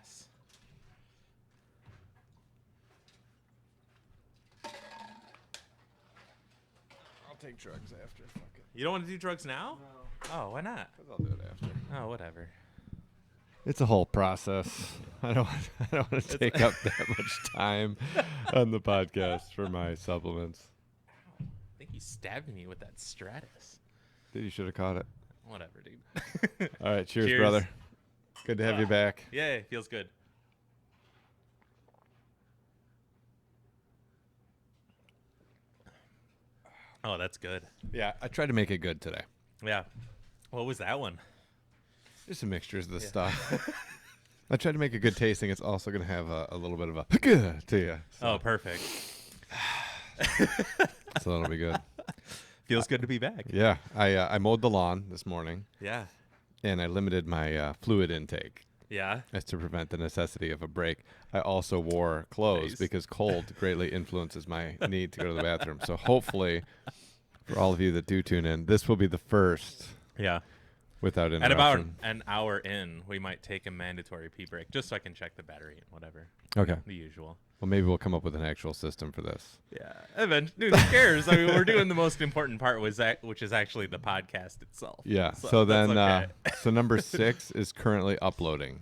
Yes. I'll take drugs after. Fuck it. You don't want to do drugs now? No. Oh, why not? Because I'll do it after. Oh, whatever. It's a whole process. I don't want to take up that much time on the podcast for my supplements. I think he stabbed me with that Stratus. Dude, you should have caught it. Whatever, dude. All right, cheers, Cheers. brother. Good to have you back. Yeah, feels good. Oh, that's good. Yeah, I tried to make it good today. Yeah. What was that one? Just some mixtures of this stuff. I tried to make a good tasting. It's also going to have a little bit of a to you. So. Oh, perfect. So that'll be good. Feels good to be back. Yeah, I mowed the lawn this morning, Yeah. and I limited my fluid intake Yeah. as to prevent the necessity of a break. I also wore clothes Nice. because cold greatly influences my need to go to the bathroom. So hopefully, for all of you that do tune in, this will be the first Yeah. without At about interruption. an hour in, we might take a mandatory pee break just so I can check the battery and whatever. Okay. The usual. Well, maybe we'll come up with an actual system for this. Yeah. Eventually, dude, who cares? I mean, we're doing the most important part, which is actually the podcast itself. Yeah. So that's then, okay. so number 6 is currently uploading.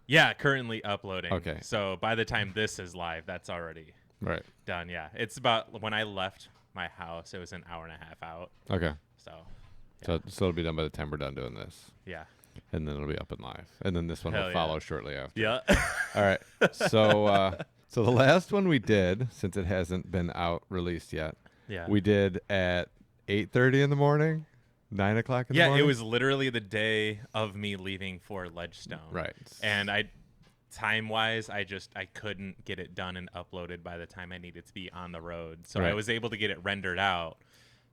Yeah, currently uploading. Okay. So by the time this is live, that's already Right. done. Yeah. It's about when I left my house, it was an hour and a half out. Okay. So, So it'll be done by the time we're done doing this. yeah. And then it'll be up and live. And then this one Hell will yeah. follow shortly after. Yeah. All right. So so the last one we did, since it hasn't been out released yet, Yeah. we did at 8:30 in the morning, 9 o'clock in the Yeah, morning. it was literally the day of me leaving for Ledgestone. Right. And time-wise, I couldn't get it done and uploaded by the time I needed to be on the road. So I Right. was able to get it rendered out,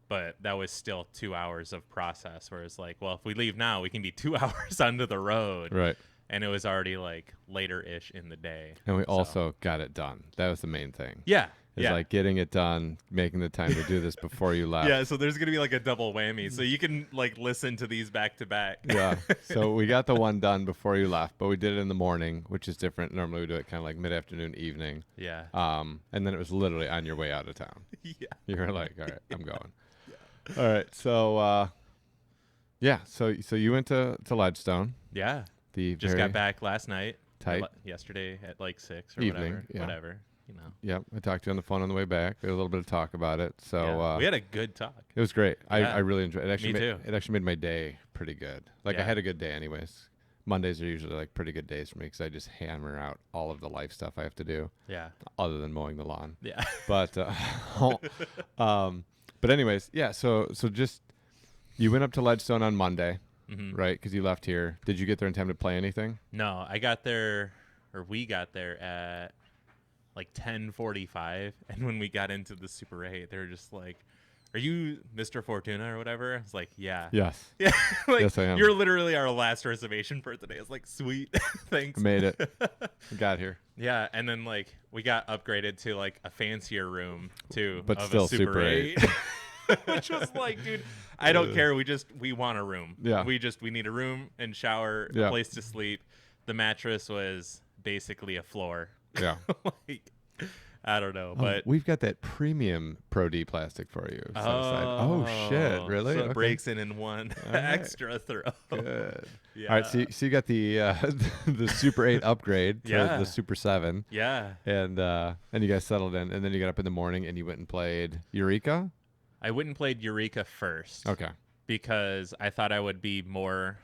but that was still 2 hours of process where it's like, well, if we leave now, we can be 2 hours onto the road. Right. And it was already like later-ish in the day. And we So- also got it done. That was the main thing. Yeah. It's Yeah. like getting it done, making the time to do this before you left. Yeah, so there's going to be like a double whammy. So you can like listen to these back to back. Yeah. So we got the one done before you left, but we did it in the morning, which is different. Normally we do it kind of like mid-afternoon, evening. Yeah. And then it was literally on your way out of town. Yeah. You were like, all right, I'm going. All right. So, yeah. So you went to Ledgestone. Yeah. The Just very got back last night. tight Yesterday at like 6 or evening. whatever. Yeah. Whatever. You know. Yep. I talked to you on the phone on the way back. We had a little bit of talk about it. So Yeah. We had a good talk. it was great. Yeah. I really enjoyed it. Actually Me made, too. It actually made my day pretty good. Like I Yeah. had a good day anyways. Mondays are usually like pretty good days for me because I just hammer out all of the life stuff I have to do Yeah. other than mowing the lawn. Yeah. But but anyways, yeah. So just you went up to Ledgestone on Monday, Mhm. right? Because you left here. Did you get there in time to play anything? No, I got there, or we got there at like 10:45, and when we got into the Super 8, they were just like, "Are you Mr. Fortuna or whatever?" I was like, "Yeah." Yes, Yeah, like, Yes, I am. You're literally our last reservation for today. It's like, sweet, thanks. I made it. I got here. Yeah, and then like we got upgraded to like a fancier room too, But of still a Super Super 8, which was like, dude, I don't care. We want a room. Yeah. we need a room and shower, Yeah. a place to sleep. The mattress was basically a floor. Yeah. Like, I don't know, Oh, but we've got that premium Pro D plastic for you. set aside. Oh shit! Really? So it Okay. breaks in one All right. extra throw. Good. Yeah. All right. So you got the the Super 8 upgrade to Yeah. the Super 7, Yeah, and you guys settled in, and then you got up in the morning and you went and played Eureka. I went and played Eureka first. Okay. Because I thought I would be more.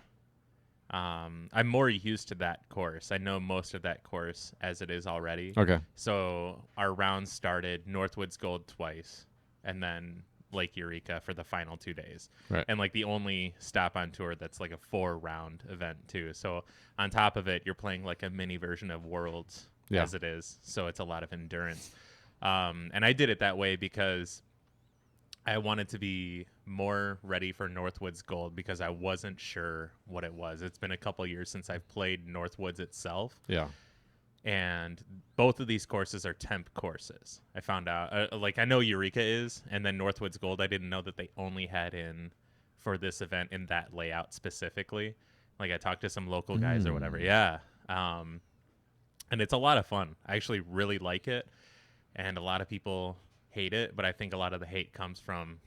I'm more used to that course. I know most of that course as it is already. Okay. So our rounds started Northwoods Gold twice, and then Lake Eureka for the final 2 days. Right. And like the only stop on tour that's like a 4-round event too. So on top of it, you're playing like a mini version of Worlds Yeah. as it is. So it's a lot of endurance. And I did it that way because I wanted to be more ready for Northwoods Gold because I wasn't sure what it was. It's been a couple years since I've played Northwoods itself, Yeah. and both of these courses are temp courses. I found out, like I know Eureka is, and then Northwoods Gold, I didn't know that they only had in for this event in that layout specifically. Like I talked to some local guys or whatever. Yeah. and it's a lot of fun. I actually really like it, and a lot of people hate it, but I think a lot of the hate comes from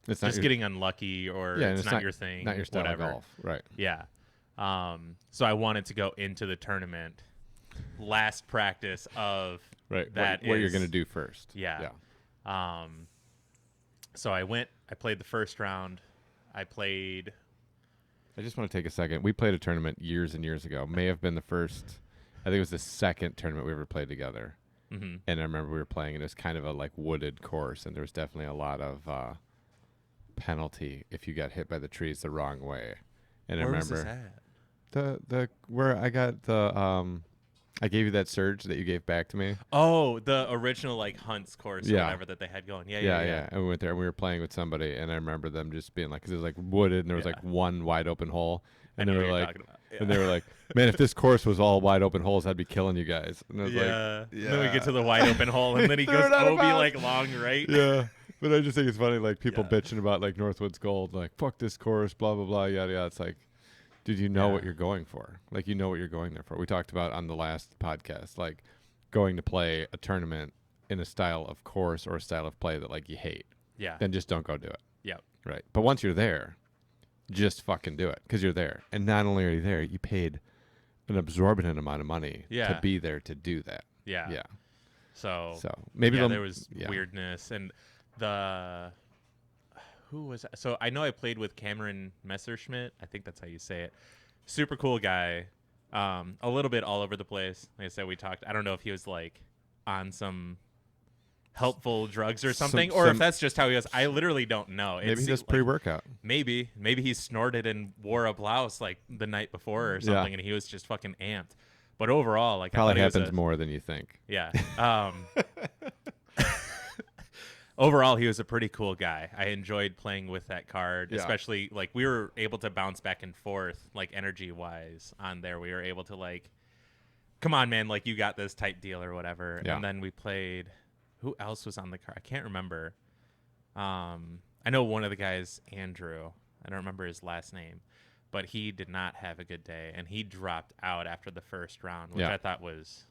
It's not just your, getting unlucky, or yeah, and it's not your thing, not your style whatever. of golf, right? Yeah. So I wanted to go into the tournament. Last practice of Right. that What you're is- gonna do first? Yeah. So I went. I played the first round. I played. I just want to take a second. We played a tournament years and years ago. May have been the first. I think it was the second tournament we ever played together. Mm-hmm. And I remember we were playing, and it was kind of a like wooded course, and there was definitely a lot of penalty if you got hit by the trees the wrong way. And I Where was remember this at? the where I got the I gave you that surge that you gave back to me. Oh, the original like Hunts course or Yeah. whatever that they had going. Yeah. And we went there and we were playing with somebody, and I remember them just being like, because it was like wooded and there was Yeah. like one wide open hole, and I they know were what you're like, talking about. and they were like, man, if this course was all wide open holes, I'd be killing you guys. And I was Yeah. like, And then we get to the wide open hole, and then he Threw goes it out of Obi bounds. like long right. yeah. But I just think it's funny, like people Yeah. bitching about like Northwoods Gold, like fuck this course, blah blah blah, yada yada. It's like, dude, you know what Yeah. you're going for. Like you know what you're going there for. We talked about on the last podcast, like going to play a tournament in a style of course or a style of play that like you hate. Yeah. Then just don't go do it. Yep. Right. But once you're there, just fucking do it because you're there. And not only are you there, you paid an absorbent amount of money Yeah. to be there to do that. Yeah. Yeah. So Maybe yeah, they'll- there was yeah. weirdness, and the who was that? So I know I played with Cameron Messerschmidt. I think that's how you say it. Super cool guy. A little bit all over the place. Like I said, we talked. I don't know if he was like on some helpful drugs or something, or if that's just how he was. I literally don't know. Maybe he It's does like, pre-workout. maybe he snorted and wore a blouse like the night before or something, and he was just fucking amped. But overall, like I Probably thought he was happens a- more than you think. Yeah. Overall, he was a pretty cool guy. I enjoyed playing with that card, Yeah. especially like we were able to bounce back and forth, like energy wise on there. We were able to like, come on, man, like you got this type deal or whatever. Yeah. And then we played. Who else was on the card? I can't remember. I know one of the guys, Andrew. I don't remember his last name, but he did not have a good day, and he dropped out after the first round, which Yeah. I thought was.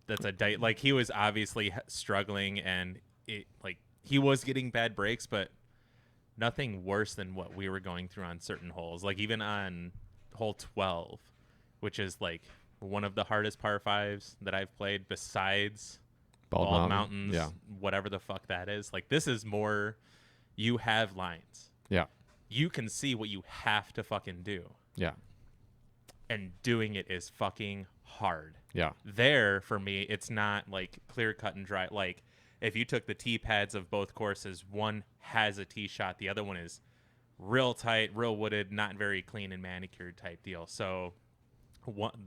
That's like he was obviously struggling, and it like he was getting bad breaks, but nothing worse than what we were going through on certain holes. Like even on hole 12, which is like one of the hardest par fives that I've played besides Bald Mountains, Yeah. whatever the fuck that is. Like this is more, you have lines. Yeah. You can see what you have to fucking do, Yeah. and doing it is fucking hard. Yeah. There for me, it's not like clear cut and dry. Like if you took the tee pads of both courses, one has a tee shot, the other one is real tight, real wooded, not very clean and manicured type deal. So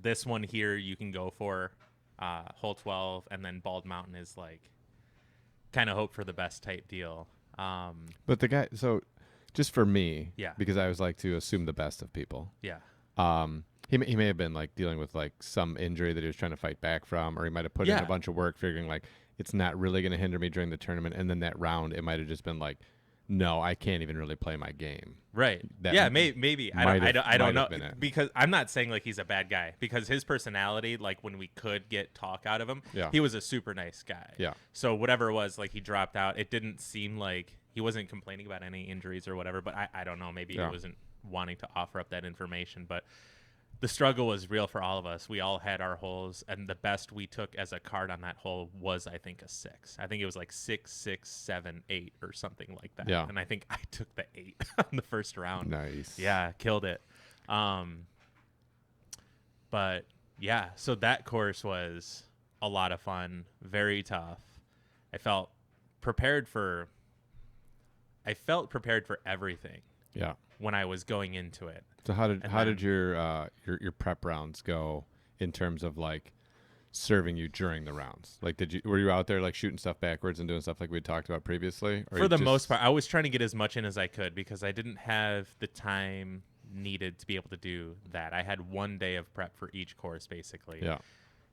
this one here you can go for hole 12, and then Bald Mountain is like kind of hope for the best type deal. But the guy, so just for me, Yeah. because I always like to assume the best of people. Yeah. He may have been like dealing with like some injury that he was trying to fight back from, or he might have put in Yeah. a bunch of work figuring like it's not really going to hinder me during the tournament. And then that round, it might have just been like, no, I can't even really play my game. Right. That Yeah, maybe. I might don't have know, been it. because I'm not saying like he's a bad guy, because his personality, like when we could get talk out of him, Yeah. he was a super nice guy. Yeah. So whatever it was, like he dropped out. It didn't seem like he wasn't complaining about any injuries or whatever, but I don't know. Maybe Yeah. he wasn't wanting to offer up that information, but the struggle was real for all of us. We all had our holes, and the best we took as a card on that hole was, I think, a 6. I think it was like 6, 6, 7, 8 or something like that. Yeah. And I think I took the 8 on the first round. Nice. Yeah, killed it. But yeah, so that course was a lot of fun, very tough. I felt prepared for everything Yeah. when I was going into it. So how And did your prep rounds go in terms of like serving you during the rounds? Like were you out there like shooting stuff backwards and doing stuff like we talked about previously? Or For you the just- most part, I was trying to get as much in as I could because I didn't have the time needed to be able to do that. I had one day of prep for each course basically. Yeah.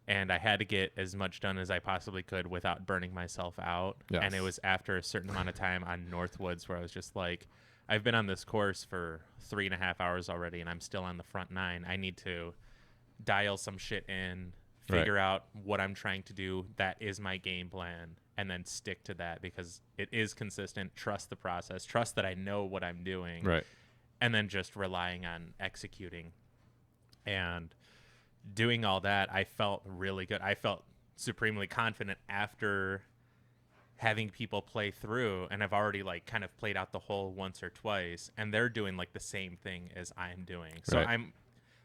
And I had to get as much done as I possibly could without burning myself out. Yes. And it was after a certain amount of time on Northwoods where I was just like, I've been on this course for 3.5 hours already, and I'm still on the front 9. I need to dial some shit in, figure out what I'm trying to do. That is my game plan, and then stick to that because it is consistent. Trust the process. Trust that I know what I'm doing. Right. And then just relying on executing. And doing all that, I felt really good. I felt supremely confident after having people play through, and I've already like kind of played out the hole once or twice, and they're doing like the same thing as I'm doing. So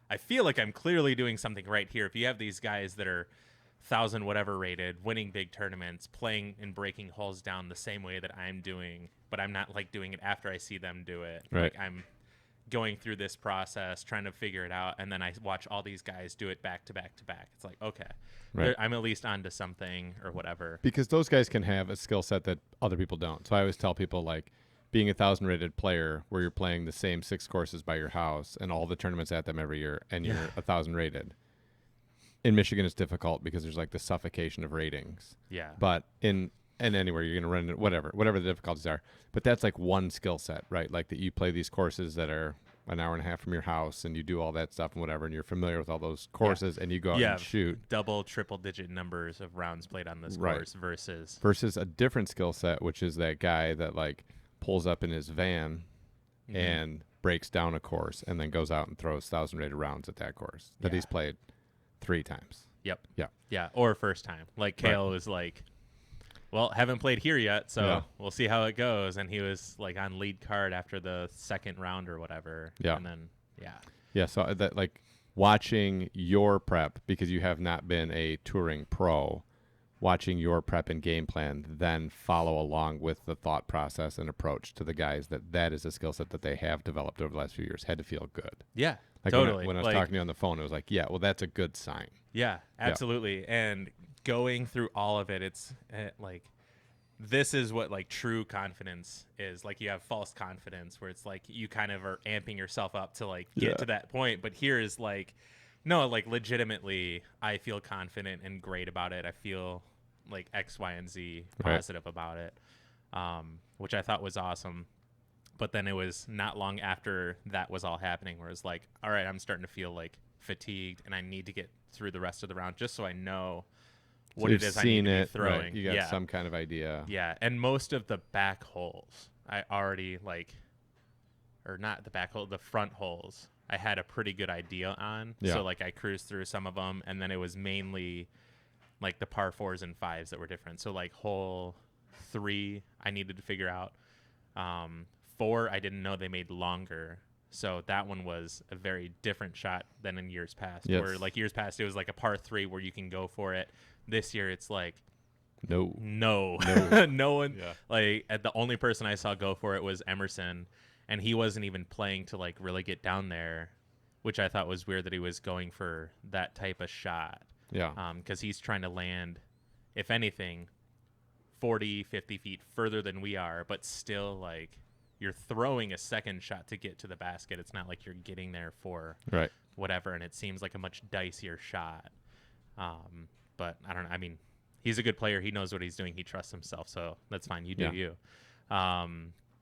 I feel like I'm clearly doing something right here. If you have these guys that are 1,000 whatever rated, winning big tournaments, playing and breaking holes down the same way that I'm doing, but I'm not like doing it after I see them do it. Right. Like I'm going through this process, trying to figure it out, and then I watch all these guys do it back to back to back. It's like, okay, I'm at least onto something or whatever. Because those guys can have a skill set that other people don't. So I always tell people, like, being 1,000 rated player where you're playing the same 6 courses by your house and all the tournaments at them every year, and you're 1,000 rated. In Michigan, it's difficult because there's like the suffocation of ratings. Yeah. But and anywhere you're going to run it, whatever the difficulties are. But that's like one skill set, right? Like that you play these courses that are an hour and a half from your house, and you do all that stuff and whatever, and you're familiar with all those courses, and you go out and shoot. Double, triple digit numbers of rounds played on this course versus a different skill set, which is that guy that like pulls up in his van and breaks down a course and then goes out and throws 1,000 rated rounds at that course that he's played 3 times. Yep. Yeah. Yeah. Or first time. Like Kale was like, well, haven't played here yet, so we'll see how it goes. And he was like on lead card after the second round or whatever. Yeah. And then, Yeah. So that like watching your prep, because you have not been a touring pro, watching your prep and game plan, then follow along with the thought process and approach to the guys that is a skill set that they have developed over the last few years had to feel good. Yeah, like totally. When I was talking to you on the phone, it was like, yeah, well, that's a good sign. Yeah, absolutely. Yeah. And going through all of it, it's like, this is what like true confidence is. Like you have false confidence where it's like you kind of are amping yourself up to like get to that point. But here is like, no, like legitimately, I feel confident and great about it. I feel like X, Y, and Z positive about it, which I thought was awesome. But then it was not long after that was all happening where it's like, all right, I'm starting to feel like fatigued and I need to get through the rest of the round just so I know what it is I need to be throwing. Right. You got some kind of idea. Yeah, and most of the back holes, I already like, or not the back hole, the front holes, I had a pretty good idea on. Yeah. So like I cruised through some of them, and then it was mainly like the par 4s and 5s that were different. So like hole 3, I needed to figure out. 4, I didn't know they made longer. So that one was a very different shot than in years past. Yes. Where like years past, it was like a par 3 where you can go for it. This year, it's like, no, no one. Yeah. Like the only person I saw go for it was Emerson, and he wasn't even playing to like really get down there, which I thought was weird that he was going for that type of shot. Yeah. Because he's trying to land, if anything, 40, 50 feet further than we are, but still like you're throwing a second shot to get to the basket. It's not like you're getting there for whatever, and it seems like a much dicier shot. But I don't know. I mean, he's a good player. He knows what he's doing. He trusts himself, so that's fine. You do you.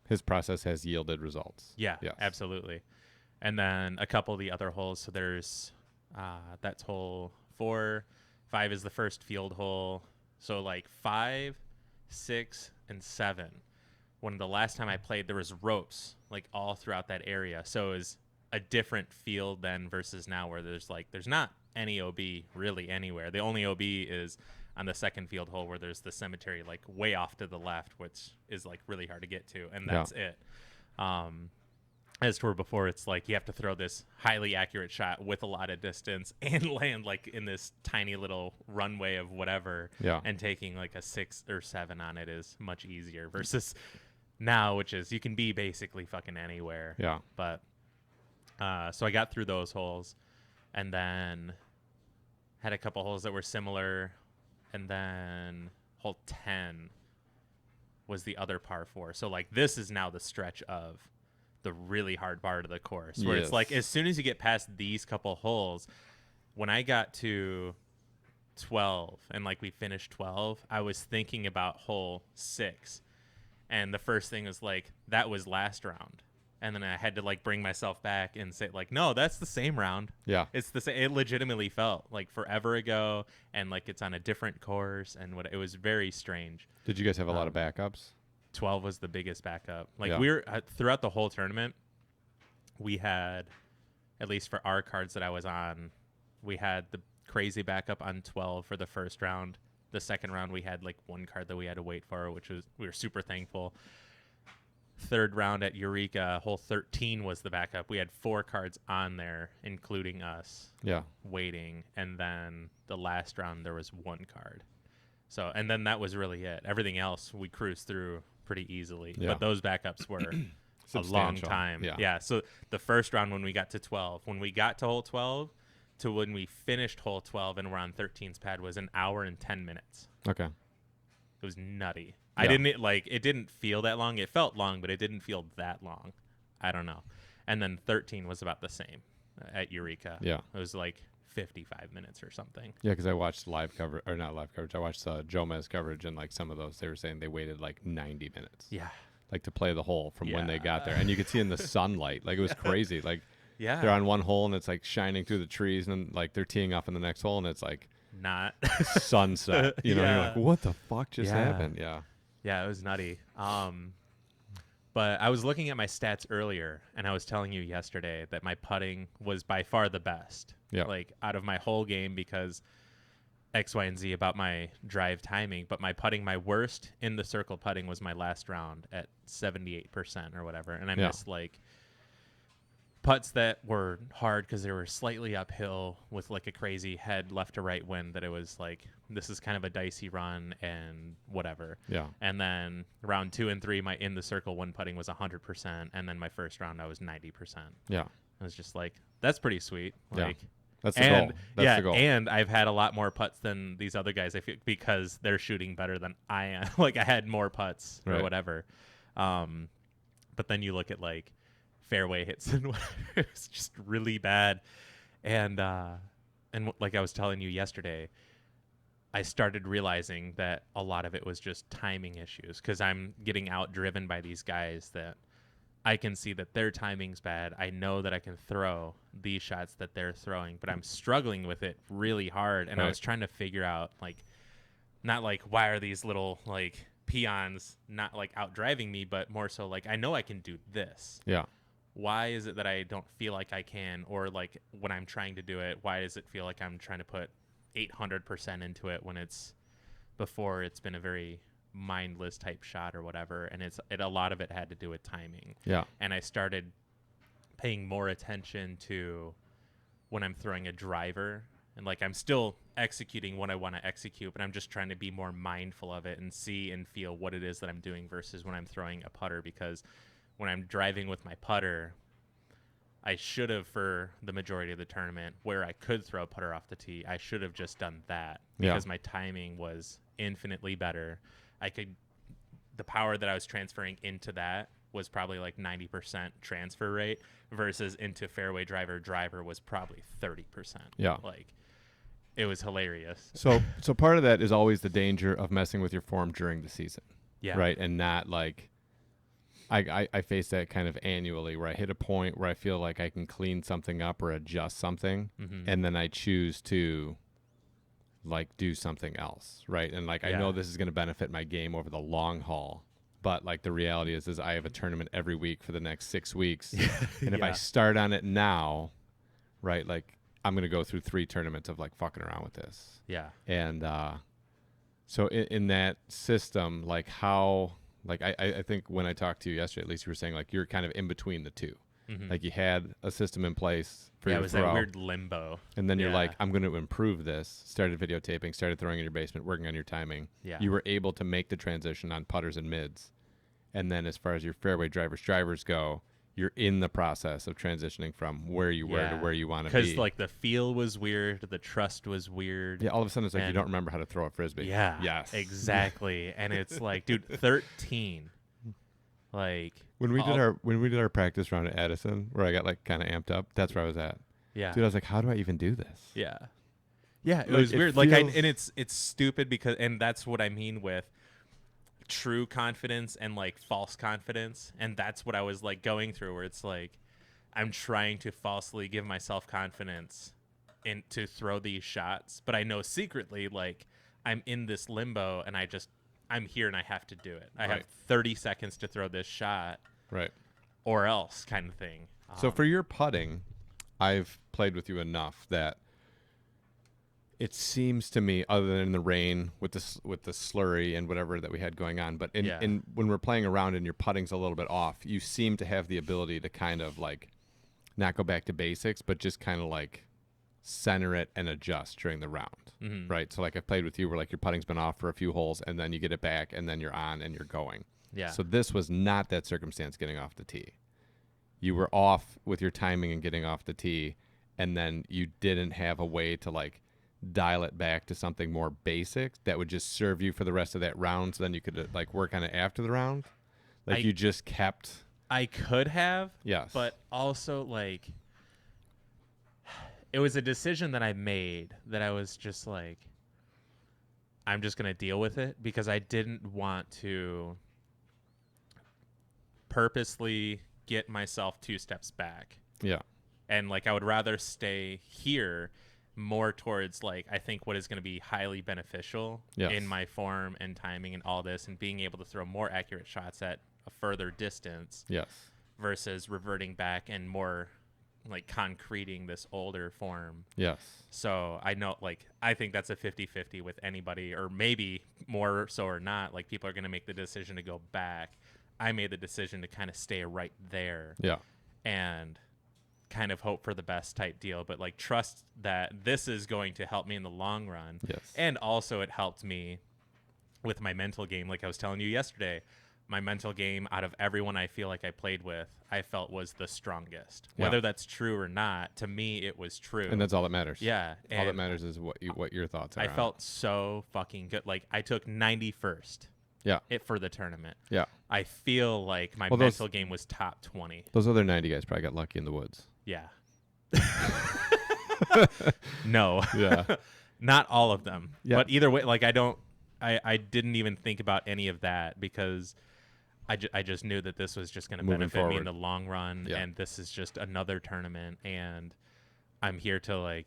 His process has yielded results. Yeah, yes. Absolutely. And then a couple of the other holes. So there's that's hole 4. 5 is the first field hole. So like 5, 6, and 7. When the last time I played, there was ropes like all throughout that area. So it was a different field then versus now where there's not any OB really anywhere. The only OB is on the second field hole where there's the cemetery like way off to the left, which is like really hard to get to, and that's it. As to where before, it's like you have to throw this highly accurate shot with a lot of distance and land like in this tiny little runway of whatever, and taking like a 6 or 7 on it is much easier versus now, which is you can be basically fucking anywhere. Yeah. But so I got through those holes, and then had a couple holes that were similar, and then hole 10 was the other par 4. So like this is now the stretch of the really hard part of the course where it's like as soon as you get past these couple holes, when I got to 12 and like we finished 12, I was thinking about hole 6, and the first thing was like that was last round. And then I had to like bring myself back and say like, no, that's the same round. Yeah. It's the same. It legitimately felt like forever ago, and like it's on a different course, and it was very strange. Did you guys have a lot of backups? 12 was the biggest backup. Like Yeah. we were throughout the whole tournament, we had, at least for our cards that I was on, we had the crazy backup on 12 for the first round. The second round, we had like one card that we had to wait for, which was, we were super thankful. Third round at Eureka, hole 13 was the backup. We had 4 cards on there, including us. Yeah. Waiting. And then the last round, there was 1 card. So, and then that was really it. Everything else, we cruised through pretty easily. Yeah. But those backups were a long time. Yeah. So the first round, when we got to 12, when we got to hole 12 to when we finished hole 12 and we're on 13's pad was an hour and 10 minutes. Okay. It was nutty. Yeah. I didn't like it. Didn't feel that long. It felt long, but it didn't feel that long. I don't know. And then 13 was about the same at Eureka. Yeah. It was like 55 minutes or something. Yeah, because I watched live coverage, or not live coverage. I watched Jomez coverage, and like some of those, they were saying they waited like 90 minutes. Yeah. Like to play the hole from when they Yeah. got there, and you could see in the sunlight, like it was crazy. Like Yeah. they're on one hole and it's like shining through the trees, and then like they're teeing off in the next hole, and it's like Not. sunset. You know, and you're Yeah. like, what the fuck just Yeah. happened? Yeah. Yeah, it was nutty. But I was looking at my stats earlier, and I was telling you yesterday that my putting was by far the best. Yeah. Like out of my whole game, because X, Y, and Z about my drive timing. But my putting, my worst in the circle putting was my last round at 78% or whatever. And I Yeah. missed like putts that were hard because they were slightly uphill with like a crazy head left to right wind, that it was like, this is kind of a dicey run and whatever. Yeah. And then round 2 and 3, my in the circle one putting was 100%. And then my first round, I was 90%. Yeah. I was just like, that's pretty sweet. Yeah. Like, That's the and goal. That's the goal. and I've had a lot more putts than these other guys, I feel, because they're shooting better than I am. Like I had more putts or Right. whatever. But then you look at like fairway hits and whatever, it's just really bad. And like I was telling you yesterday, I started realizing that a lot of it was just timing issues, because I'm getting outdriven by these guys that I can see that their timing's bad. I know that I can throw these shots that they're throwing, but I'm struggling with it really hard. And I Right. was trying to figure out, like, not like, why are these little like peons not like out driving me, but more so like, I know I can do this. Yeah. Why is it that I don't feel like I can? Or like when I'm trying to do it, why does it feel like I'm trying to put 800% into it when it's before it's been a very mindless type shot or whatever? And a lot of it had to do with timing. Yeah. And I started paying more attention to when I'm throwing a driver, and like I'm still executing what I want to execute, but I'm just trying to be more mindful of it and see and feel what it is that I'm doing versus when I'm throwing a putter. Because when I'm driving with my putter, I should have, for the majority of the tournament, where I could throw a putter off the tee, I should have just done that, Yeah. because my timing was infinitely better. The power that I was transferring into that was probably like 90% transfer rate, versus into fairway driver was probably 30%. Yeah. Like, it was hilarious. So part of that is always the danger of messing with your form during the season. Yeah. Right. And not like, I face that kind of annually, where I hit a point where I feel like I can clean something up or adjust something, Mhm. and then I choose to like do something else, right? And like I Yeah. know this is going to benefit my game over the long haul, but like the reality is I have a tournament every week for the next 6 weeks, and if I Yeah. start on it now, right, like I'm going to go through 3 tournaments of like fucking around with this. Yeah. And so in that system, like how, like I think when I talked to you yesterday, at least you were saying like you're kind of in between the two. Mhm. Like you had a system in place for Yeah, your it was throw, that weird limbo. and then you're Yeah. like, I'm going to improve this. Started videotaping, started throwing in your basement, working on your timing. Yeah. You were able to make the transition on putters and mids. And then as far as your fairway drivers go, you're in the process of transitioning from where you were to where you want to be. Because like the feel was weird, the trust was weird. Yeah, all of a sudden it's like you And- don't remember how to throw a frisbee. Yeah. Yes. Exactly. And it's like, dude, 13. Like When we all- did our practice round at Addison, where I got like kind of amped up, that's where I was at. yeah. Dude, I was like, how do I even do this? Yeah. Yeah, it Like, was it weird. feels- And it's stupid because, and that's what I mean with true confidence and like false confidence, and that's what I was like going through, where it's like I'm trying to falsely give myself confidence in to throw these shots, but I know secretly like I'm in this limbo and I'm here and I have to do it. I have 30 seconds to throw this shot, Right. or else, kind of thing. So for your putting, I've played with you enough that it seems to me, other than in the rain with the slurry and whatever that we had going on, but in when we're playing around and your putting's a little bit off, you seem to have the ability to kind of like not go back to basics, but just kind of like center it and adjust during the round, right? So like I've played with you where like your putting's been off for a few holes and then you get it back and then you're on and you're going. Yeah. So this was not that circumstance getting off the tee. You were off with your timing and getting off the tee, and then you didn't have a way to like dial it back to something more basic that would just serve you for the rest of that round, so then you could like work on it after the round. Like you just kept. I could have. Yes. But also like it was a decision that I made that I was just like, I'm just going to deal with it, because I didn't want to purposely get myself 2 steps back. Yeah. And like I would rather stay here more towards like I think what is going to be highly beneficial in my form and timing and all this, and being able to throw more accurate shots at a further distance. Yes. Versus reverting back and more like concreting this older form. Yes. So I know, like, I think that's a 50-50 with anybody, or maybe more so or not. Like, people are going to make the decision to go back. I made the decision to kind of stay right there. Yeah. And kind of hope for the best type deal, but like trust that this is going to help me in the long run. Yes. And also it helped me with my mental game. Like I was telling you yesterday, my mental game out of everyone I feel like I played with, I felt was the strongest. Yeah. Whether that's true or not, to me it was true. And that's all that matters. Yeah. All that matters is what your thoughts are. I felt so fucking good. Like I took 91st. Yeah. For the tournament. Yeah. I feel like my mental game was top 20. Those other 90 guys probably got lucky in the woods. Yeah. No. Yeah. Not all of them. Yeah. But either way, like I didn't even think about any of that, because I just knew that this was just going to benefit me in the long run. Yeah. And this is just another tournament, and I'm here to like,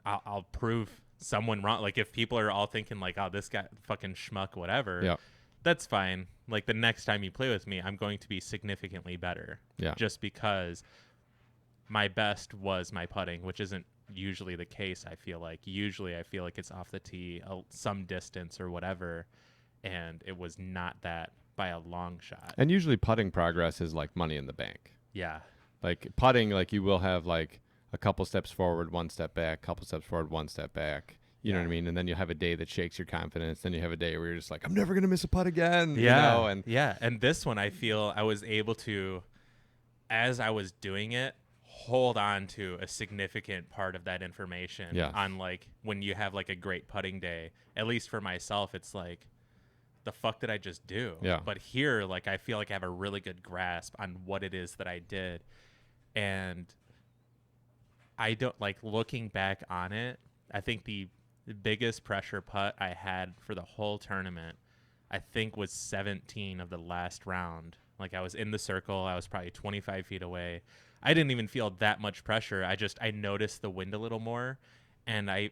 I'll prove someone wrong. Like if people are all thinking like, oh, this guy fucking schmuck, whatever. Yeah. That's fine. Like the next time you play with me, I'm going to be significantly better. Yeah. Just because my best was my putting, which isn't usually the case. I feel like usually it's off the tee, some distance or whatever, and it was not that by a long shot. And usually putting progress is like money in the bank. Yeah. Like putting, like you will have like a couple steps forward, 1 step back, couple steps forward, 1 step back. You know what I mean? And then you have a day that shakes your confidence. Then you have a day where you're just like, I'm never going to miss a putt again. Yeah. You know? And this one, I feel I was able to, as I was doing it, hold on to a significant part of that information on like when you have like a great putting day. At least for myself, it's like, the fuck did I just do? Yeah. But here, like, I feel like I have a really good grasp on what it is that I did. And I don't, like, looking back on it, I think the biggest pressure putt I had for the whole tournament, I think, was 17 of the last round. Like, I was in the circle. I was probably 25 feet away. I didn't even feel that much pressure. I noticed the wind a little more. And I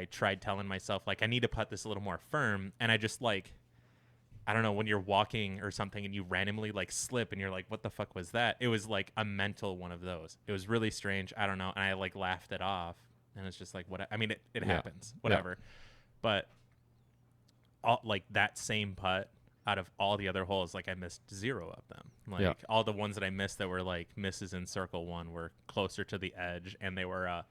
tried telling myself, like, I need to putt this a little more firm. And I just, like, I don't know, when you're walking or something and you randomly like slip and you're like, what the fuck was that? It was like a mental one of those. It was really strange. I don't know. And I like laughed it off, and it's just like, what? I mean, it happens, whatever. Yeah. But all, like that same putt out of all the other holes, like I missed 0 of them. Like all the ones that I missed that were like misses in circle 1 were closer to the edge, and they were a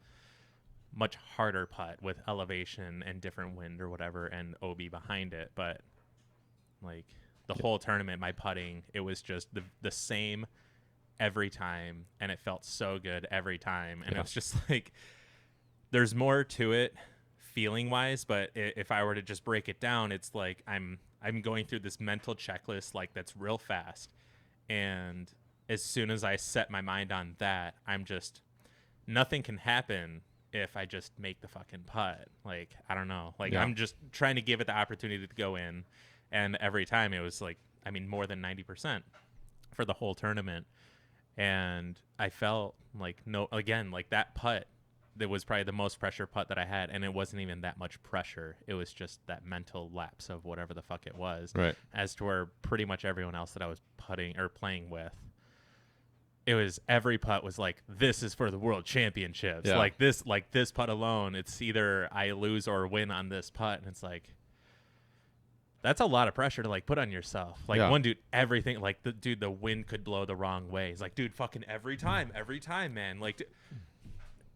much harder putt with elevation and different wind or whatever and OB behind it. But like the whole tournament, my putting, it was just the same every time, and it felt so good every time. And it was just like, there's more to it feeling wise, but if I were to just break it down, it's like I'm going through this mental checklist like that's real fast, and as soon as I set my mind on that, I'm just, nothing can happen if I just make the fucking putt. Like, I don't know, like I'm just trying to give it the opportunity to go in. And every time it was like, I mean, more than 90% for the whole tournament. And I felt like, like that putt, that was probably the most pressure putt that I had. And it wasn't even that much pressure. It was just that mental lapse of whatever the fuck it was. Right. As to where pretty much everyone else that I was putting or playing with, it was every putt was like, this is for the world championships. Yeah. Like this putt alone, it's either I lose or win on this putt. And it's like, that's a lot of pressure to like put on yourself. Like one dude, everything, like the wind could blow the wrong way. He's like, dude, fucking every time, man. Like,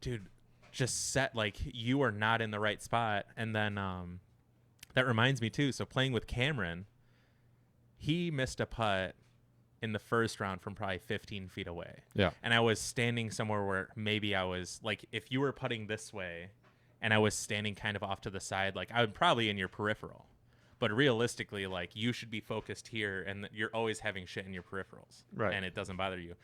dude, just set, like, you are not in the right spot. And then that reminds me too. So playing with Cameron, he missed a putt in the first round from probably 15 feet away. Yeah. And I was standing somewhere where maybe I was like, if you were putting this way and I was standing kind of off to the side, like I would probably in your peripheral. But realistically, like, you should be focused here, and you're always having shit in your peripherals. Right. And it doesn't bother you.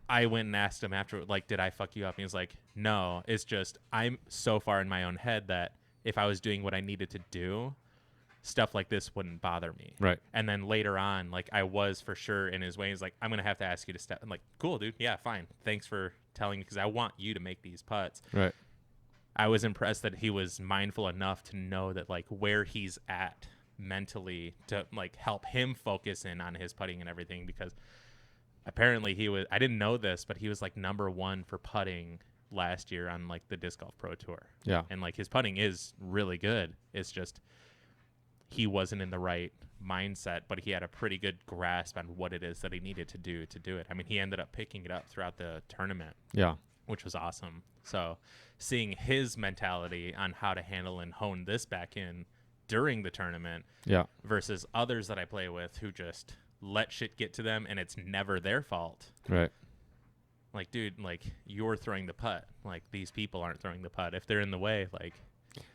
I went and asked him after, like, did I fuck you up? And he was like, no, it's just I'm so far in my own head that if I was doing what I needed to do, stuff like this wouldn't bother me. Right. And then later on, like, I was for sure in his way. He's like, I'm going to have to ask you to step. I'm like, cool, dude. Yeah, fine. Thanks for telling me, because I want you to make these putts. Right. I was impressed that he was mindful enough to know that, like, where he's at mentally to, like, help him focus in on his putting and everything, because apparently I didn't know this, but he was like #1 for putting last year on like the Disc Golf Pro Tour. Yeah. And like his putting is really good. It's just he wasn't in the right mindset, but he had a pretty good grasp on what it is that he needed to do it. I mean, he ended up picking it up throughout the tournament. Yeah. Which was awesome. So seeing his mentality on how to handle and hone this back in during the tournament versus others that I play with who just let shit get to them and it's never their fault. Right. Like, dude, like, you're throwing the putt. Like, these people aren't throwing the putt. If they're in the way, like,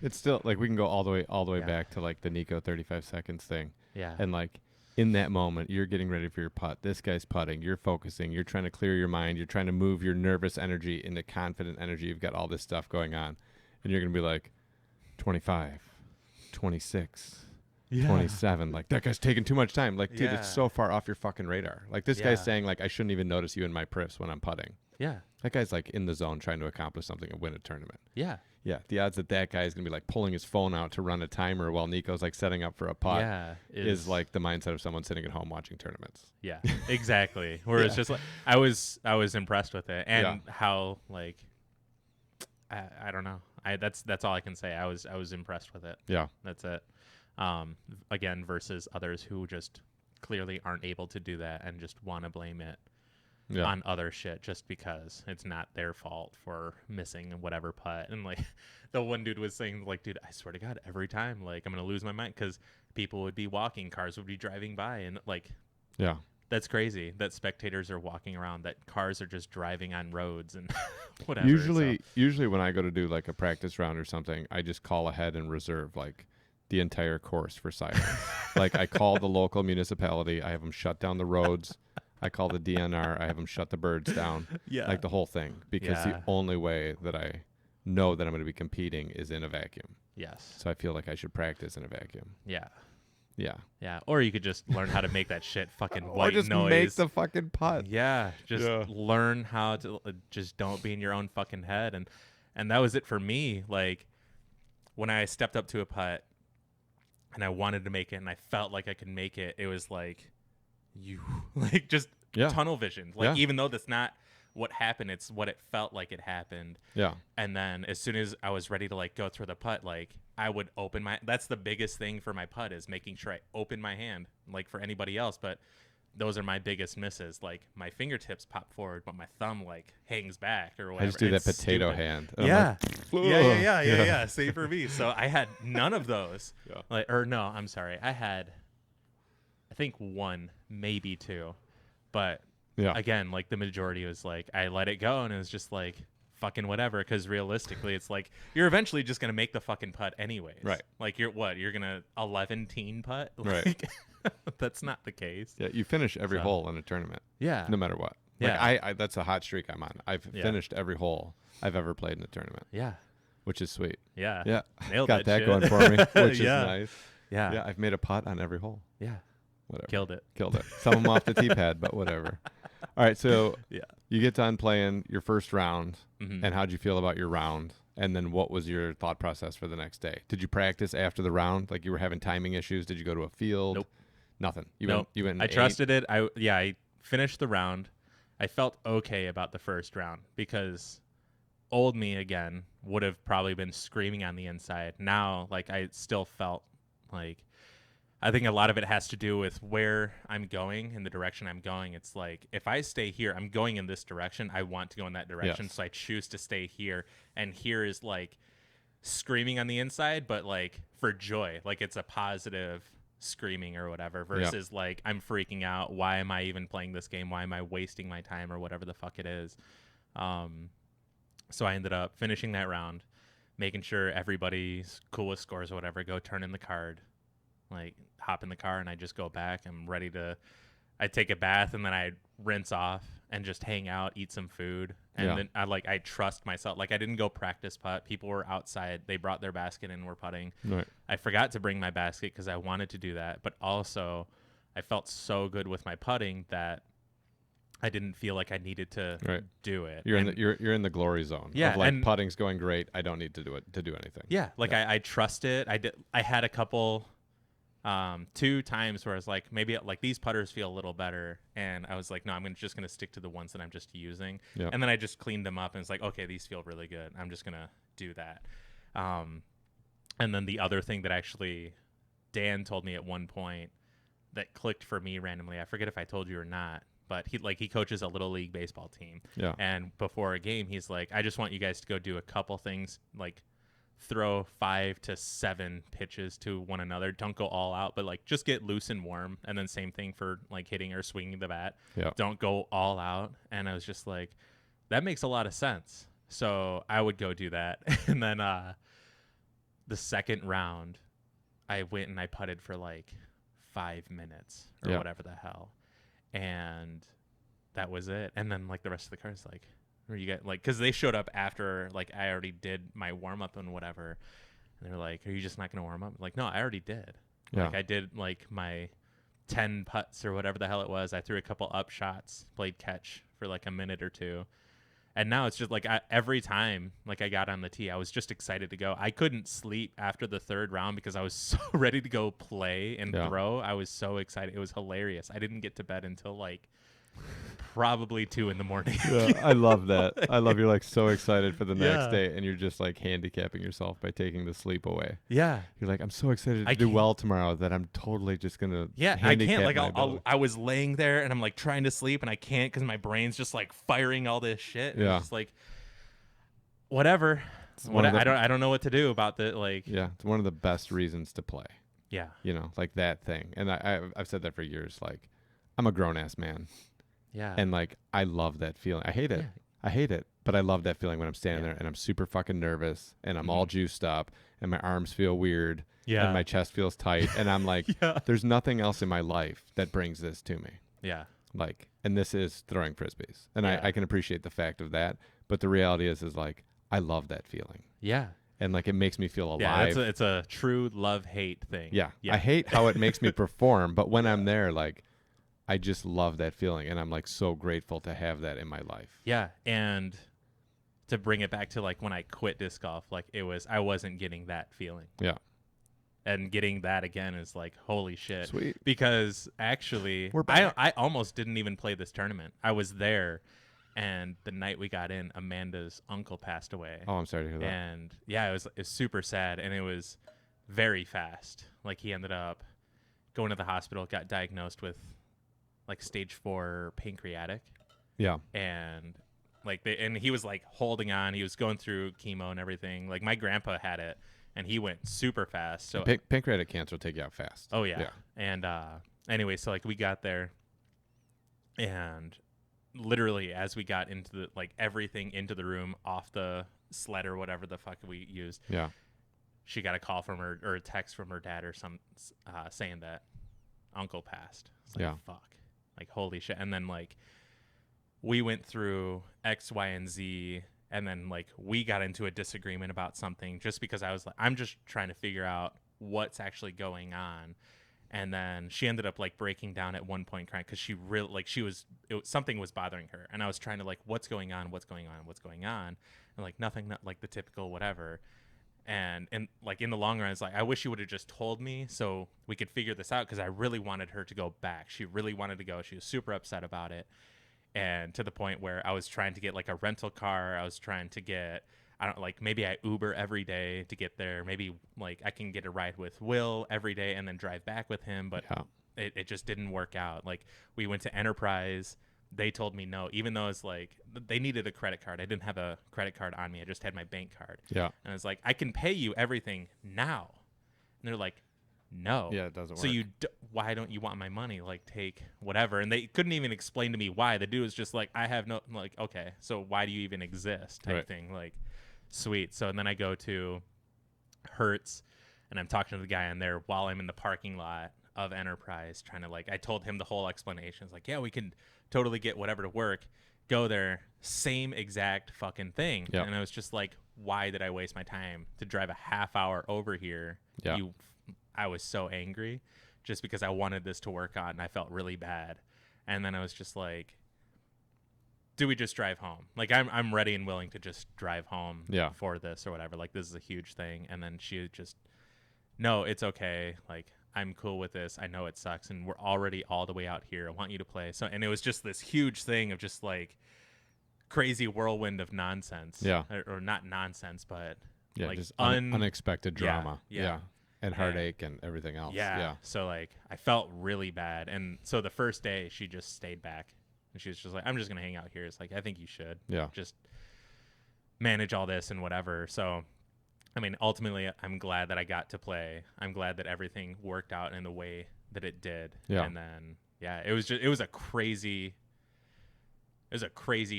it's still like we can go all the way back to like the Nico 35 seconds thing. Yeah. And like in that moment, you're getting ready for your putt. This guy's putting. You're focusing. You're trying to clear your mind. You're trying to move your nervous energy into confident energy. You've got all this stuff going on. And you're going to be like 25, 26, 27. Like, that guy's taking too much time. Like, dude, it's so far off your fucking radar. Like, this guy's saying, like, I shouldn't even notice you in my priffs when I'm putting. Yeah. That guy's, like, in the zone trying to accomplish something and win a tournament. Yeah. Yeah. The odds that that guy is going to be, like, pulling his phone out to run a timer while Nico's, like, setting up for a putt is like the mindset of someone sitting at home watching tournaments. Yeah, exactly. Where it's just, like, I was impressed with it. And how, like, I don't know. That's all I can say. I was impressed with it. Yeah. That's it. Again, versus others who just clearly aren't able to do that and just want to blame it on other shit just because it's not their fault for missing whatever putt. And like the one dude was saying, like, dude, I swear to God, every time, like, I'm gonna lose my mind because people would be walking, cars would be driving by, and like, that's crazy that spectators are walking around, that cars are just driving on roads and whatever. Usually when I go to do like a practice round or something, I just call ahead and reserve like the entire course for silence. Like, I call the local municipality, I have them shut down the roads. I call the DNR, I have them shut the birds down. Yeah. Like the whole thing, because the only way that I know that I'm going to be competing is in a vacuum. Yes. So I feel like I should practice in a vacuum. Yeah. Yeah. Yeah. Or you could just learn how to make that shit fucking white or just noise. Make the fucking putt. Yeah. Just learn how to just don't be in your own fucking head. And that was it for me. Like, when I stepped up to a putt and I wanted to make it and I felt like I could make it, it was like, like, just tunnel vision. Like, even though that's not what happened, it's what it felt like it happened. Yeah. And then as soon as I was ready to like go through the putt, like, I would open that's the biggest thing for my putt, is making sure I open my hand, like for anybody else. But those are my biggest misses. Like, my fingertips pop forward, but my thumb like hangs back or whatever. I just do that potato hand. Yeah. Yeah. Same for me. So I had none of those. Like, or no, I'm sorry. I had, I think, one, maybe two, but again, like, the majority was like, I let it go and it was just like, fucking whatever. Cause realistically, it's like, you're eventually just going to make the fucking putt anyways. Right. Like, you're going to 11-teen putt. Like, right. That's not the case. Yeah. You finish every hole in a tournament. Yeah. No matter what. Yeah. Like, I that's a hot streak I'm on. I've finished every hole I've ever played in a tournament. Yeah. Which is sweet. Yeah. Yeah. Nailed Got that shit. going for me, which is nice. Yeah. Yeah, I've made a putt on every hole. Yeah. Whatever. Killed it. Killed it. Some of them off the tee pad, but whatever. All right, so Yeah. you get done playing your first round, Mhm. and how'd you feel about your round? And then what was your thought process for the next day? Did you practice after the round? Like you were having timing issues? Did you go to a field? Nope. Nothing. Nope. You went I and ate? trusted it. I finished the round. I felt okay about the first round because old me again would have probably been screaming on the inside. Now, like I still felt like I think a lot of it has to do with where I'm going and the direction I'm going. It's like if I stay here, I'm going in this direction. I want to go in that direction, Yes. so I choose to stay here. And here is like screaming on the inside, but like for joy, like it's a positive screaming or whatever versus like I'm freaking out. Why am I even playing this game? Why am I wasting my time or whatever the fuck it is? So I ended up finishing that round, making sure everybody's cool with scores or whatever. Go turn in the card, like hop in the car, and I just go back. I'm ready to. I take a bath and then I rinse off and just hang out, eat some food, and then I trust myself. Like I didn't go practice putt. People were outside. They brought their basket and were putting. Right. I forgot to bring my basket because I wanted to do that, but also I felt so good with my putting that I didn't feel like I needed to do it. You're you're in the glory zone. Yeah, of like and putting's going great. I don't need to do anything. Yeah, like I trust it. I had a couple 2 times where I was like, maybe like these putters feel a little better, and I was like, no, I'm just gonna stick to the ones that I'm just using. Yeah. And then I just cleaned them up, and it's like, okay, these feel really good. I'm just gonna do that. And then the other thing that actually Dan told me at one point that clicked for me randomly, I forget if I told you or not, but he coaches a little league baseball team. Yeah. And before a game, he's like, I just want you guys to go do a couple things, like throw 5 to 7 pitches to one another. Don't go all out, but like just get loose and warm. And then same thing for like hitting or swinging the bat. Yeah. Don't go all out. And I was just like, that makes a lot of sense. So I would go do that. And then the second round, I went and I putted for like 5 minutes or whatever the hell. And that was it. And then like the rest of the cards, like, or you get like, because they showed up after like I already did my warm up and whatever. And they're like, are you just not going to warm up? I'm like, no, I already did. Yeah. Like I did like my 10 putts or whatever the hell it was. I threw a couple up shots, played catch for like a minute or two. And now it's just like every time like I got on the tee, I was just excited to go. I couldn't sleep after the third round because I was so ready to go play and throw. I was so excited. It was hilarious. I didn't get to bed until like probably 2 a.m. Yeah, I love that. I love you're like so excited for the next day, and you're just like handicapping yourself by taking the sleep away. Yeah, you're like, I'm so excited to do well tomorrow that I'm totally just gonna. I can't. Like I was laying there and I'm like trying to sleep and I can't because my brain's just like firing all this shit. And it's just like whatever. I don't know what to do about the like. Yeah, it's one of the best reasons to play. Yeah, you know, like that thing, and I've said that for years. Like, I'm a grown ass man. Yeah. And like I love that feeling. I hate it. Yeah. I hate it. But I love that feeling when I'm standing there and I'm super fucking nervous and I'm all juiced up and my arms feel weird. Yeah. And my chest feels tight. And I'm like, there's nothing else in my life that brings this to me. Yeah. Like, and this is throwing frisbees. And I can appreciate the fact of that. But the reality is like, I love that feeling. Yeah. And like it makes me feel alive. Yeah, it's a true love-hate thing. Yeah. I hate how it makes me perform, but when I'm there, like I just love that feeling, and I'm like so grateful to have that in my life. Yeah, and to bring it back to like when I quit disc golf, like I wasn't getting that feeling. Yeah. And getting that again is like holy shit. Sweet. Because actually I almost didn't even play this tournament. I was there, and the night we got in, Amanda's uncle passed away. Oh, I'm sorry to hear that. And yeah, it was super sad, and it was very fast. Like he ended up going to the hospital, got diagnosed with like stage 4 pancreatic. Yeah. And like and he was like holding on. He was going through chemo and everything. Like my grandpa had it and he went super fast. So pancreatic cancer will take you out fast. Oh yeah. And anyway, so like we got there and literally as we got into the like everything into the room off the sled or whatever the fuck we used. Yeah. She got a call from her or a text from her dad or some saying that uncle passed. It's like fuck. Like, holy shit. And then, like, we went through X, Y, and Z, and then, like, we got into a disagreement about something just because I was like, I'm just trying to figure out what's actually going on. And then she ended up like breaking down at one point crying because she really like something was bothering her, and I was trying to like, what's going on, and like nothing, not like the typical whatever. And like in the long run, it's like, I wish you would have just told me so we could figure this out, because I really wanted her to go back. She really wanted to go. She was super upset about it, and to the point where I was trying to get like a rental car. I was trying to get, I don't like, maybe I Uber every day to get there. Maybe like I can get a ride with Will every day and then drive back with him. But it just didn't work out. Like we went to Enterprise. They told me no, even though it's like they needed a credit card. I didn't have a credit card on me. I just had my bank card. Yeah. And it's like, I can pay you everything now. And they're like, no. Yeah, it doesn't so work. Why don't you want my money? Like, take whatever. And they couldn't even explain to me why. The dude was just like, I have no, I'm like, okay, so why do you even exist type thing? Like, sweet. So and then I go to Hertz, and I'm talking to the guy in there while I'm in the parking lot of Enterprise, trying to like, I told him the whole explanation. It's like, yeah, we can totally get whatever to work. Go there, same exact fucking thing. Yep. And I was just like, why did I waste my time to drive a half hour over here? Yeah. I was so angry just because I wanted this to work out, and I felt really bad. And then I was just like, do we just drive home? Like, I'm ready and willing to just drive home for this or whatever. Like, this is a huge thing. And then she just, no, it's okay. Like, I'm cool with this. I know it sucks, and we're already all the way out here. I want you to play. So, and it was just this huge thing of just like crazy whirlwind of nonsense. Yeah. Or not nonsense, but like just unexpected drama. Yeah. And heartache and everything else. Yeah. So like I felt really bad. And so the first day she just stayed back, and she was just like, I'm just going to hang out here. It's like, I think you should. Yeah. Just manage all this and whatever. So I mean, ultimately, I'm glad that I got to play. I'm glad that everything worked out in the way that it did. Yeah. And then, it was a crazy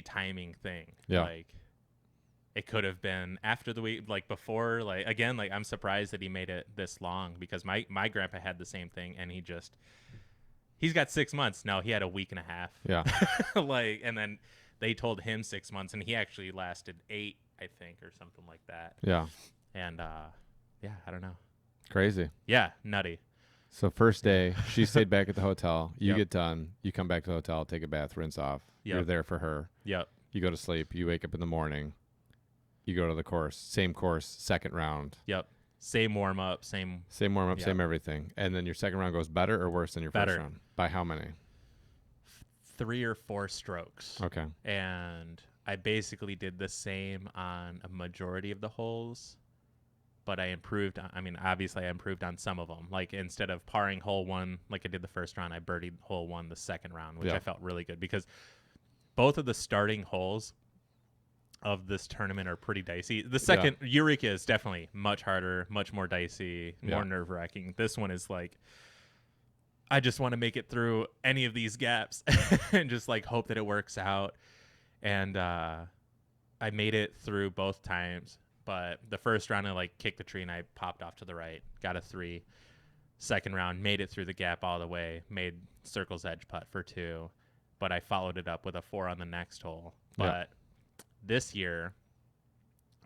timing thing. Yeah. Like, it could have been after the week, like before, like, again, like, I'm surprised that he made it this long, because my grandpa had the same thing, and he's got 6 months. No, he had a week and a half. Yeah. Like, and then they told him 6 months, and he actually lasted 8, I think, or something like that. Yeah. And I don't know. Crazy. Yeah, nutty. So first day, she stayed back at the hotel. You Yep. get done. You come back to the hotel, take a bath, rinse off. Yep. You're there for her. Yep. You go to sleep. You wake up in the morning. You go to the course. Same course, second round. Yep. Same warm up, same warm up, Yep. same everything. And then your second round goes better or worse than your Better. first round? By how many? 3 or 4 strokes. Okay. And I basically did the same on a majority of the holes, but I improved. I mean, obviously I improved on some of them. Like, instead of parring hole 1 like I did the first round, I birdied hole 1 the second round, which I felt really good, because both of the starting holes of this tournament are pretty dicey. The second Eureka is definitely much harder, much more dicey, more nerve-wracking. This one is like, I just want to make it through any of these gaps and just like hope that it works out. And I made it through both times, but the first round I like kicked the tree and I popped off to the right, got a 3. Second round, made it through the gap all the way, made circle's edge putt for 2, but I followed it up with a 4 on the next hole. But this year,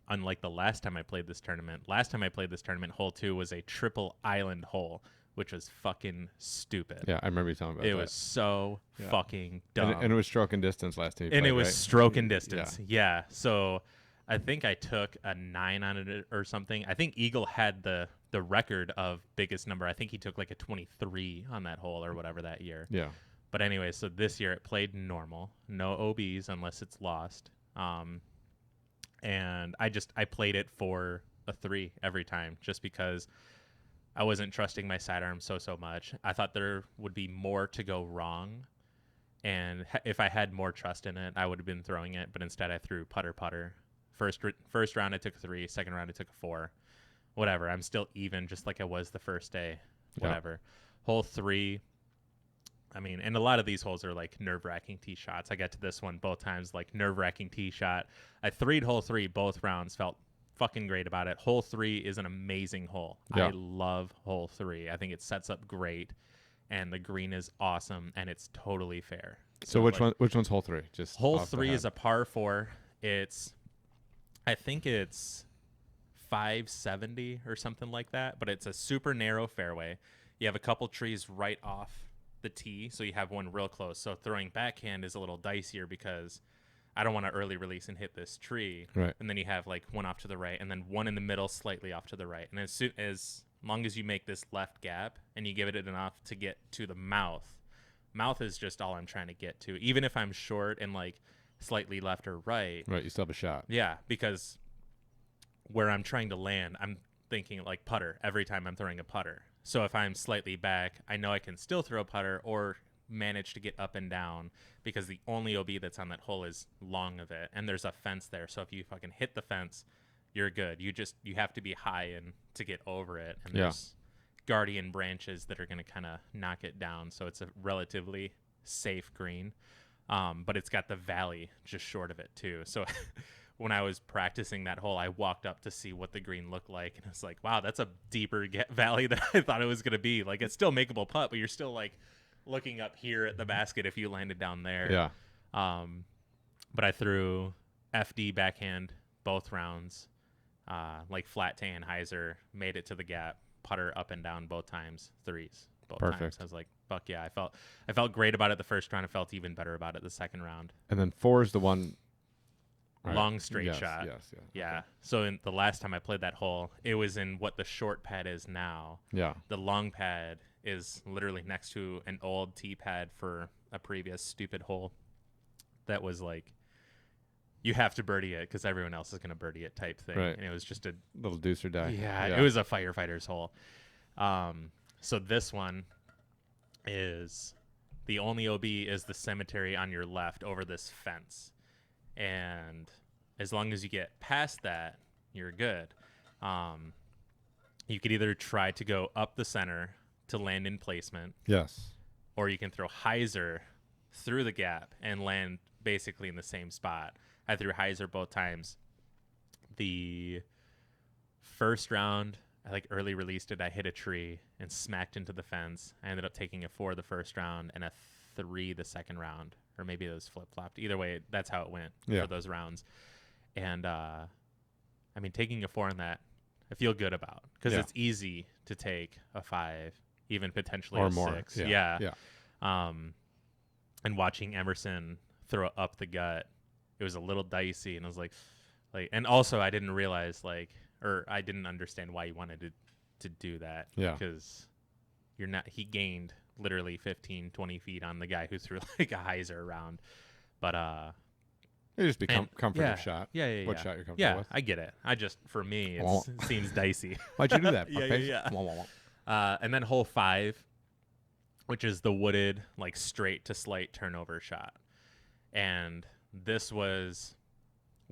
unlike the last time I played this tournament, hole 2 was a triple island hole, which was fucking stupid. Yeah, I remember you telling me about it. that. It was so fucking dumb. And it was stroke and distance last time you and played, it was right? stroke and distance. Yeah. So I think I took a 9 on it or something. I think Eagle had the record of biggest number. I think he took like a 23 on that hole or whatever that year. Yeah. But anyway, so this year it played normal, no OBs unless it's lost. And I played it for a 3 every time, just because I wasn't trusting my sidearm so much. I thought there would be more to go wrong, and if I had more trust in it, I would have been throwing it. But instead, I threw putter. First round I took a 3, second round I took a 4. Whatever, I'm still even, just like I was the first day. Whatever. Hole 3. I mean, and a lot of these holes are like nerve-wracking tee shots. I got to this one both times, like nerve-wracking tee shot. I 3'd hole 3 both rounds, felt fucking great about it. Hole 3 is an amazing hole. Yeah. I love hole 3. I think it sets up great, and the green is awesome, and it's totally fair. So which one's hole 3? Just hole 3 is a par 4. I think it's 570 or something like that, but it's a super narrow fairway. You have a couple trees right off the tee, so you have one real close. So throwing backhand is a little dicier because I don't want to early release and hit this tree. Right. And then you have like one off to the right and then one in the middle slightly off to the right. And as long as you make this left gap and you give it enough to get to the mouth is just all I'm trying to get to. Even if I'm short and like slightly left or right. Right, you still have a shot. Yeah, because where I'm trying to land, I'm thinking like putter every time I'm throwing a putter. So if I'm slightly back, I know I can still throw a putter or manage to get up and down because the only OB that's on that hole is long of it. And there's a fence there. So if you fucking hit the fence, you're good. You have to be high and to get over it. And there's guardian branches that are going to kind of knock it down. So it's a relatively safe green. But it's got the valley just short of it too. So when I was practicing that hole, I walked up to see what the green looked like, and it's like, wow, that's a deeper valley than I thought it was going to be. Like, it's still makeable putt, but you're still like looking up here at the basket if you landed down there. Yeah. But I threw FD backhand both rounds, like flat to Anheuser, made it to the gap, putter up and down both times, threes both times. I was like, fuck yeah. I felt great about it the first round. I felt even better about it the second round. And then 4 is the one. Long straight shot. Yes. Yeah. Okay. So in the last time I played that hole, it was in what the short pad is now. Yeah. The long pad is literally next to an old tee pad for a previous stupid hole that was like, you have to birdie it because everyone else is going to birdie it type thing. Right. And it was just a little deuce or die. Yeah, it was a firefighter's hole. So this one is the only OB is the cemetery on your left over this fence. And as long as you get past that, you're good. You could either try to go up the center to land in placement. Yes. Or you can throw hyzer through the gap and land basically in the same spot. I threw hyzer both times. The first round, I like early released it. I hit a tree and smacked into the fence. I ended up taking a 4 the first round and a 3 the second round. Or maybe it was flip-flopped. Either way, that's how it went for those rounds. And, I mean, taking a 4 on that, I feel good about. Because it's easy to take a 5, even potentially or a more. 6. Yeah. And watching Emerson throw up the gut, it was a little dicey. And I was like, and also I didn't realize, or I didn't understand why he wanted to do that. Yeah. Because he gained literally 15, 20 feet on the guy who threw like a hyzer around. But it just become comfortable shot. Yeah. What shot you're comfortable with. I get it. For me, it seems dicey. Why'd you do that? Yeah. And then hole 5, which is the wooded, like straight to slight turnover shot. And this was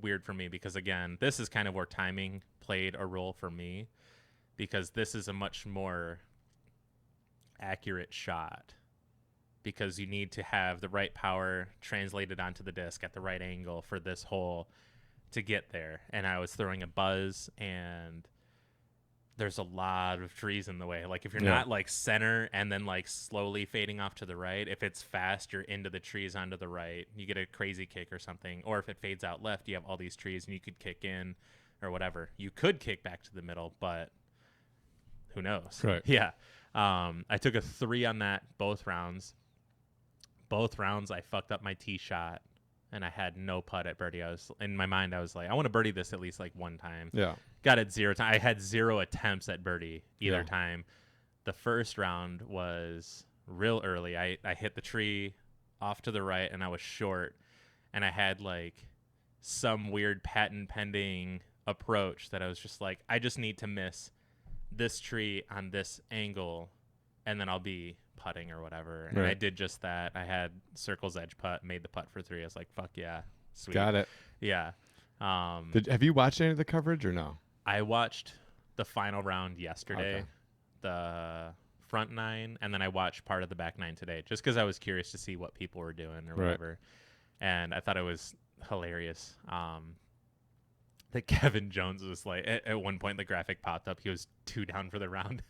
weird for me because, again, this is kind of where timing played a role for me because this is a much more accurate shot because you need to have the right power translated onto the disc at the right angle for this hole to get there. And I was throwing a buzz and there's a lot of trees in the way. Like if you're not like center and then like slowly fading off to the right, if it's fast, you're into the trees onto the right, you get a crazy kick or something. Or if it fades out left, you have all these trees and you could kick in or whatever. You could kick back to the middle, but who knows? Right. Yeah. I took a 3 on that both rounds. Both rounds, I fucked up my tee shot, and I had no putt at birdie. In my mind, I was like, I want to birdie this at least like one time. Yeah. Got it 0 time. I had 0 attempts at birdie either time. The first round was real early. I hit the tree off to the right, and I was short, and I had like some weird patent pending approach that I was just like, I just need to miss this tree on this angle and then I'll be putting or whatever. And I did just that. I had circle's edge putt, made the putt for 3. I was like, fuck yeah. Sweet. Got it. Yeah. Have you watched any of the coverage or no? I watched the final round yesterday, the front 9, and then I watched part of the back 9 today just because I was curious to see what people were doing or whatever. And I thought it was hilarious. That Kevin Jones was like, at one point the graphic popped up, he was 2 down for the round.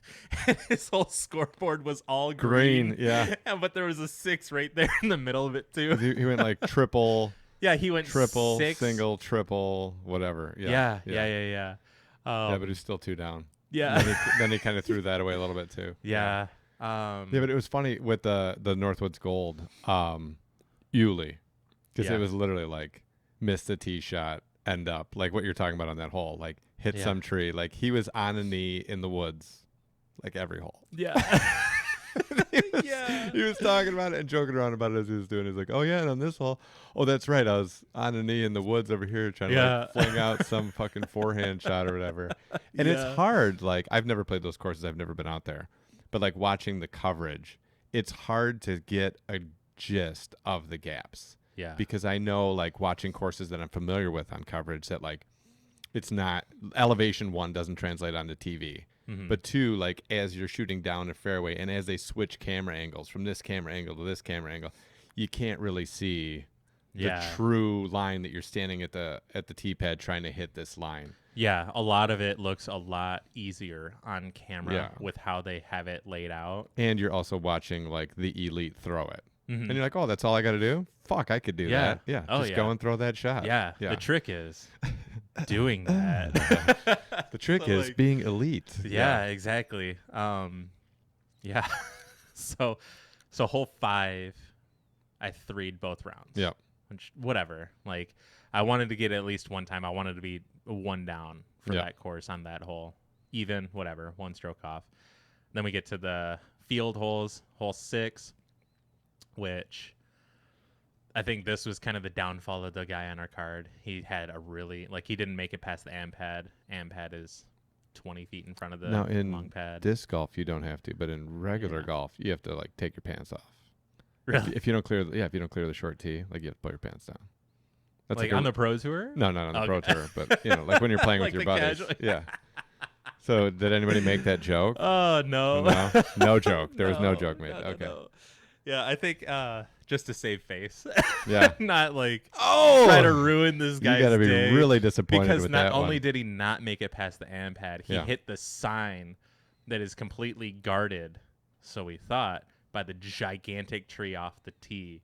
And his whole scoreboard was all green. Yeah. But there was a 6 right there in the middle of it too. He went like triple. Yeah, he went triple, 6. single, triple, whatever. Yeah. Yeah, but he's still 2 down. Yeah. Then he kind of threw that away a little bit too. Yeah. Yeah, but it was funny with the Northwoods Gold, Yuli, because it was literally like missed the tee shot, end up like what you're talking about on that hole, like hit some tree, like he was on a knee in the woods, like every hole. Yeah. He was talking about it and joking around about it as he was doing it. He's like, oh yeah, and on this hole, oh that's right, I was on a knee in the woods over here trying to like fling out some fucking forehand shot or whatever. And it's hard, like I've never played those courses, I've never been out there. But like watching the coverage, it's hard to get a gist of the gaps. Yeah. Because I know like watching courses that I'm familiar with on coverage that like it's not elevation, 1 doesn't translate onto TV. Mm-hmm. But 2, like as you're shooting down a fairway and as they switch camera angles from this camera angle to this camera angle, you can't really see the true line that you're standing at the tee pad trying to hit this line. Yeah, a lot of it looks a lot easier on camera with how they have it laid out. And you're also watching like the elite throw it. Mm-hmm. And you're like, oh, that's all I got to do? Fuck, I could do that. Yeah, just go and throw that shot. Yeah, the trick is doing that. The trick is being elite. Yeah, exactly. Yeah. So hole 5, I 3'd both rounds. Yep. Which, whatever. Like, I wanted to get at least one time. I wanted to be 1 down for that course on that hole. Even, whatever, 1 stroke off. Then we get to the field holes, hole 6, which I think this was kind of the downfall of the guy on our card. He had a really, like, he didn't make it past the am pad. Am pad is 20 feet in front of the long pad. In disc golf, you don't have to, but in regular golf, you have to, like, take your pants off. Really? If you don't clear, if you don't clear the short tee, like you have to pull your pants down. That's like on the pro tour? No, not on the pro tour, but you know, like when you're playing with your buddies. Yeah. So did anybody make that joke? Oh no, no joke. There was no joke made. Okay. No. Yeah, I think just to save face. Yeah. Not like try to ruin this guy's day. You got to be really disappointed because with that not only one. did he not make it past the am pad, he hit the sign that is completely guarded. So we thought by the gigantic tree off the tee.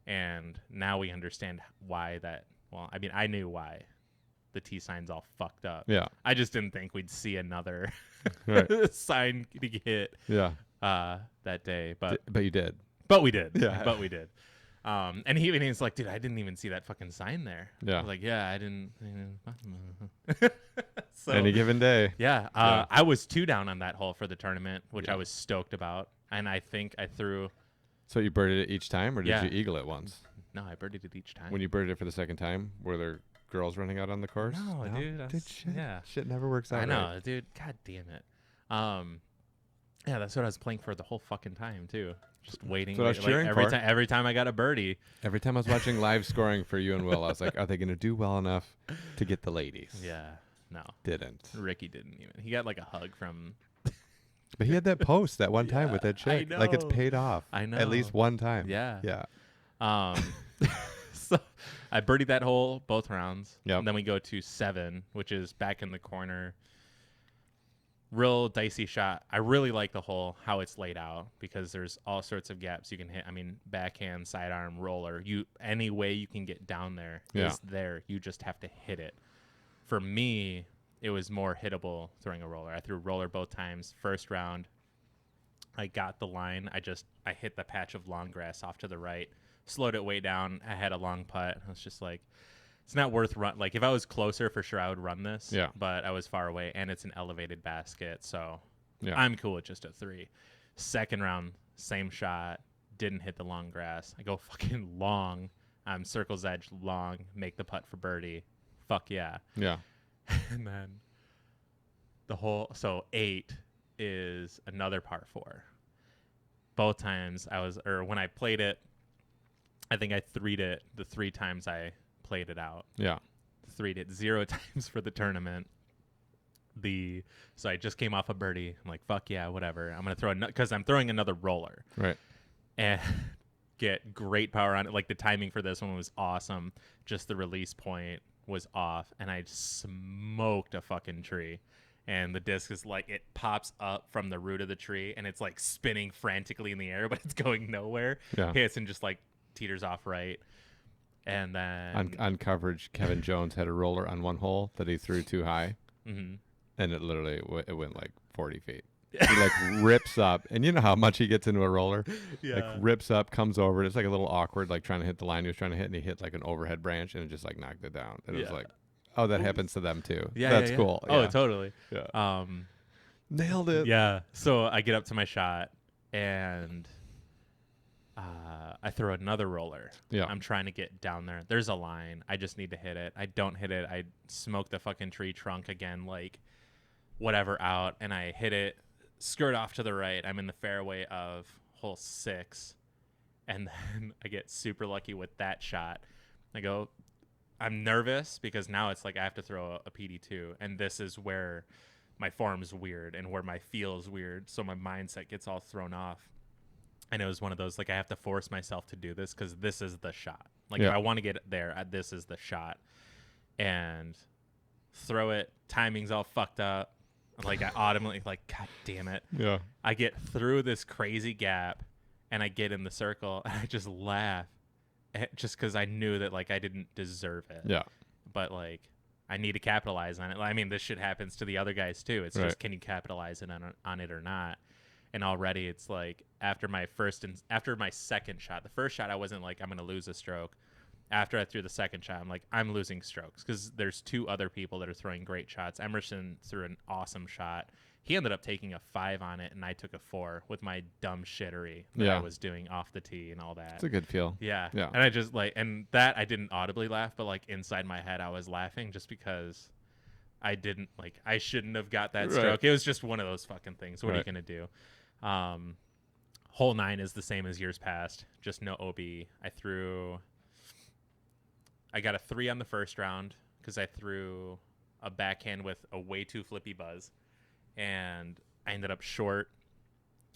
And now we understand why that. Well, I mean, I knew why the T sign's all fucked up. Yeah. I just didn't think we'd see another sign be hit. Yeah. That day, but you did. But we did. Yeah. But we did. And he's like, dude, I didn't even see that fucking sign there. Yeah. I was like, yeah, I didn't. So, any given day. Yeah. I was 2 down on that hole for the tournament, which I was stoked about, and I think I threw. So you birdied it each time, or did you eagle it once? No, I birdied it each time. When you birdied it for the second time, were there girls running out on the course? No, dude. Shit never works out. I know, dude. God damn it. Yeah, that's what I was playing for the whole fucking time too. Just waiting. So I was cheering for. Every time I got a birdie. Every time I was watching live scoring for you and Will, I was like, are they going to do well enough to get the ladies? Yeah. No. Didn't. Ricky didn't even. He got like a hug from. But he had that post that one time with that chick. Like it's paid off. I know. At least one time. Yeah. Yeah. So I birdied that hole both rounds. Yep. And then we go to 7, which is back in the corner. Real dicey shot. I really like the hole, how it's laid out, because there's all sorts of gaps you can hit. I mean, backhand, sidearm, roller. Any way you can get down there is there. You just have to hit it. For me, it was more hittable throwing a roller. I threw roller both times. First round, I got the line. I hit the patch of long grass off to the right, slowed it way down. I had a long putt. I was just like, it's not worth run. Like if I was closer, for sure I would run this. Yeah. But I was far away, and it's an elevated basket, so yeah. I'm cool with just a 3. Second round, same shot, didn't hit the long grass. I go fucking long. I'm circle's edge long, make the putt for birdie. Fuck yeah. Yeah. And then the hole. So 8 is another par 4. Both times when I played it, I think I 3'd it the 3 times I played it out. Yeah. 3'd it 0 times for the tournament. So I just came off a birdie. I'm like, fuck yeah, whatever. I'm going to throw because I'm throwing another roller. Right. And get great power on it. Like the timing for this one was awesome. Just the release point was off, and I smoked a fucking tree. And the disc is like, it pops up from the root of the tree, and it's like spinning frantically in the air, but it's going nowhere. Yeah. Hits and just like teeters off right. And then on coverage, Kevin Jones had a roller on one hole that he threw too high. Mm-hmm. and it literally it went like 40 feet. He like rips up, and you know how much he gets into a roller, like rips up, comes over. It's like a little awkward, like trying to hit the line he was trying to hit, and he hit like an overhead branch, and it just like knocked it down. And it was like, oh, that happens to them too. Yeah, That's cool. Oh, Yeah. totally. Yeah. Nailed it. Yeah. So I get up to my shot, and I throw another roller. Yeah. I'm trying to get down there. There's a line. I just need to hit it. I don't hit it. I smoke the fucking tree trunk again, like whatever out, and I hit it. Skirt off to the right. I'm in the fairway of hole 6, and then I get super lucky with that shot. I'm nervous because now it's like I have to throw a PD2, and this is where my form's weird and where my feel is weird, so my mindset gets all thrown off. And it was one of those, like, I have to force myself to do this because this is the shot. Like, if I want to get it there, this is the shot. And throw it, timing's all fucked up. Like, I automatically, like, God damn it. Yeah. I get through this crazy gap, and I get in the circle, and I just laugh. Just because I knew that, like, I didn't deserve it. Yeah. But, like, I need to capitalize on it. I mean, this shit happens to the other guys, too. It's just, can you capitalize on it or not? And already it's like after my second shot, the first shot I wasn't like I'm going to lose a stroke. After I threw the second shot, I'm like I'm losing strokes because there's 2 other people that are throwing great shots. Emerson threw an awesome shot. He ended up taking a 5 on it, and I took a 4 with my dumb shittery that I was doing off the tee and all that. It's a good feel. Yeah. Yeah. And I just and that I didn't audibly laugh, but like inside my head I was laughing just because I shouldn't have got that stroke. It was just one of those fucking things. What are you going to do? Hole 9 is the same as years past, just no OB. I got a 3 on the first round because I threw a backhand with a way too flippy buzz, and I ended up short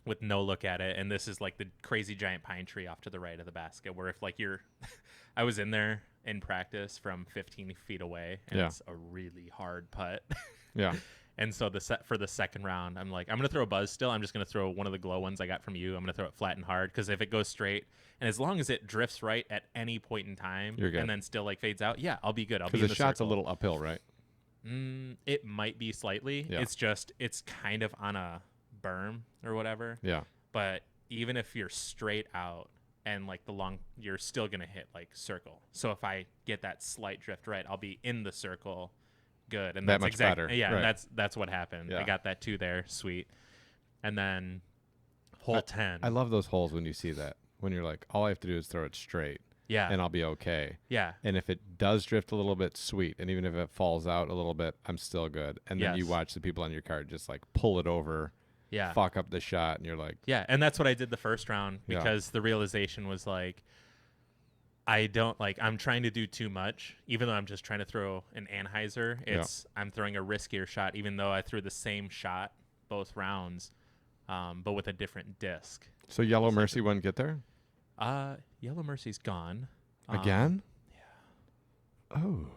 with no look at it. And this is like the crazy giant pine tree off to the right of the basket, where if like I was in there in practice from 15 feet away, and it's a really hard putt. Yeah. And so for the second round, I'm like, I'm going to throw a buzz still. I'm just going to throw one of the glow ones I got from you. I'm going to throw it flat and hard because if it goes straight, and as long as it drifts right at any point in time, you're good. And then still like fades out, I'll be good. I'll be in because the shot's circle. a little uphill, right? It might be slightly. Yeah. It's kind of on a berm or whatever. Yeah. But even if you're straight out and like you're still going to hit like circle. So if I get that slight drift right, I'll be in the circle. Good, and that that's much better. Yeah, right. that's what happened. Yeah. I got that 2 there, sweet. And then hole 10. I love those holes when you see that. When you're like, all I have to do is throw it straight. Yeah. And I'll be okay. Yeah. And if it does drift a little bit, sweet. And even if it falls out a little bit, I'm still good. And then you watch the people on your card just like pull it over. Yeah. Fuck up the shot, and you're like, yeah. And that's what I did the first round because the realization was like, I'm trying to do too much, even though I'm just trying to throw an Anheuser. I'm throwing a riskier shot, even though I threw the same shot both rounds, but with a different disc. So Yellow Mercy wouldn't get there? Yellow Mercy's gone. Again? Yeah. Oh.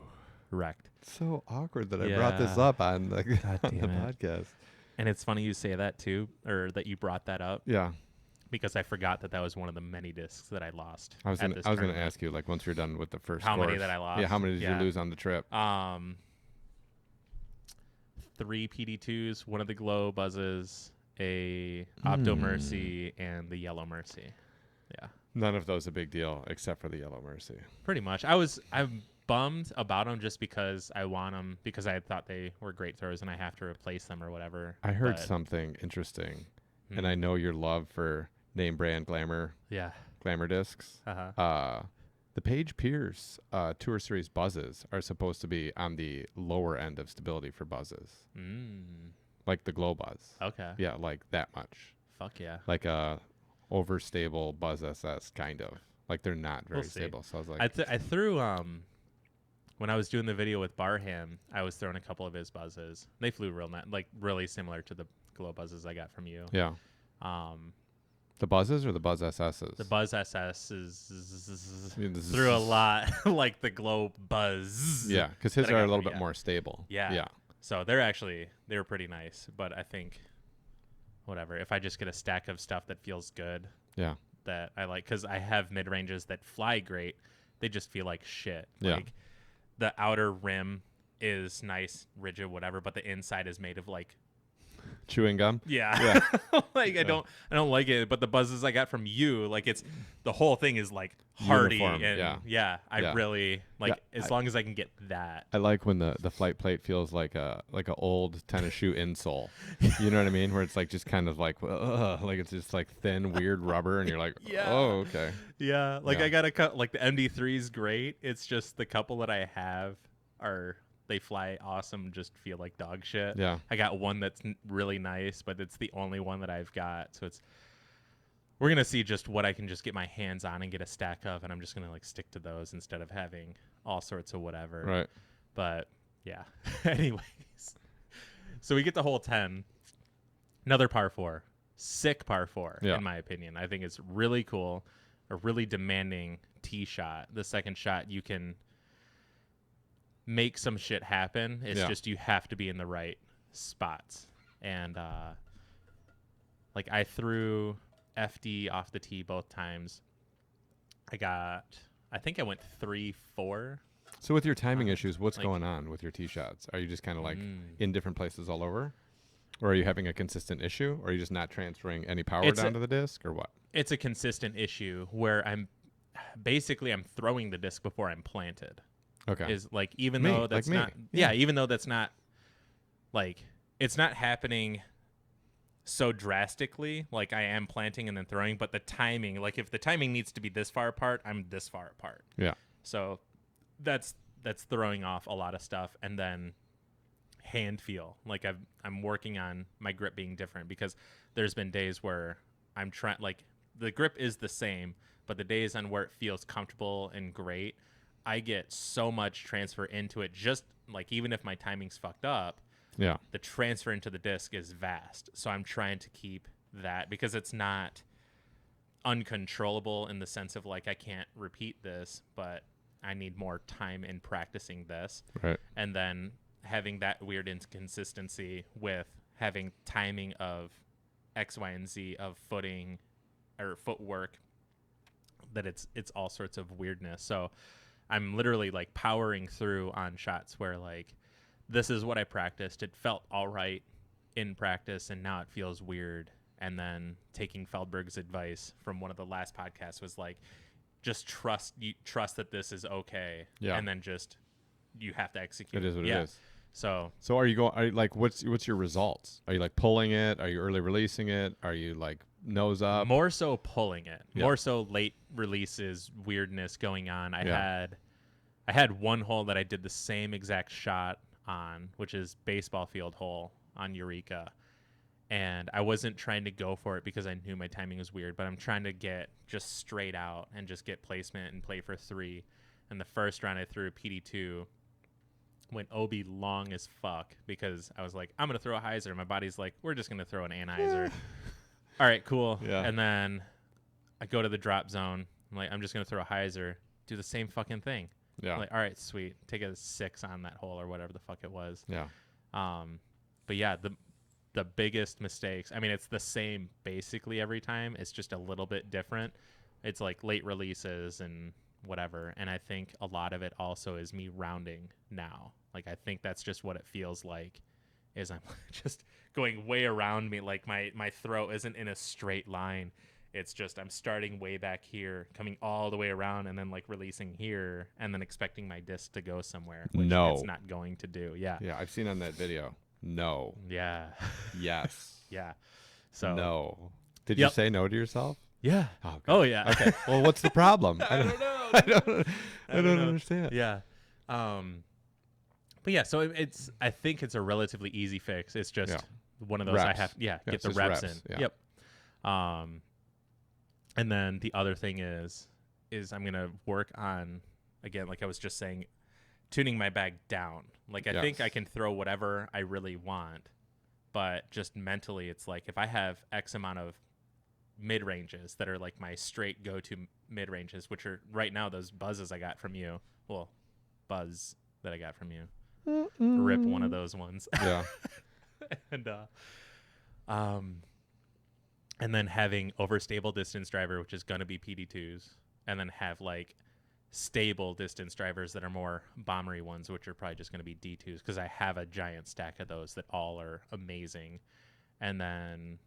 Wrecked. So awkward that I brought this up on the podcast. And it's funny you say that too, or that you brought that up. Yeah. Because I forgot that was one of the many discs that I lost. I was going to ask you, like, once you're done with the first how course, many that I lost. Yeah, how many did you lose on the trip? 3 PD2s, one of the glow buzzes, a Opto Mercy, and the Yellow Mercy. Yeah. None of those a big deal except for the Yellow Mercy. Pretty much. I'm bummed about them just because I want them because I thought they were great throws and I have to replace them or whatever. I heard something interesting, and I know your love for name brand glamour discs. The Paige Pierce Tour Series buzzes are supposed to be on the lower end of stability for buzzes. Like the glow buzz. Okay. Yeah, like that much. Fuck yeah. Like a overstable buzz SS kind of. Like they're not very stable. So I was like, I threw when I was doing the video with Barham, I was throwing a couple of his buzzes. They flew really similar to the glow buzzes I got from you. Yeah. The buzzes or the buzz SSs? The buzz SS threw a lot like the glow buzz. Yeah, because his are a little bit more stable. Yeah. Yeah. So they were pretty nice, but I think whatever. If I just get a stack of stuff that feels good. Yeah. That I like, because I have mid ranges that fly great. They just feel like shit. Yeah. Like the outer rim is nice, rigid, whatever, but the inside is made of like Chewing gum. yeah. Like I don't like it, but the buzzes I got from you, like it's the whole thing is like hardy Uniform, and I Yeah. really like as long as I can get that. I like when the flight plate feels like a old tennis shoe insole. You know what I mean? Where it's like just kind of like like it's just like thin, weird rubber, and you're like, Yeah. oh, okay. Yeah, like Yeah. I got a cut like the MD3 is great. It's just the couple that I have are they fly awesome, just feel like dog shit. Yeah. I got one that's really nice, but it's the only one that I've got. So we're gonna see just what I can just get my hands on and get a stack of, and I'm just gonna like stick to those instead of having all sorts of whatever. Right. But yeah. Anyways, so we get the whole 10. Another par 4, sick par 4 Yeah. in my opinion. I think it's really cool, a really demanding tee shot. The second shot you can make some shit happen. It's just you have to be in the right spots. And like I threw FD off the tee both times. I think I went 3-4. So with your timing issues, what's like- going on with your tee shots? Are you just kind of like in different places all over? Or are you having a consistent issue? Or are you just not transferring any power down to the disc, or what? It's a consistent issue where I'm throwing the disc before I'm planted. Okay. Is like even Me, though that's like me. not even though that's not like it's not happening so drastically, like I am planting and then throwing, but the timing, like if the timing needs to be this far apart, I'm this far apart. Yeah. So that's throwing off a lot of stuff. And then hand feel, like I'm working on my grip being different, because there's been days where I'm trying, like the grip is the same, but the days on where it feels comfortable and great, I get so much transfer into it. Just like even if my timing's fucked up, Yeah. the transfer into the disc is vast. So I'm trying to keep that, because it's not uncontrollable in the sense of like I can't repeat this, but I need more time in practicing this. Right. And then having that weird inconsistency with having timing of X, Y, and Z of footing or footwork, that it's all sorts of weirdness. So I'm literally like powering through on shots where like this is what I practiced. It felt all right in practice, and now it feels weird. And then taking Feldberg's advice from one of the last podcasts was like, just trust that this is okay. Yeah. And then just you have to execute. It is what it is. So are you going? Are you like what's your results? Are you like pulling it? Are you early releasing it? Are you like nose up? more so pulling it, Yeah. more so late releases, weirdness going on. I Yeah. had one hole that I did the same exact shot on, which is baseball field hole on Eureka. And I wasn't trying to go for it because I knew my timing was weird, but I'm trying to get just straight out and just get placement and play for 3. And the first round I threw a PD2, went OB long as fuck, because I was like, I'm going to throw a hyzer. My body's like, we're just going to throw an anhyzer. All right, cool. Yeah. And then I go to the drop zone. I'm like, I'm just going to throw a hyzer, do the same fucking thing. Yeah. I'm like, all right, sweet. Take a 6 on that hole or whatever the fuck it was. Yeah. But yeah, the biggest mistakes, I mean, it's the same basically every time. It's just a little bit different. It's like late releases and whatever. And I think a lot of it also is me rounding now. Like, I think that's just what it feels like, is I'm just going way around me. Like my throw isn't in a straight line. It's just I'm starting way back here, coming all the way around, and then like releasing here, and then expecting my disc to go somewhere, which No. it's not going to do. Yeah. Yeah. I've seen on that video. No. Yeah. Yes. Yeah. So No. Did Yep. you say no to yourself? Yeah. Oh, good. Oh yeah. Okay. Well, what's the problem? I don't know. I don't know. understand. Yeah. But yeah, so it's I think it's a relatively easy fix. It's just one of those Reps. I have Yeah, get it's the just reps reps. in. Yeah. Yep. And then the other thing is I'm gonna work on, again, like I was just saying, tuning my bag down. Like I think I can throw whatever I really want, but just mentally it's like if I have X amount of mid ranges that are like my straight go to mid ranges, which are right now those buzzes I got from you. Well, buzz that I got from you. Rip one of those ones. Yeah. And then having overstable distance driver, which is going to be PD2s, and then have like stable distance drivers that are more bombery ones, which are probably just going to be D2s because I have a giant stack of those that all are amazing. And then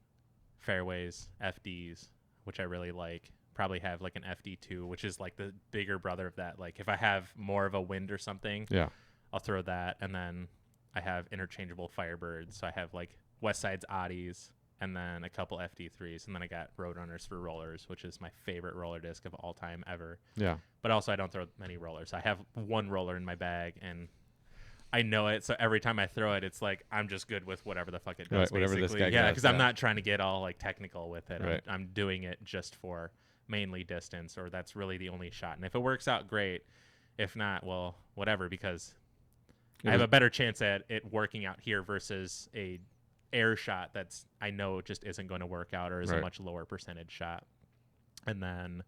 fairways, FDs, which I really like. Probably have like an FD2, which is like the bigger brother of that. Like if I have more of a wind or something, Yeah. I'll throw that. And then I have interchangeable Firebirds. So I have like West Side's Oddies and then a couple FD3s. And then I got Roadrunners for rollers, which is my favorite roller disc of all time ever. Yeah. But also I don't throw many rollers. I have one roller in my bag and I know it. So every time I throw it, it's like I'm just good with whatever the fuck it does. Right, whatever this basically. guy does, because I'm yeah. not trying to get all like technical with it. Right. I'm doing it just for mainly distance, or that's really the only shot. And if it works out, great. If not, well, whatever, because I have a better chance at it working out here versus a air shot that's I know just isn't going to work out or is a much lower percentage shot. And then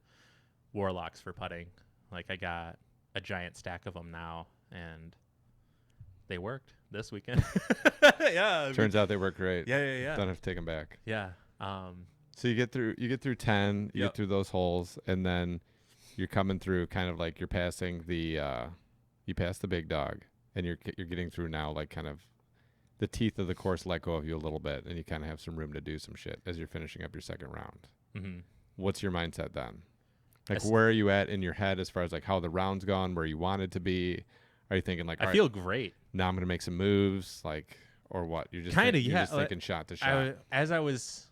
Warlocks for putting. Like I got a giant stack of them now, and they worked this weekend. Yeah. Turns out they work great. Yeah. Don't have to take them back. Yeah. So you get through 10, you Yep. get through those holes, and then you're coming through kind of like you're passing the you pass the big dog, and you're getting through now like kind of the teeth of the course let go of you a little bit, and you kind of have some room to do some shit as you're finishing up your second round. Mm-hmm. What's your mindset then? Like That's- where are you at in your head as far as like how the round's gone, where you wanted to be? Are you thinking like, all I right, feel great. now I'm gonna make some moves, like, or what? You're just Kinda, you're yeah, just thinking shot to shot. As I was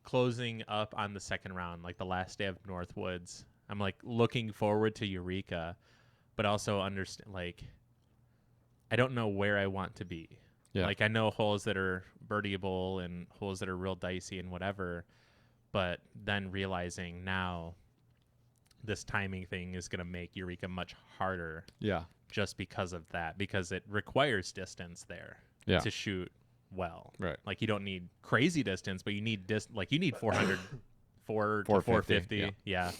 closing up on the second round, like the last day of Northwoods, I'm like looking forward to Eureka, but also understand like I don't know where I want to be. Yeah. Like I know holes that are birdieable and holes that are real dicey and whatever, but then realizing now this timing thing is going to make Eureka much harder Yeah. just because of that, because it requires distance there Yeah. to shoot well. Right. Like you don't need crazy distance, but you need you need 400, 4 to 450, 450. Yeah.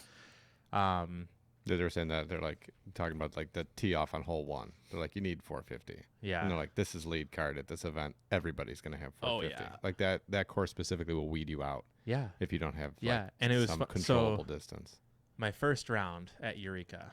They were saying that they're like talking about like the tee off on hole 1. They're like, you need 450. Yeah. And they're like, this is lead card at this event. Everybody's going to have 450. Oh, yeah. Like that course specifically will weed you out Yeah. if you don't have Yeah. like, And it was some so controllable distance. my first round at Eureka,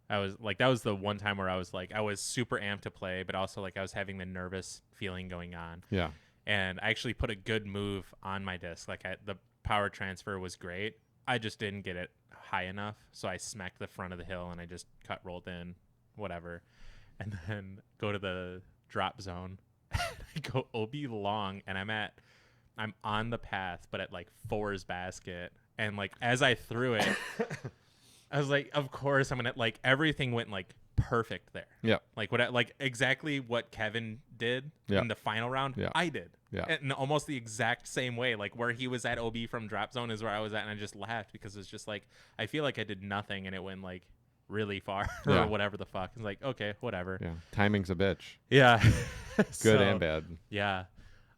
I was like, that was the one time where I was like, I was super amped to play, but also like I was having the nervous feeling going on. Yeah. And I actually put a good move on my disc. Like the power transfer was great. I just didn't get it high enough. So I smacked the front of the hill and I just rolled in, whatever. And then go to the drop zone. I go OB long and I'm on the path, but at like 4's basket. And like, as I threw it, I was like, of course I'm going to like, everything went like perfect there. Yeah. Like like exactly what Kevin did Yeah. in the final round, Yeah. I did. Yeah. And almost the exact same way. Like where he was at OB from drop zone is where I was at, and I just laughed because it's just like I feel like I did nothing and it went like really far Yeah. or whatever the fuck. It's like, okay, whatever. Yeah. Timing's a bitch. Yeah. Good and bad. Yeah.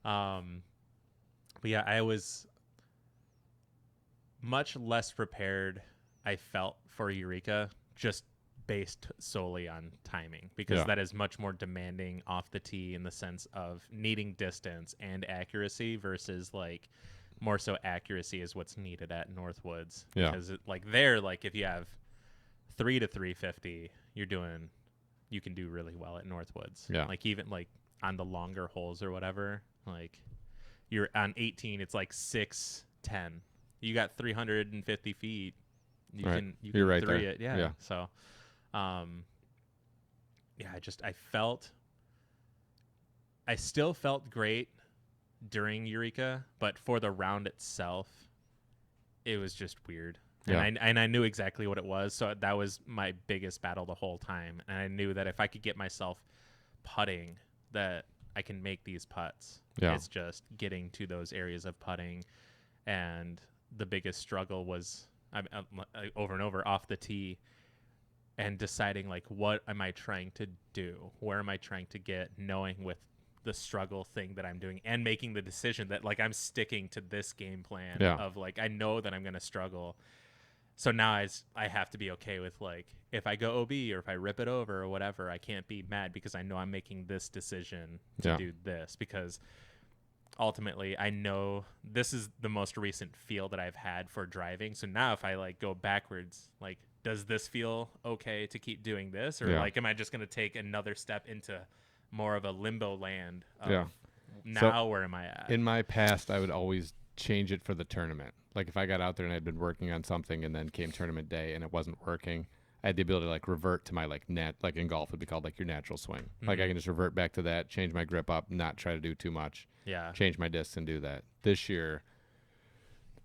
But yeah, I was much less prepared, I felt, for Eureka, just based solely on timing, because Yeah. that is much more demanding off the tee in the sense of needing distance and accuracy versus like more so accuracy is what's needed at Northwoods. Yeah. Because like there, like if you have 3 to 350, you can do really well at Northwoods. Yeah. Like even like on the longer holes or whatever, like you're on 18, it's like 610. You got 350 feet. You Right. can You're right three there. it. Yeah. Yeah. So, yeah, I still felt great during Eureka, but for the round itself, it was just weird. Yeah. And I knew exactly what it was. So that was my biggest battle the whole time. And I knew that if I could get myself putting, that I can make these putts. Yeah. It's just getting to those areas of putting. And the biggest struggle was over and over off the tee and deciding like, what am I trying to do? Where am I trying to get, knowing with the struggle thing that I'm doing and making the decision that like I'm sticking to this game plan Yeah. of like, I know that I'm going to struggle. So now I have to be okay with like, if I go OB or if I rip it over or whatever, I can't be mad because I know I'm making this decision to Yeah. do this, because ultimately I know this is the most recent feel that I've had for driving. So now if I like go backwards, like does this feel okay to keep doing this, or Yeah. like am I just going to take another step into more of a limbo land of Yeah. now where am I at? In my past, I would always change it for the tournament. Like if I got out there and I'd been working on something and then came tournament day and it wasn't working, I had the ability to like revert to my like in golf would be called like your natural swing. Like I can just revert back to that, change my grip up, not try to do too much, Yeah. change my discs and do that. This year,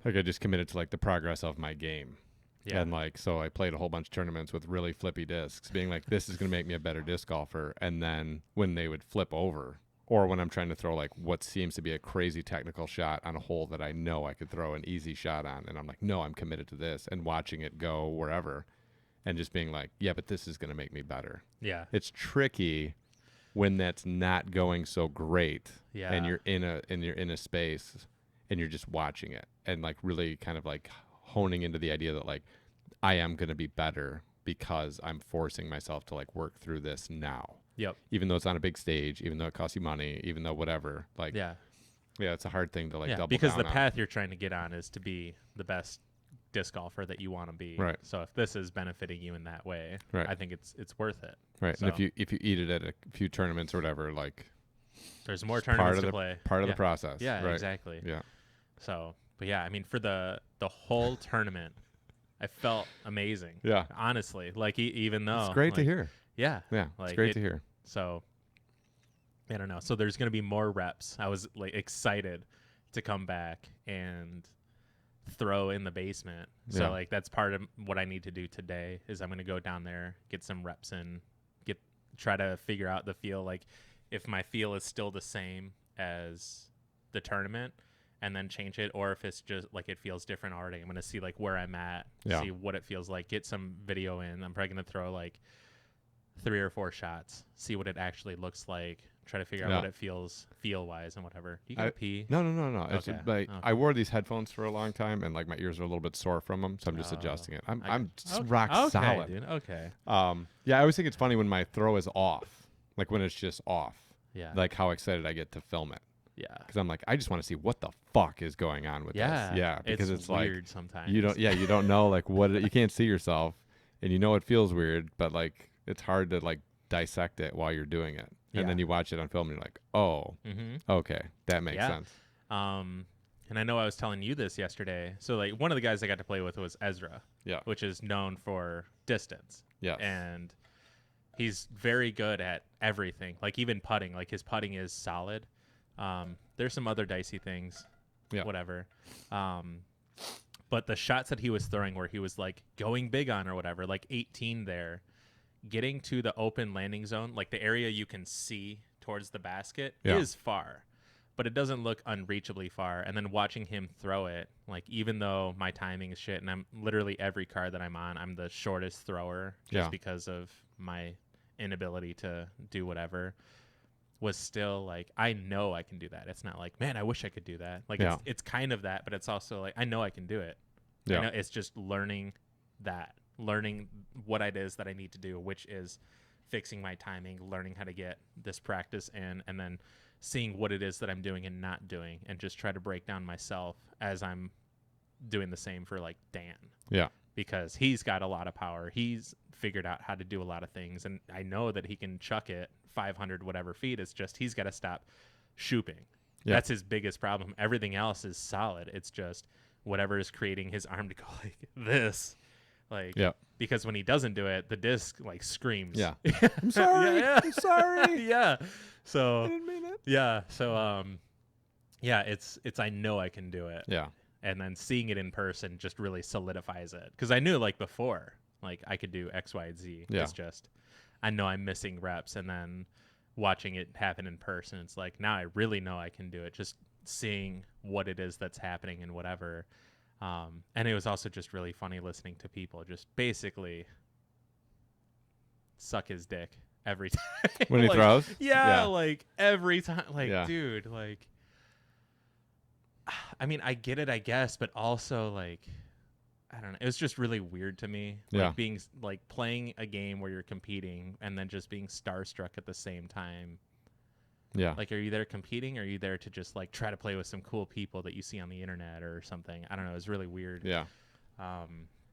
like I just committed to like the progress of my game. Yeah. And like, so I played a whole bunch of tournaments with really flippy discs, being like, this is going to make me a better disc golfer. And then when they would flip over, or when I'm trying to throw like what seems to be a crazy technical shot on a hole that I know I could throw an easy shot on, and I'm like, no, I'm committed to this, and watching it go wherever, and just being like, yeah, but this is going to make me better. Yeah. It's tricky when that's not going so great, Yeah. and you're in a space, and you're just watching it, and like really kind of like honing into the idea that like I am going to be better because I'm forcing myself to like work through this now. Yep. Even though it's on a big stage, even though it costs you money, even though whatever, like Yeah. it's a hard thing to like double because down the on. path you're trying to get on is to be the best disc golfer that you want to be. Right. So if this is benefiting you in that way, Right. I think it's worth it. Right. So And if you eat it at a few tournaments or whatever, like there's more part tournaments of to the play. part of Yeah. the process. Yeah, right. exactly. Yeah. So, but yeah, I mean, for the whole tournament, I felt amazing. Yeah. Honestly, like even though It's great to like, hear. Yeah. Yeah. Like, It's great to hear. So I don't know. So there's going to be more reps. I was like excited to come back and throw in the basement. So Yeah. like that's part of what I need to do today is I'm going to go down there, get some reps in, try to figure out the feel, like if my feel is still the same as the tournament and then change it, or if it's just like it feels different already. I'm going to see like where I'm at, Yeah. see what it feels like, get some video in. I'm probably going to throw like 3 or 4 shots, see what it actually looks like, try to figure out Yeah. what it feels feel-wise and whatever. Do you got to pee? No. It's Okay. like Okay. I wore these headphones for a long time, and like my ears are a little bit sore from them, so I'm just adjusting it. I'm just rock Okay, solid. dude. Okay. Yeah, I always think it's funny when my throw is off, like when it's just off, Yeah. like how excited I get to film it, yeah. because I'm like, I just want to see what the fuck is going on with Yeah. this. Yeah, because it's like weird sometimes. you don't know like what you can't see yourself, and you know it feels weird, but like it's hard to like dissect it while you're doing it. And then Yeah. you watch it on film and you're like, oh, okay, that makes Yeah. sense. And I know I was telling you this yesterday. So like one of the guys I got to play with was Ezra. Yeah. Which is known for distance. Yeah. And he's very good at everything. Like even putting. Like his putting is solid. There's some other dicey things. Yeah. Whatever. But the shots that he was throwing where he was like going big on or whatever, like 18 there, getting to the open landing zone, like the area you can see towards the basket is far, but it doesn't look unreachably far. And then watching him throw it, like even though my timing is shit and I'm literally every card that I'm on, I'm the shortest thrower just because of my inability to do whatever, was still like, I know I can do that. It's not like, man, I wish I could do that. Like it's kind of that, but it's also like, I know I can do it. Yeah. I know it's just learning what it is that I need to do, which is fixing my timing, learning how to get this practice in, and then seeing what it is that I'm doing and not doing, and just try to break down myself as I'm doing the same for like Dan. Yeah. Because he's got a lot of power. He's figured out how to do a lot of things, and I know that he can chuck it 500 whatever feet. It's just he's got to stop shooping. Yeah. That's his biggest problem. Everything else is solid. It's just whatever is creating his arm to go like this. Like, because when he doesn't do it, the disc like screams. Yeah. I'm sorry. Yeah. I'm sorry. Yeah. So I didn't mean it. yeah. So yeah, it's I know I can do it. Yeah. And then seeing it in person just really solidifies it. Because I knew like before, like I could do X, Y, and Z. Yeah. It's just I know I'm missing reps, and then watching it happen in person, it's like now I really know I can do it. Just seeing what it is that's happening and whatever. And it was also just really funny listening to people just basically suck his dick every time When he like, throws? yeah, like every time, like Yeah. dude, like I mean I get it I guess, but also like I don't know, it was just really weird to me, Yeah. like being like playing a game where you're competing and then just being starstruck at the same time. Yeah. Like, are you there competing, or are you there to just like try to play with some cool people that you see on the internet or something? I don't know. It's really weird. Yeah.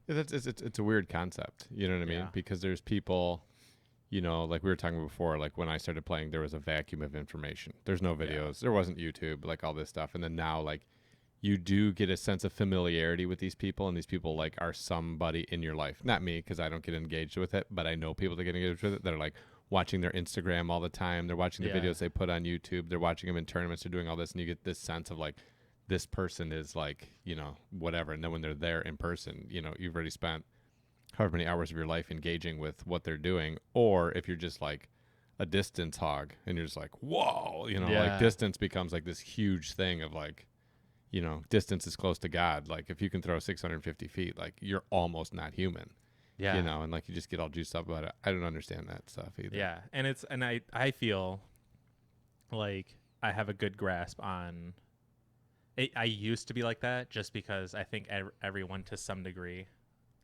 It's a weird concept. You know what I mean? Yeah. Because there's people, like we were talking before, like when I started playing, there was a vacuum of information. There's no videos. There wasn't YouTube, like all this stuff. And then now, like, you do get a sense of familiarity with these people, and these people, like, are somebody in your life. Not me, because I don't get engaged with it, but I know people that get engaged with it that are, like, watching their Instagram all the time. They're watching the videos they put on YouTube. They're watching them in tournaments. They're doing all this, and you get this sense of, like, this person is, like, whatever. And then when they're there in person, you've already spent however many hours of your life engaging with what they're doing. Or if you're just, like, a distance hog, and you're just like, whoa, like, distance becomes, like, this huge thing of, like, distance is close to God. Like, if you can throw 650 feet, like, you're almost not human. Yeah. And, like, you just get all juiced up about it. I don't understand that stuff either. Yeah. And I feel like I have a good grasp on it. I used to be like that just because I think everyone to some degree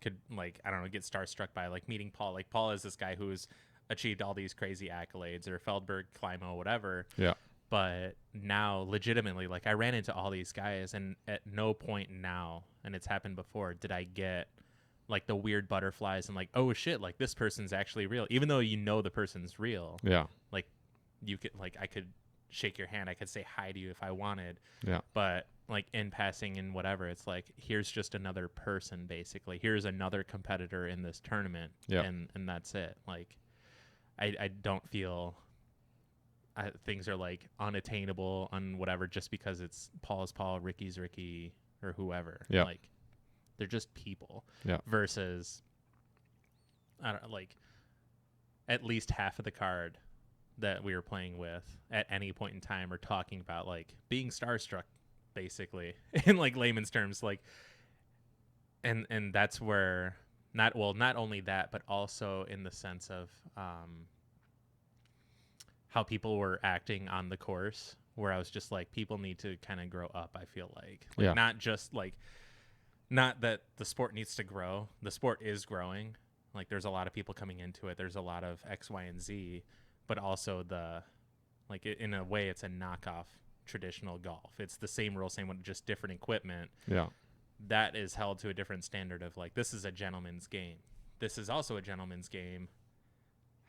could, like, I don't know, get starstruck by, like, meeting Paul. Like, Paul is this guy who's achieved all these crazy accolades, or Feldberg, Climo, whatever. Yeah. But now, legitimately, like, I ran into all these guys, and at no point now, and it's happened before, did I get, like, the weird butterflies and, like, oh shit, like, this person's actually real, even though the person's real. Yeah. Like, you could, like, I could shake your hand, I could say hi to you if I wanted. Yeah. But, like, in passing and whatever, it's like, here's just another person, basically. Here's another competitor in this tournament. Yeah. And that's it. Like, I don't feel things are, like, unattainable on whatever just because it's Paul's Paul, Ricky's Ricky, or whoever. Yeah. Like, they're just people. Yeah. Versus, I don't, like, at least half of the card that we were playing with at any point in time are talking about, like, being starstruck, basically, in, like, layman's terms. Like, and that's where not only that, but also in the sense of how people were acting on the course, where I was just like, people need to kind of grow up. I feel like not just, like, not that the sport needs to grow. The sport is growing. Like, there's a lot of people coming into it. There's a lot of X, Y, and Z, but also in a way, it's a knockoff traditional golf. It's the same rules, same one, just different equipment. Yeah. That is held to a different standard of, like, this is a gentleman's game. This is also a gentleman's game.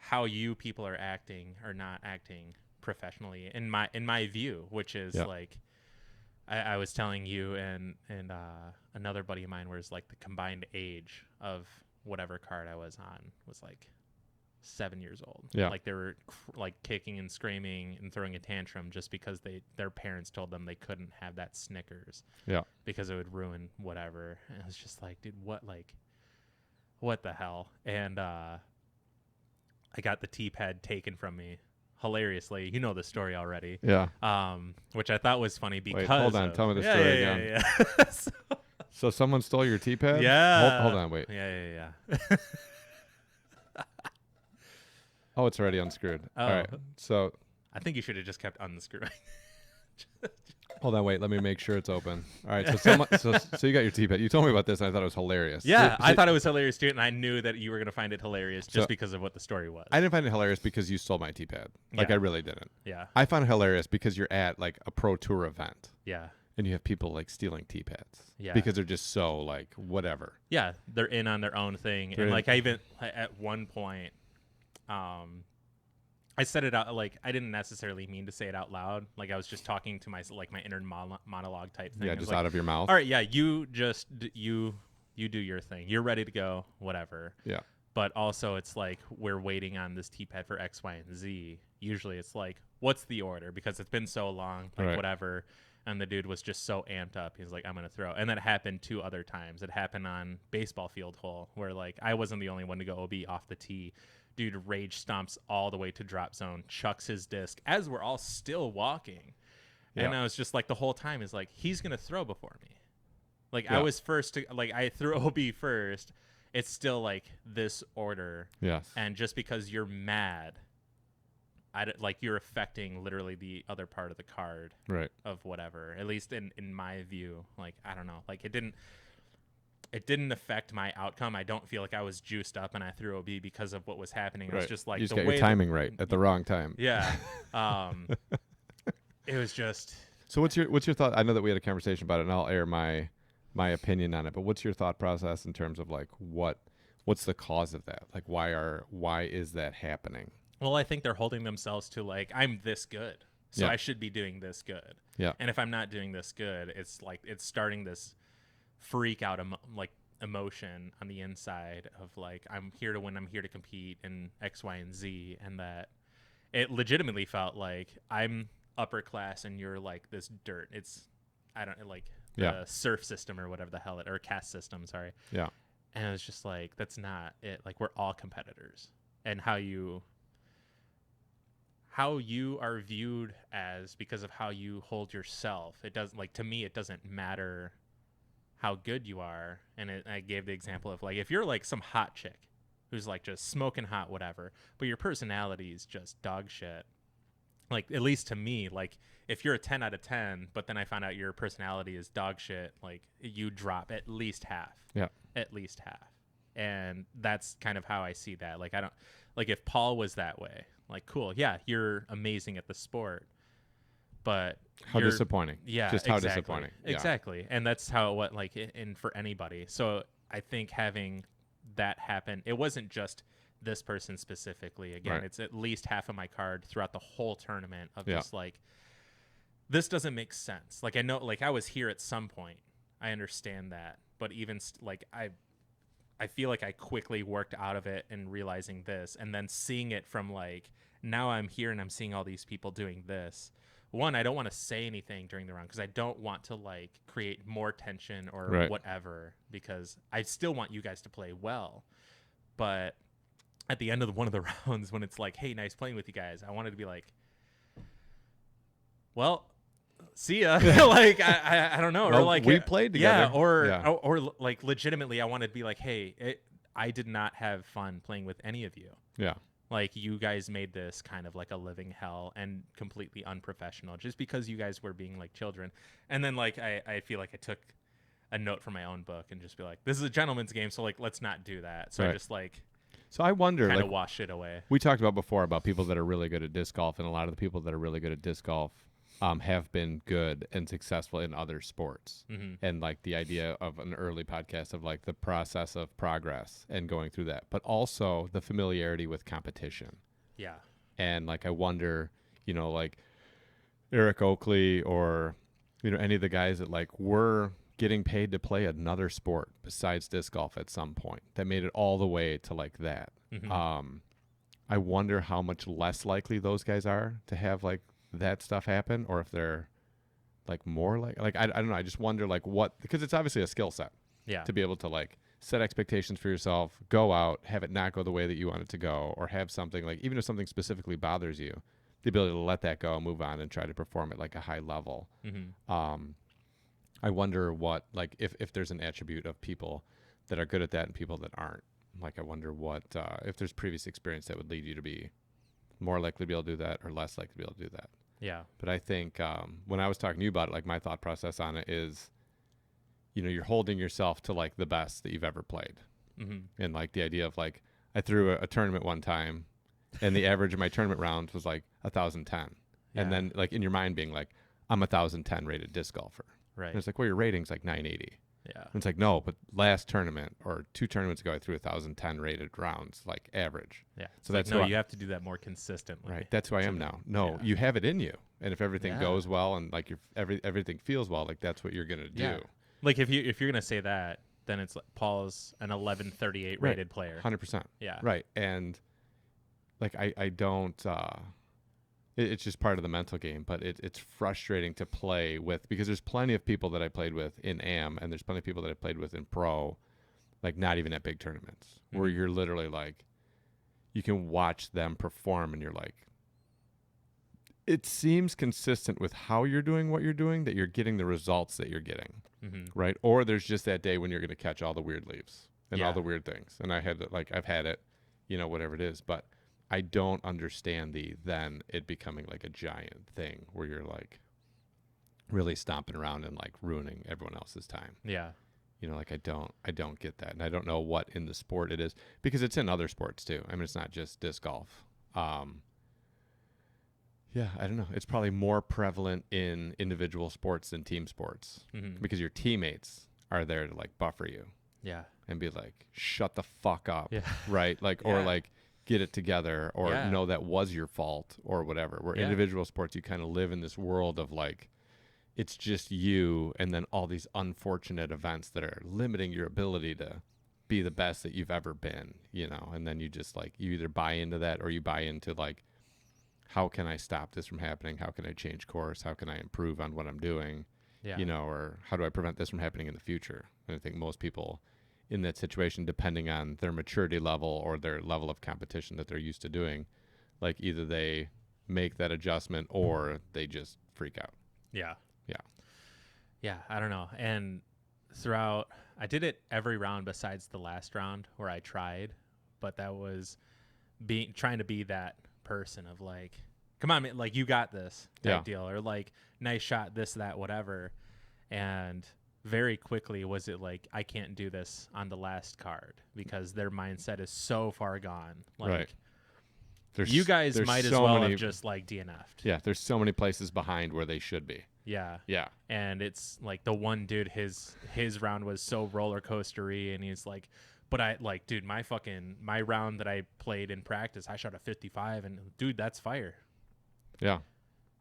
How you people are acting or not acting professionally, in my view, which is like, I was telling you and another buddy of mine, where it's like the combined age of whatever card I was on was like 7 years old. Yeah. Like, they were like kicking and screaming and throwing a tantrum just because their parents told them they couldn't have that Snickers. Yeah. Because it would ruin whatever. And it was just like, dude, what the hell? And I got the T-pad taken from me. Hilariously, you know the story already. Yeah. Which I thought was funny because. Wait, hold on. Tell me the story again. Yeah. So someone stole your T-pad? Yeah. Hold on. Wait. Yeah. Oh, it's already unscrewed. Oh. All right. So I think you should have just kept unscrewing. hold on. Wait. Let me make sure it's open. All right. So so you got your T-pad. You told me about this, and I thought it was hilarious. Yeah, I thought it was hilarious too, and I knew that you were going to find it hilarious just because of what the story was. I didn't find it hilarious because you stole my T-pad. Like, Yeah. I really didn't. Yeah. I found it hilarious because you're at, like, a pro tour event. Yeah. And you have people, like, stealing T-pads. Yeah. Because they're just so, like, whatever. Yeah, they're in on their own thing. They're and, in. like, I even, at one point, I said it out, like, I didn't necessarily mean to say it out loud. Like, I was just talking to my inner monologue type thing. Yeah, I was just like, out of your mouth. all right, yeah, you just, you do your thing. You're ready to go, whatever. Yeah. But also, it's like, we're waiting on this T-pad for X, Y, and Z. Usually it's like, what's the order? Because it's been so long, like, Right. whatever. And the dude was just so amped up. He's like, I'm going to throw. And that happened 2 other times. It happened on baseball field hole, where, like, I wasn't the only one to go OB off the tee. Dude rage stomps all the way to drop zone, chucks his disc as we're all still walking. Yeah. And I was just like, the whole time is like, he's going to throw before me. Like, Yeah. I was first to, like, I threw OB first. It's still, like, this order. Yes. And just because you're mad, like, you're affecting literally the other part of the card Right. of whatever, at least in my view. Like, I don't know, like, it didn't affect my outcome. I don't feel like I was juiced up and I threw OB because of what was happening. It was just like, you just the got way your timing right at the wrong time. yeah. It was just. So what's your thought? I know that we had a conversation about it, and I'll air my my opinion on it, but what's your thought process in terms of like what's the cause of that? Like why is that happening? Well, I think they're holding themselves to like, I'm this good, so Yeah. I should be doing this good. Yeah. And if I'm not doing this good, it's like it's starting this freak out like emotion on the inside of like, I'm here to win, I'm here to compete in X, Y, and Z, and that it legitimately felt like I'm upper class and you're like this dirt. It's I don't like the Yeah. surf system or whatever the hell or caste system, sorry. Yeah. And it was just like, that's not it. Like, we're all competitors, and how you are viewed as because of how you hold yourself. It doesn't, like, to me, it doesn't matter how good you are. And I gave the example of like, if you're like some hot chick who's like just smoking hot, whatever, but your personality is just dog shit. Like, at least to me, like, if you're a 10 out of 10, but then I find out your personality is dog shit, like, you drop at least half. Yeah. At least half. And that's kind of how I see that. Like, I don't, like, if Paul was that way, like, cool, yeah, you're amazing at the sport, but How disappointing. Yeah, Just how exactly, disappointing. Yeah. Exactly. And that's how what like in for anybody. So I think having that happen, it wasn't just this person specifically. Again, Right. it's at least half of my card throughout the whole tournament of Yeah. just like, this doesn't make sense. Like, I know, like, I was here at some point. I understand that, but even like I feel like I quickly worked out of it and realizing this, and then seeing it from like, now I'm here and I'm seeing all these people doing this. One, I don't want to say anything during the round because I don't want to like create more tension or Right. whatever, because I still want you guys to play well. But at the end of one of the rounds, when it's like, hey, nice playing with you guys, I wanted to be like, well, see ya. Like, I don't know. Well, or like, we played together. Yeah. Or, Yeah. or like legitimately, I wanted to be like, hey, I did not have fun playing with any of you. Yeah. Like, you guys made this kind of like a living hell and completely unprofessional just because you guys were being like children. And then like, I feel like I took a note from my own book and just be like, this is a gentleman's game, so like, let's not do that. So I Right. just like So I wonder, kind of like, wash it away. we talked about before about people that are really good at disc golf, and a lot of the people that are really good at disc golf have been good and successful in other sports. Mm-hmm. And like the idea of an early podcast of like the process of progress and going through that, but also the familiarity with competition. Yeah. And like, I wonder, you know, like Eric Oakley or, you know, any of the guys that like were getting paid to play another sport besides disc golf at some point that made it all the way to like that. Mm-hmm. I wonder how much less likely those guys are to have like that stuff happen, or if they're like more like I don't know. I just wonder like what, because it's obviously a skill set Yeah. to be able to like set expectations for yourself, go out, have it not go the way that you want it to go, or have something like, even if something specifically bothers you, the ability to let that go, move on, and try to perform at like a high level. Mm-hmm. I wonder what, like, if there's an attribute of people that are good at that and people that aren't. Like, I wonder what, if there's previous experience that would lead you to be more likely to be able to do that or less likely to be able to do that. Yeah. But I think when I was talking to you about it, like, my thought process on it is, you know, you're holding yourself to like the best that you've ever played. Mm-hmm. And like the idea of like, I threw a tournament one time and the average of my tournament rounds was like 1,010. Yeah. And then like in your mind being like, I'm 1,010 rated disc golfer. Right. And it's like, well, your rating's like 980. Yeah. And it's like, no, but last tournament or 2 tournaments ago, I threw 1,010 rated rounds, like average. Yeah. So It's that's like, no, who you have to do that more consistently. Right. That's who I am now. No, Yeah. you have it in you. And if everything Yeah. goes well and like everything feels well, like that's what you're going to do. Yeah. Like, if you're gonna say that, then it's like Paul's an 1138 Right. rated player. 100%. Yeah. Right. And like, I don't, it's just part of the mental game, but it's frustrating to play with, because there's plenty of people that I played with in AM, and there's plenty of people that I played with in pro, like not even at big tournaments, where Mhm. you're literally like, you can watch them perform and you're like, it seems consistent with how you're doing what you're doing, that you're getting the results that you're getting. Mm-hmm. Right. Or there's just that day when you're going to catch all the weird leaves and all Yeah. the weird things. And I've had it, you know, whatever it is, but I don't understand then it becoming like a giant thing where you're like really stomping around and like ruining everyone else's time. Yeah. You know, like I don't get that. And I don't know what in the sport it is, because it's in other sports too. I mean, it's not just disc golf. Yeah, I don't know. It's probably more prevalent in individual sports than team sports, Mm-hmm. because your teammates are there to like buffer you Yeah. and be like, shut the fuck up. Yeah. Right. Like, or Yeah. like get it together, or Yeah. no, that was your fault, or whatever. Where Yeah. individual sports, you kind of live in this world of like, it's just you, and then all these unfortunate events that are limiting your ability to be the best that you've ever been, you know. And then you just like, you either buy into that, or you buy into like, how can I stop this from happening? How can I change course? How can I improve on what I'm doing? Yeah. You know, or how do I prevent this from happening in the future? And I think most people in that situation, depending on their maturity level or their level of competition that they're used to doing, like either they make that adjustment or they just freak out. Yeah. Yeah. Yeah. I don't know. And throughout, I did it every round besides the last round where I tried, but that was trying to be that person of like, come on, man, like you got this type deal, or like nice shot, this, that, whatever. And very quickly was it like, I can't do this on the last card because their mindset is so far gone. Like, right. You guys there's might as so well many, have just like DNF'd. Yeah, there's so many places behind where they should be. Yeah. Yeah. And it's like the one dude, his round was so roller coastery, and he's like, but I like, dude, my round that I played in practice, I shot a 55, and dude, that's fire. Yeah.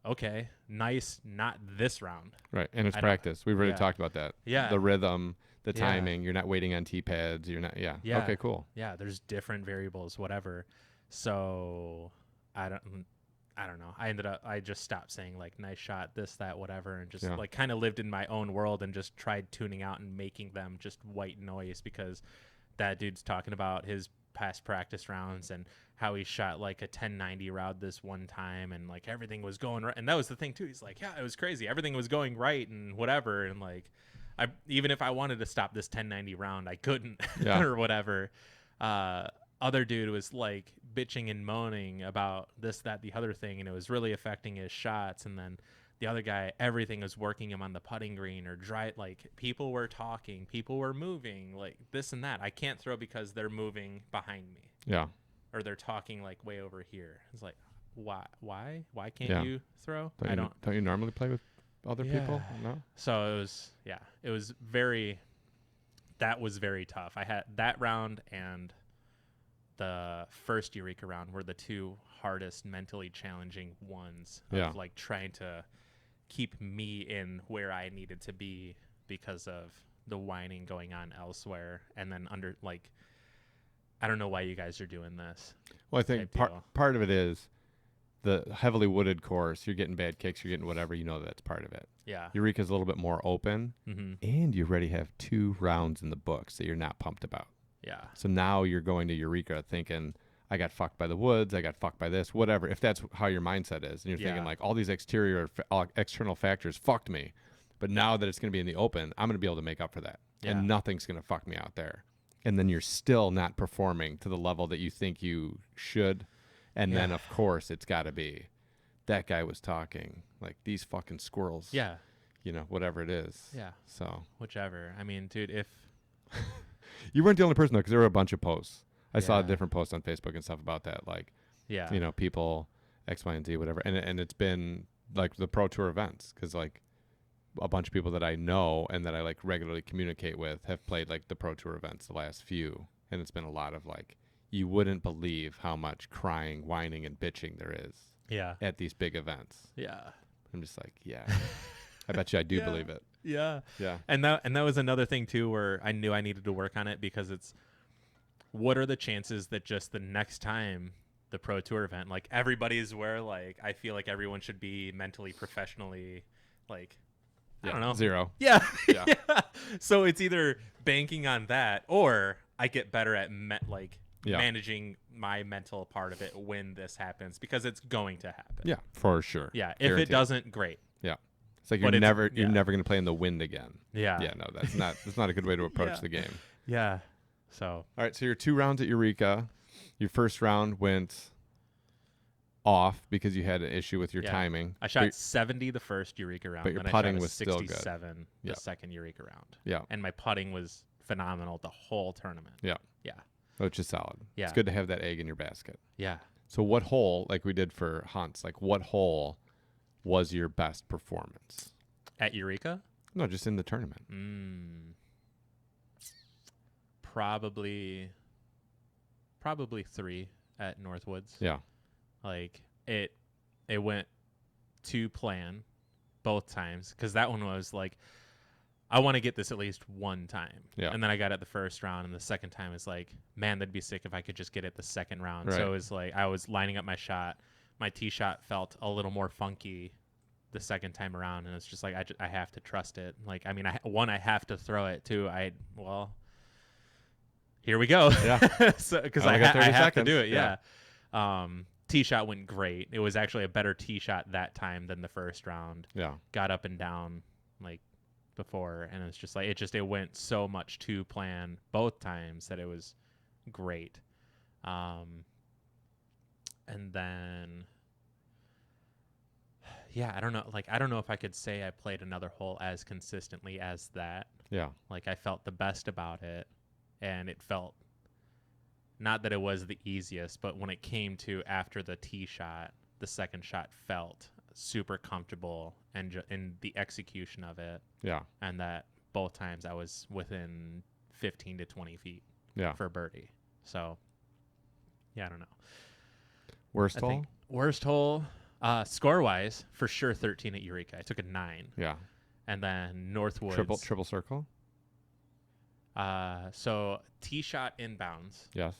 Okay, nice. Not this round. Right. And it's practice. We've already yeah. talked about that. Yeah. The rhythm, the Yeah. timing. You're not waiting on tee pads. You're not. Yeah. Yeah. Okay, cool. Yeah. There's different variables, whatever. So I don't know. I just stopped saying like nice shot, this, that, whatever, and just like kind of lived in my own world and just tried tuning out and making them just white noise, because that dude's talking about his past practice rounds and how he shot like a 1090 round this one time, and like everything was going right. And that was the thing too. He's like, yeah, it was crazy. Everything was going right and whatever. And like, even if I wanted to stop this 1090 round, I couldn't or whatever. Other dude was like bitching and moaning about this, that, the other thing, and it was really affecting his shots. And then the other guy, everything was working him on the putting green or dry. Like people were talking, people were moving, like this and that. I can't throw because they're moving behind me. Yeah. Or they're talking like way over here. It's like, why can't you throw? Don't you normally play with other people? No. So that was very tough. I had that round and the first Eureka round were the two hardest mentally challenging ones of like trying to keep me in where I needed to be because of the whining going on elsewhere. And then under like, I don't know why you guys are doing this. Well, I think part of it is the heavily wooded course. You're getting bad kicks, you're getting whatever, you know, that's part of it. Yeah. Eureka's a little bit more open, and you already have 2 rounds in the books that you're not pumped about. Yeah. So now you're going to Eureka thinking, I got fucked by the woods, I got fucked by this, whatever. If that's how your mindset is, and you're thinking like all these external factors fucked me, but now that it's going to be in the open, I'm going to be able to make up for that, and nothing's going to fuck me out there. And then you're still not performing to the level that you think you should. And then of course it's got to be that guy was talking like these fucking squirrels. Yeah. You know, whatever it is. Yeah. So whichever. I mean, dude, if you weren't the only person though, because there were a bunch of posts. I saw different posts on Facebook and stuff about that. Like, you know, people X, Y, and Z, whatever. And it's been like the Pro Tour events, because like a bunch of people that I know and that I like regularly communicate with have played like the Pro Tour events the last few. And it's been a lot of like, you wouldn't believe how much crying, whining, and bitching there is at these big events. Yeah. I'm just like, I bet you I do believe it. Yeah. Yeah. And that was another thing too, where I knew I needed to work on it, because it's, what are the chances that just the next time the Pro Tour event, like everybody's where like, I feel like everyone should be mentally, professionally, like, I don't know. 0. Yeah. So it's either banking on that, or I get better at managing my mental part of it when this happens, because it's going to happen. Yeah, for sure. Yeah. If it doesn't, great. Yeah. It's like you're never going to play in the wind again. Yeah. Yeah. No, that's not a good way to approach the game. Yeah. So. All right. So your 2 rounds at Eureka, your first round went off because you had an issue with your timing. I shot 70 the first Eureka round, but your then putting I shot was still good. 67 the second Eureka round. Yeah. And my putting was phenomenal the whole tournament. Yeah. Yeah. Which is solid. Yeah. It's good to have that egg in your basket. Yeah. So what hole, like we did for hunts, like what hole was your best performance? At Eureka? No, just in the tournament. probably 3 at Northwoods. Yeah. Like it went to plan both times, because that one was like, I want to get this at least one time. Yeah. And then I got it the first round, and the second time is like, man, that'd be sick if I could just get it the second round. Right. So it was like I was lining up my shot. My tee shot felt a little more funky the second time around, and it's just like I have to trust it. Like, I mean, I have to throw it too. Here we go. Yeah. So because Only I got 30 have to seconds. do it. Yeah. Tee shot went great. It was actually a better tee shot that time than the first round. Yeah. Got up and down like before, and it's just like it went so much to plan both times that it was great. And then yeah, I don't know if I could say I played another hole as consistently as that. Yeah. Like, I felt the best about it, and it felt, not that it was the easiest, but when it came to after the tee shot, the second shot felt super comfortable, and in the execution of it. Yeah. And that both times I was within 15 to 20 feet Yeah. for birdie. So, yeah, I don't know. Worst I hole? think worst hole, score-wise, for sure 13 at Eureka. I took a 9. Yeah. And then Northwoods. Triple circle? So tee shot inbounds. Yes.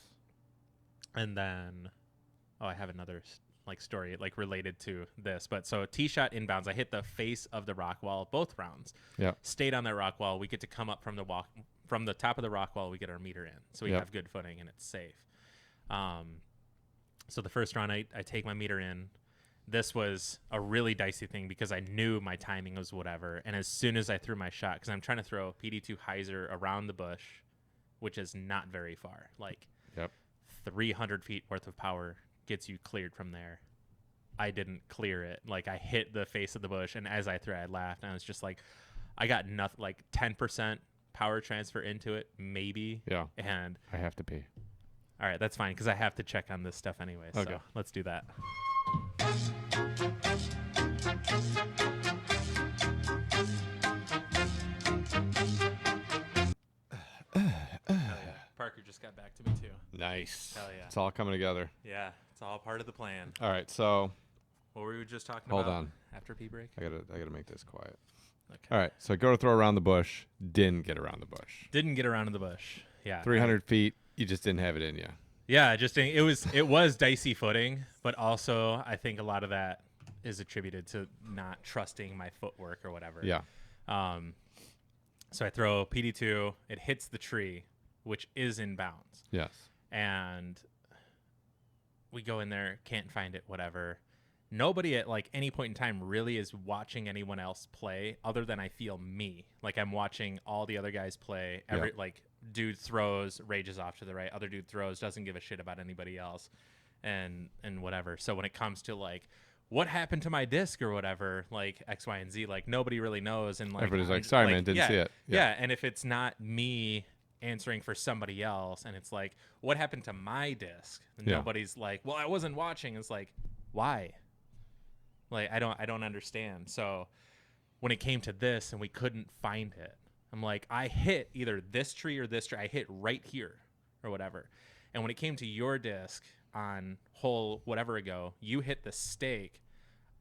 And then, I have another story related to this. But so tee shot inbounds, I hit the face of the rock wall both rounds. Yeah. Stayed on that rock wall. We get to come up from the top of the rock wall. We get our meter in, so we have good footing and it's safe. So the first round, I take my meter in. This was a really dicey thing because I knew my timing was whatever. And as soon as I threw my shot, because I'm trying to throw PD2 hyzer around the bush, which is not very far, 300 feet worth of power gets you cleared from there. I didn't clear it. I hit the face of the bush, and as I threw, I laughed, and I was just like, I got nothing, 10% power transfer into it, maybe. Yeah. And I have to pee. all right, that's fine, because I have to check on this stuff anyway. Okay. So let's do that. Parker just got back to me too. Nice. Hell yeah. It's all coming together. Yeah, it's all part of the plan. All right, so What were we just talking hold about? on. After pee break? I gotta make this quiet. Okay. All right, so go to throw around the bush. Didn't get around the bush. Didn't get around in the bush. Yeah. 300 feet. You just didn't have it in you. Yeah, it was dicey footing, but also I think a lot of that is attributed to not trusting my footwork or whatever. Yeah. So I throw PD2, it hits the tree, which is in bounds. Yes. And we go in there, can't find it, whatever. Nobody at any point in time really is watching anyone else play other than I feel me. I'm watching all the other guys play. Dude throws, rages off to the right. Other dude throws, doesn't give a shit about anybody else, and whatever. So when it comes to what happened to my disc or whatever, X, Y, and Z, nobody really knows. And everybody's like, sorry, man, didn't see it. Yeah. And if it's not me answering for somebody else, and it's what happened to my disc? And nobody's well, I wasn't watching. It's why? I don't understand. So when it came to this and we couldn't find it, I'm I hit either this tree or this tree. I hit right here or whatever. And when it came to your disc on hole whatever ago, you hit the stake.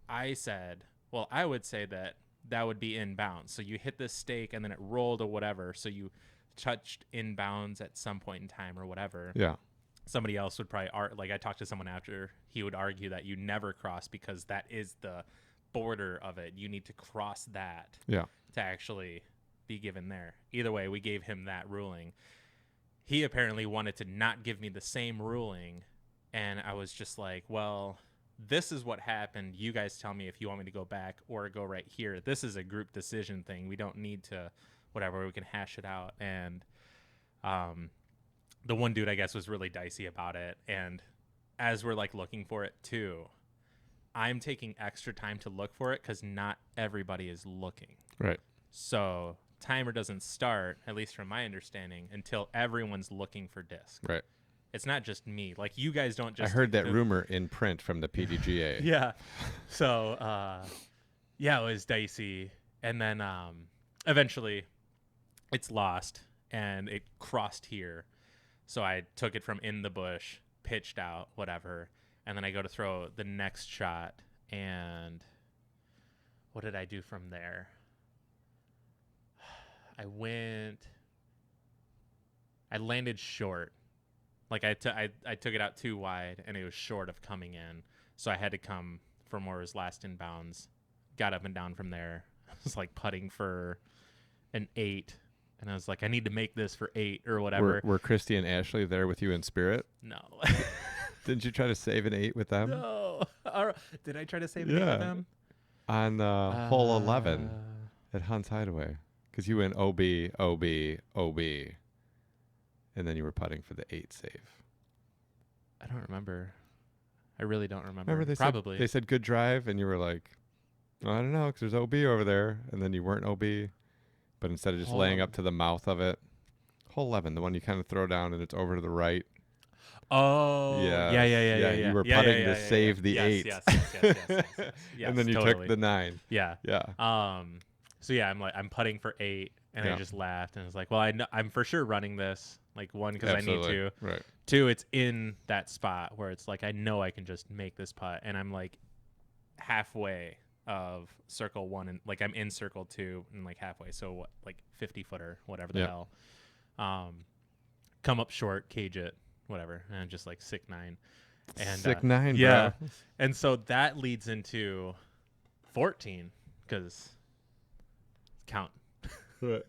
I said, well, I would say that would be inbounds. So you hit the stake and then it rolled or whatever. So you touched inbounds at some point in time or whatever. Yeah. Somebody else would probably I talked to someone after, he would argue that you never cross because that is the border of it. You need to cross that to actually be given there. Either way, we gave him that ruling. He apparently wanted to not give me the same ruling, and I was just well, this is what happened. You guys tell me if you want me to go back or go right here. This is a group decision thing. We don't need to whatever. We can hash it out. And the one dude, I guess, was really dicey about it. And as we're looking for it too, I'm taking extra time to look for it because not everybody is looking. Right. So timer doesn't start, at least from my understanding, until everyone's looking for disc. Right. It's not just me. You guys don't just... I heard that rumor in print from the PDGA. Yeah. So, it was dicey. And then eventually it's lost. and it crossed here. So I took it from in the bush, pitched out, whatever, and then I go to throw the next shot, and what did I do from there? I landed short. Like I took it out too wide, and it was short of coming in. So I had to come from where it was last in bounds. Got up and down from there. I was like putting for an 8. And I was like, I need to make this for 8 or whatever. Were Christy and Ashley there with you in spirit? No. Didn't you try to save an 8 with them? No. Did I try to save an 8 with them? On hole 11 at Hunt's Hideaway. Because you went OB, OB, OB. And then you were putting for the 8 save. I don't remember. I really don't remember. Remember Probably. They said good drive, and you were like, I don't know, because there's OB over there. And then you weren't OB. But instead of just laying up to the mouth of it, hole 11, the one you kind of throw down and it's over to the right. Oh, yeah. You were putting to save the 8. Yes, and then you took the 9. Yeah. Yeah. So yeah, I'm putting for 8, and I just laughed and I was like, well, I'm for sure running this. Like 1, because I need to. Right. 2, it's in that spot where it's like I know I can just make this putt, and I'm like halfway of circle 1, and like I'm in circle 2 and like halfway, so what, like 50 footer, whatever the hell. Come up short, cage it, whatever, and just like sick 9. And sick 9, yeah, bro. and so that leads into 14 because count. What?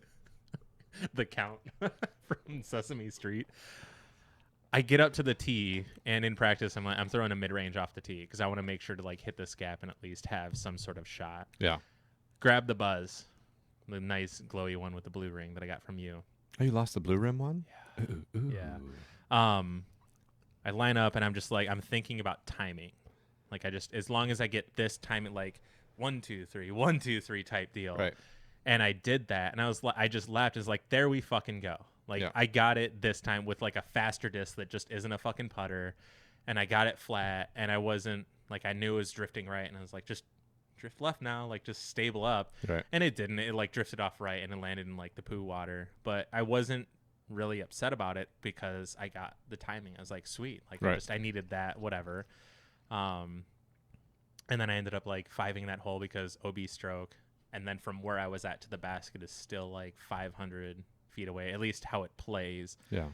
The count from Sesame Street. I get up to the tee, and in practice, I'm throwing a mid-range off the tee because I want to make sure to like hit this gap and at least have some sort of shot. Yeah. Grab the buzz, the nice glowy one with the blue ring that I got from you. Oh, you lost the blue rim one? Yeah. Ooh. Yeah. I line up, and I'm just like, I'm thinking about timing. Like as long as I get this timing, like 1, 2, 3, 1, 2, 3 type deal. Right. And I did that, and I just laughed. It's like, there we fucking go. Like, I got it this time with, like, a faster disc that just isn't a fucking putter, and I got it flat, and I wasn't, like, I knew it was drifting right, and I was like, just drift left now, like, just stable up. Right. And it didn't. It, like, drifted off right, and it landed in, like, the poo water. But I wasn't really upset about it because I got the timing. I was like, sweet. Like, I needed that, whatever. And then I ended up, like, 5-ing that hole because OB stroke. And then from where I was at to the basket is still like 500 feet away, at least how it plays. Yeah.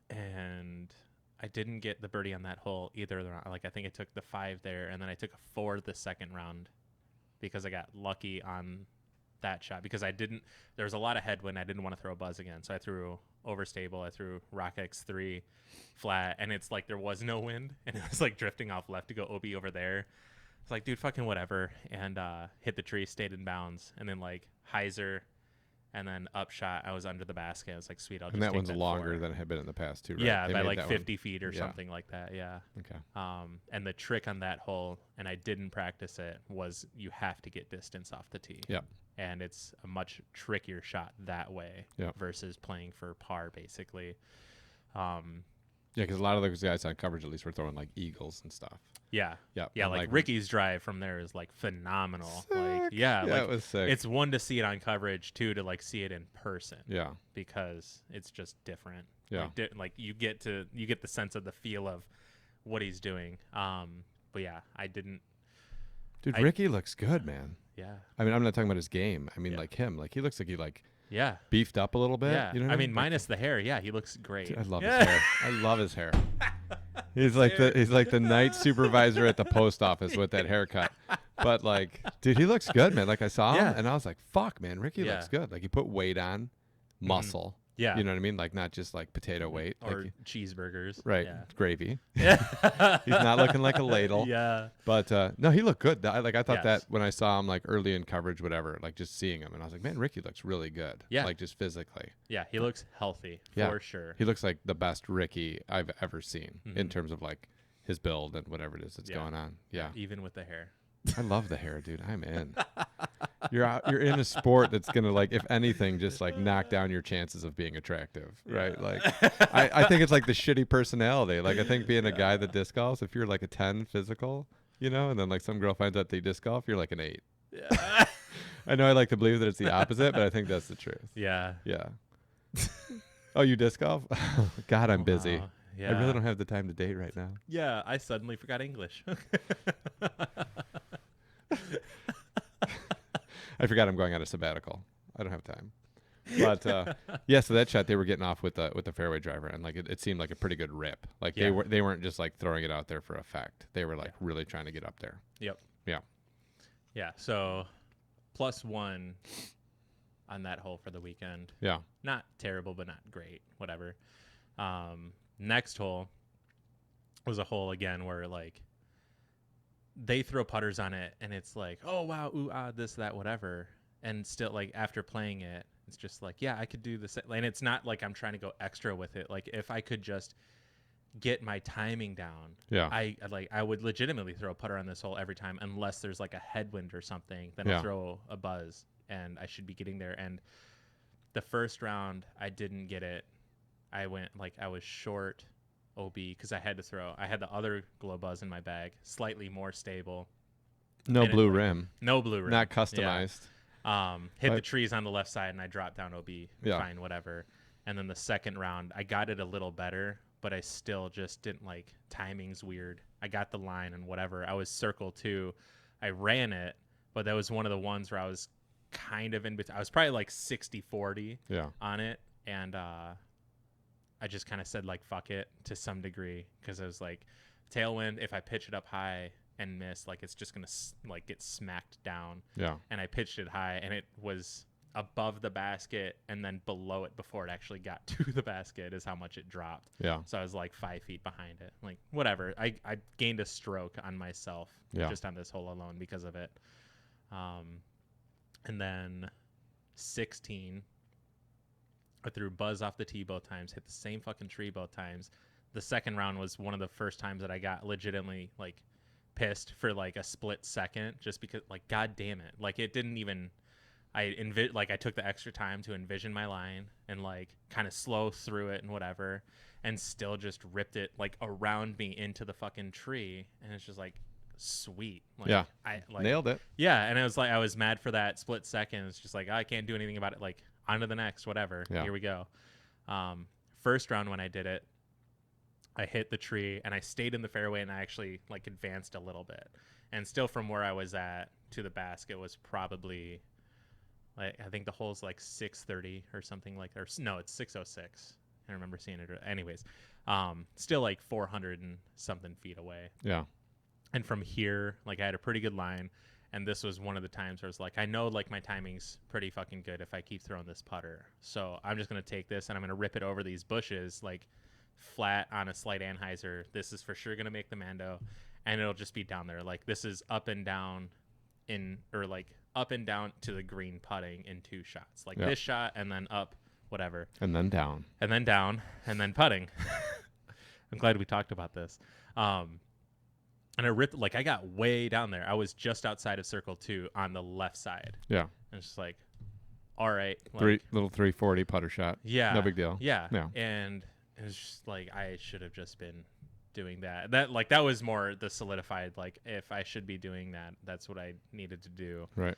And I didn't get the birdie on that hole either. Like I think I took the 5 there, and then I took a 4 the second round because I got lucky on that shot because there was a lot of headwind. I didn't want to throw a buzz again. So I threw overstable. I threw Rock X3 flat, and it's like there was no wind, and it was like drifting off left to go OB over there. It's like, dude, fucking whatever, and hit the tree, stayed in bounds, and then like hyzer, and then upshot. I was under the basket. I was like, sweet, I'll just And that take one's that longer 4. than it had been in the past too, right? Yeah, They by made like that 50 feet or Yeah. something like that. Yeah. Okay. And the trick on that hole, and I didn't practice it, was you have to get distance off the tee. Yeah. And it's a much trickier shot that way versus playing for par, basically. Yeah, because a lot of those guys on coverage at least were throwing like eagles and stuff. Yeah. Yeah. Yeah, And, like Ricky's drive from there is like phenomenal. Like yeah, like it was sick. it's one to see it on coverage, 2 to like see it in person. Yeah. Because it's just different. Yeah. Like you get the sense of the feel of what he's doing. But yeah, I didn't. Dude, Ricky looks good, man. Yeah. I mean, I'm not talking about his game. I mean, like him. Like he looks like he like beefed up a little bit. Yeah. You know what I mean, Like, minus the hair. Yeah, he looks great. dude, I love his hair. I love his hair. He's like the night supervisor at the post office with that haircut. But like, dude, he looks good, man. Like I saw him and I was like, fuck, man, Ricky looks good. Like he put weight on, muscle. Yeah. You know what I mean? Like not just like potato weight. Or like, cheeseburgers. right. Yeah. Gravy. He's not looking like a ladle. Yeah. But no, he looked good. I thought Yes. that when I saw him like early in coverage, whatever, like just seeing him, and I was like, man, Ricky looks really good. Yeah. Like just physically. Yeah, he looks healthy for sure. He looks like the best Ricky I've ever seen in terms of like his build and whatever it is that's going on. Yeah. Even with the hair. I love the hair, dude. I'm in. You're in a sport that's gonna like, if anything, just like knock down your chances of being attractive, right? Like, I think it's like the shitty personality. Like, I think being a guy that disc golfs, if you're like a 10 physical, you know, and then like some girl finds out they disc golf, you're like an 8. Yeah. I know I like to believe that it's the opposite, but I think that's the truth. Yeah. Yeah. Oh, you disc golf? God, I'm busy. Wow. I Yeah. really don't have the time to date right now. Yeah, I suddenly forgot English. I forgot I'm going on a sabbatical. I don't have time. But yeah, so that shot they were getting off with the fairway driver, and like it seemed like a pretty good rip. Like Yeah. they weren't just like throwing it out there for effect. They were like Yeah. really trying to get up there. Yep. Yeah. Yeah. So +1 on that hole for the weekend. Yeah. Not terrible, but not great. Whatever. Next hole was a hole again where like they throw putters on it, and it's like, oh wow, ooh ah, this that whatever, and still like after playing it, it's just like, yeah, I could do this, and it's not like I'm trying to go extra with it. Like if I could just get my timing down, Yeah. I would legitimately throw a putter on this hole every time, unless there's like a headwind or something. Then Yeah. I'll throw a buzz, and I should be getting there. And the first round, I didn't get it. I was short OB because I had the other glow buzz in my bag, slightly more stable. No And blue rim. No blue rim. Not customized. Yeah. Hit the But- trees on the left side, and I dropped down OB. Yeah. Fine, whatever. And then the second round, I got it a little better, but I still just didn't like timing's weird. I got the line and whatever. I was circle 2. I ran it, but that was one of the ones where I was kind of in between. I was probably like 60-40 Yeah. on it, and I just kind of said like fuck it to some degree, because I was like, tailwind, if I pitch it up high and miss, like it's just gonna like get smacked down. Yeah. And I pitched it high, and it was above the basket and then below it before it actually got to the basket is how much it dropped. Yeah. So I was like 5 feet behind it. Like whatever, I gained a stroke on myself just on this hole alone because of it. And then 16, I threw buzz off the tee both times, hit the same fucking tree both times. The second round was one of the first times that I got legitimately like pissed for like a split second, just because like, god damn it, like it didn't even, I took the extra time to envision my line and like kind of slow through it and whatever, and still just ripped it like around me into the fucking tree. And it's just like, sweet. Like, Yeah. I like Nailed it. Yeah. And it was like, I was mad for that split second. It's just like, I can't do anything about it. Like, on to the next, whatever. Yeah. Here we go. First round when I did it, I hit the tree and I stayed in the fairway, and I actually like advanced a little bit. And still from where I was at to the basket was probably like, I think the hole's like 630 or something like, or no, it's 606. I remember seeing it. Anyways, still like 400 and something feet away. Yeah. And from here, like I had a pretty good line. And this was one of the times where I was like, I know like my timing's pretty fucking good if I keep throwing this putter. So I'm just going to take this and I'm going to rip it over these bushes, like flat on a slight anhyzer. This is for sure going to make the Mando, and it'll just be down there. Like this is up and down up and down to the green putting in 2 shots. Like this shot and then up, whatever. And then down. And then down and then putting. I'm glad we talked about this. And I ripped, like I got way down there. I was just outside of circle 2 on the left side. Yeah. And it's just like, all right. Like, little 340 putter shot. Yeah. No big deal. Yeah. Yeah. And it was just like, I should have just been doing that. That was more the solidified, like if I should be doing that, that's what I needed to do. Right.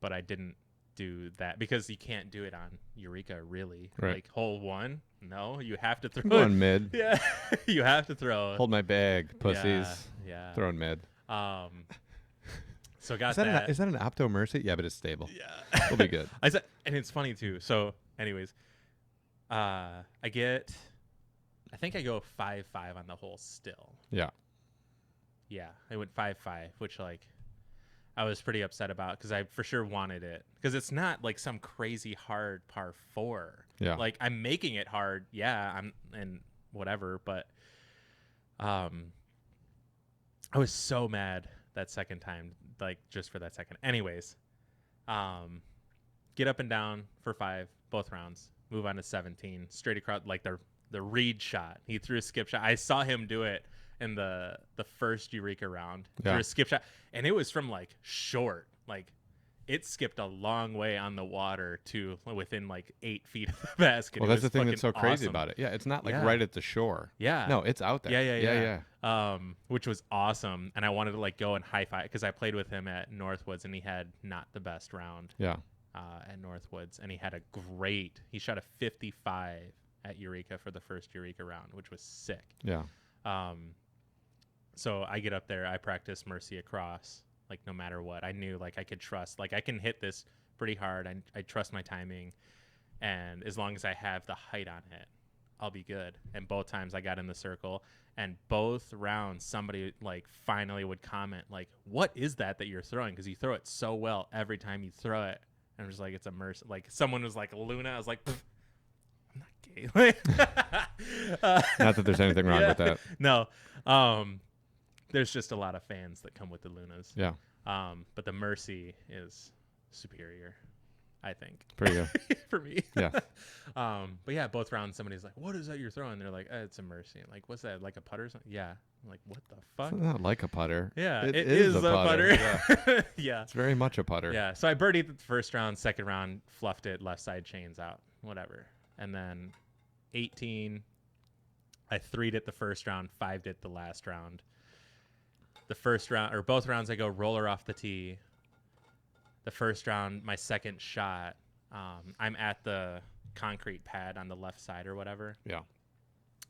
But I didn't do that because you can't do it on Eureka, really. Right. Like hole 1, no, you have to throw I'm going mid. Yeah. You have to throw. Hold my bag, pussies. Yeah. Throwing mid. So got Is that, that. is that an Opto Mercy? Yeah, but it's stable. Yeah. We'll be good. And it's funny too. So anyways, I think I go 5-5 on the hole still. Yeah. Yeah. I went 5-5, which like I was pretty upset about because I for sure wanted it, because it's not like some crazy hard par 4. Yeah. Like I'm making it hard. Yeah. And whatever. But, I was so mad that second time, like just for that second. Anyways, get up and down for 5, both rounds, move on to 17, straight across, like the read shot. He threw a skip shot. I saw him do it in the first Eureka round. Yeah. Threw a skip shot, and it was from like short. Like it skipped a long way on the water to within like 8 feet of the basket. Well, It that's the was thing that's so fucking crazy awesome. about it. Yeah, it's not like Yeah. right at the shore. Yeah. No, it's out there. Yeah. Which was awesome. And I wanted to like go and high five because I played with him at Northwoods and he had not the best round Yeah. at Northwoods. And he had he shot a 55 at Eureka for the first Eureka round, which was sick. Yeah. So I get up there, I practice Mercy across, like no matter what. I knew like I could trust, like I can hit this pretty hard. I trust my timing. And as long as I have the height on it, I'll be good. And both times I got in the circle, and both rounds somebody like finally would comment like, what is that you're throwing? Because you throw it so well every time you throw it. And I'm just like, it's a Mercy. Like someone was like, Luna. I was like, I'm not gay. Not that there's anything wrong with that. No. There's just a lot of fans that come with the Lunas. Yeah. But the Mercy is superior, I think. Pretty good. For me. Yeah. But yeah, both rounds somebody's like, what is that you're throwing? They're like, it's a Mercy. I'm like, what's that? Like a putter or something? Yeah. I'm like, what the fuck? It's not like a putter. Yeah, it is a putter. Yeah. Yeah. It's very much a putter. Yeah. So I birdied the first round, second round, fluffed it, left side chains out, whatever. And then 18, I 3'd it the first round, 5'd it the last round. The first round, or both rounds, I go roller off the tee. The first round, my second shot, I'm at the concrete pad on the left side or whatever. Yeah.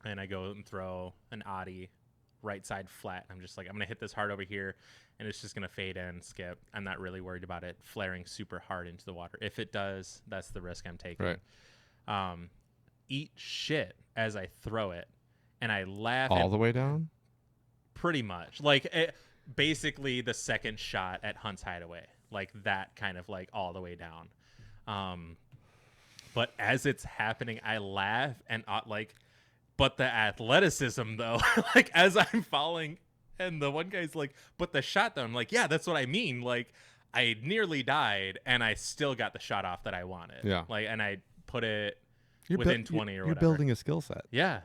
And I go and throw an oddie, right side flat. I'm just like, I'm going to hit this hard over here, and it's just going to fade in, skip. I'm not really worried about it flaring super hard into the water. If it does, that's the risk I'm taking. Right. Eat shit as I throw it, and I laugh. All the way down? Pretty much. Like, basically the second shot at Hunt's Hideaway. Like, that kind of, like, all the way down. But as it's happening, I laugh, and, but the athleticism, though, like, as I'm falling, and the one guy's like, but the shot, though, I'm like, yeah, that's what I mean. Like, I nearly died, and I still got the shot off that I wanted. Yeah. Like, and I put it You're within 20 or whatever. You're building a skill set. Yeah.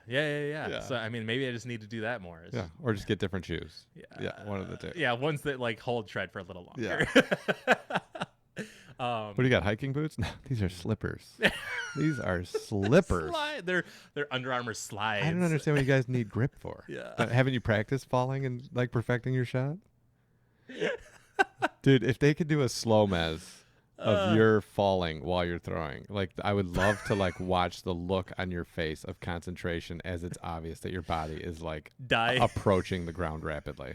So, I mean, maybe I just need to do that more. Yeah. Or just get different shoes. Yeah. One of the two. Yeah, ones that, like, hold tread for a little longer. Yeah. What do you got? Hiking boots? No, these are slippers. These are slippers. They're Under Armour slides. I don't understand what you guys need grip for. Yeah. Haven't you practiced falling and like perfecting your shot? Dude, if they could do a slow mez of your falling while you're throwing, like I would love to like watch the look on your face of concentration as it's obvious that your body is like approaching the ground rapidly.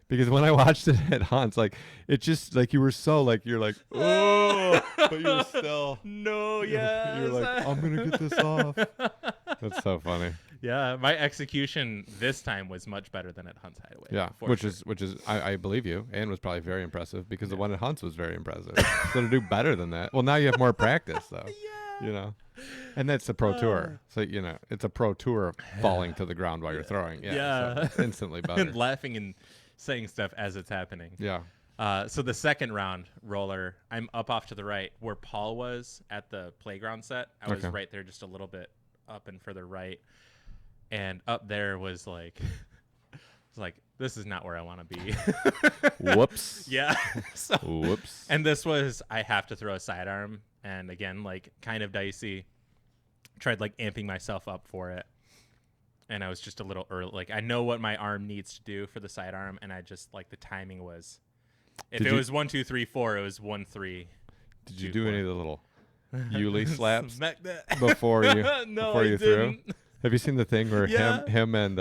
Because when I watched it at Hunt's, like it just like you were so like you're like oh, but you were still you're like I'm gonna get this off. That's so funny. Yeah, my execution this time was much better than at Hunt's Hideaway. Yeah, which is I believe you, and was probably very impressive because the one at Hunt's was very impressive. So to do better than that, well, now you have more practice though. Yeah. You know, and that's the pro tour. So you know, it's a pro tour falling to the ground while you're throwing. Yeah, so it's instantly better. And laughing and saying stuff as it's happening. Yeah. So the second round roller, I'm up off to the right where Paul was at the playground set. I was right there, just a little bit up and further right. And up there was like, it's like, this is not where I want to be. Whoops. Yeah. So, whoops. And this was, I have to throw a sidearm. And again, like kind of dicey. Tried like amping myself up for it. And I was just a little early. Like, I know what my arm needs to do for the sidearm. And I just, like, the timing was, if it was 1, 2, 3, 4, it was 1, 3. Did you do any of the little Yuli slaps Smack that. before you No, before I you threw? didn't. Have you seen the thing where Yeah. him and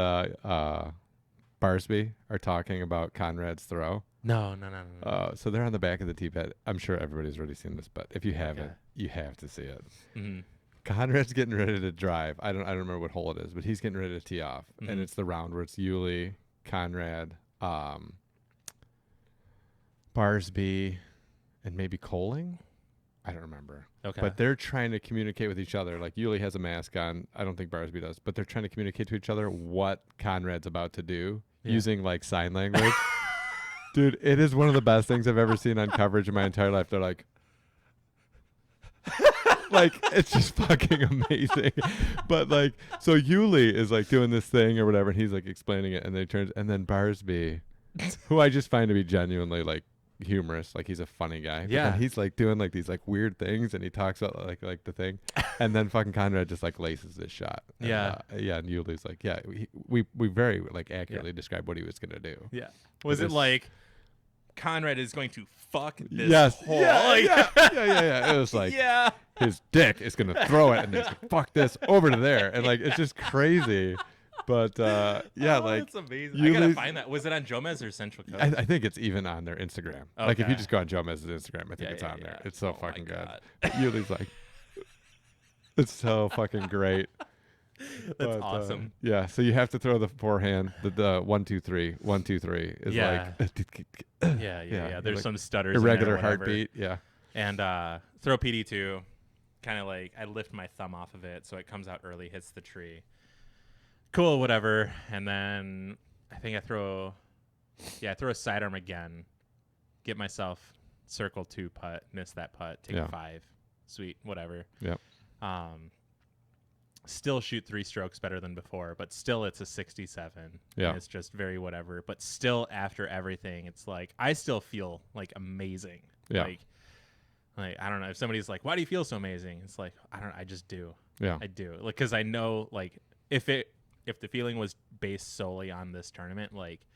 Barsby are talking about Conrad's throw? No. So they're on the back of the tee pad. I'm sure everybody's already seen this, but if you haven't, you have to see it. Mm-hmm. Conrad's getting ready to drive. I don't remember what hole it is, but he's getting ready to tee off, and it's the round where it's Yuli, Conrad, Barsby, and maybe Coling. I don't remember. Okay. But they're trying to communicate with each other. Like Yuli has a mask on. I don't think Barsby does, but they're trying to communicate to each other what Conrad's about to do using like sign language. Dude, it is one of the best things I've ever seen on coverage in my entire life. They're like, like it's just fucking amazing. But like, so Yuli is like doing this thing or whatever, and he's like explaining it, and then he turns, and then Barsby, who I just find to be genuinely like humorous, like he's a funny guy. But Yeah. then he's like doing like these like weird things, and he talks about like the thing, and then fucking Conrad just like laces this shot. And, Yeah. yeah, and Yuli's like, yeah, we very like accurately described what he was gonna do. Yeah. Was it This- like Conrad is going to fuck this Yes. hole? Yeah, Like- yeah. It was like yeah. his dick is gonna throw it, and he's like, fuck this over to there, and like it's just crazy. But yeah, Oh, like that's amazing. I gotta Yuli's- find that. Was it on Jomez or Central Coast? I think it's even on their Instagram. Like if you Okay. just go on Jomez's Instagram, I think Yeah, it's yeah, on there. yeah. It's so Oh my fucking good. God. Yuli's like, it's so fucking great. That's But, awesome. yeah, so you have to throw the forehand. The 1 2 3 1 2 3 is Yeah. like Yeah. There's like some stutters. in there or irregular whatever. heartbeat. Yeah, And throw PD2, kind of like I lift my thumb off of it so it comes out early, hits the tree. Cool, whatever. And then I think I throw a sidearm again, get myself circle 2 putt, miss that putt, take Yeah. 5. Sweet, whatever. Yep. Still shoot 3 strokes better than before, but still it's a 67. Yeah. And it's just very whatever. But still after everything, it's like I still feel like amazing. Yeah. Like I don't know if somebody's like, why do you feel so amazing? It's like I just do. yeah, I do. Like cuz I know like if the feeling was based solely on this tournament, like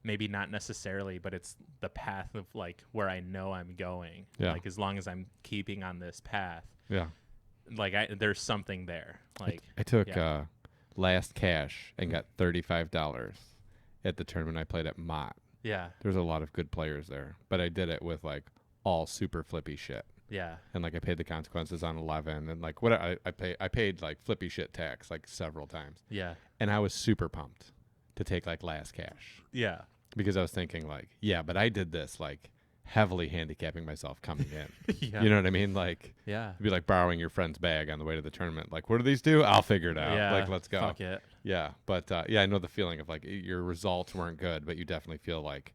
maybe not necessarily, but it's the path of like where I know I'm going. Yeah. Like as long as I'm keeping on this path, yeah. like there's something there. Like I took yeah. last cash and got $35 at the tournament I played at Mott. yeah. There's a lot of good players there, but I did it with like all super flippy shit. Yeah. And like I paid the consequences on 11, and like what I paid like flippy shit tax like several times, Yeah. and I was super pumped to take like last cash Yeah. because I was thinking like, yeah, but I did this like heavily handicapping myself coming in. Yeah. You know what I mean? Like Yeah. it'd be like borrowing your friend's bag on the way to the tournament. Like, what do these do? I'll figure it out. Yeah. Like, let's go. Fuck it. Yeah, but yeah, I know the feeling of like your results weren't good, but you definitely feel like,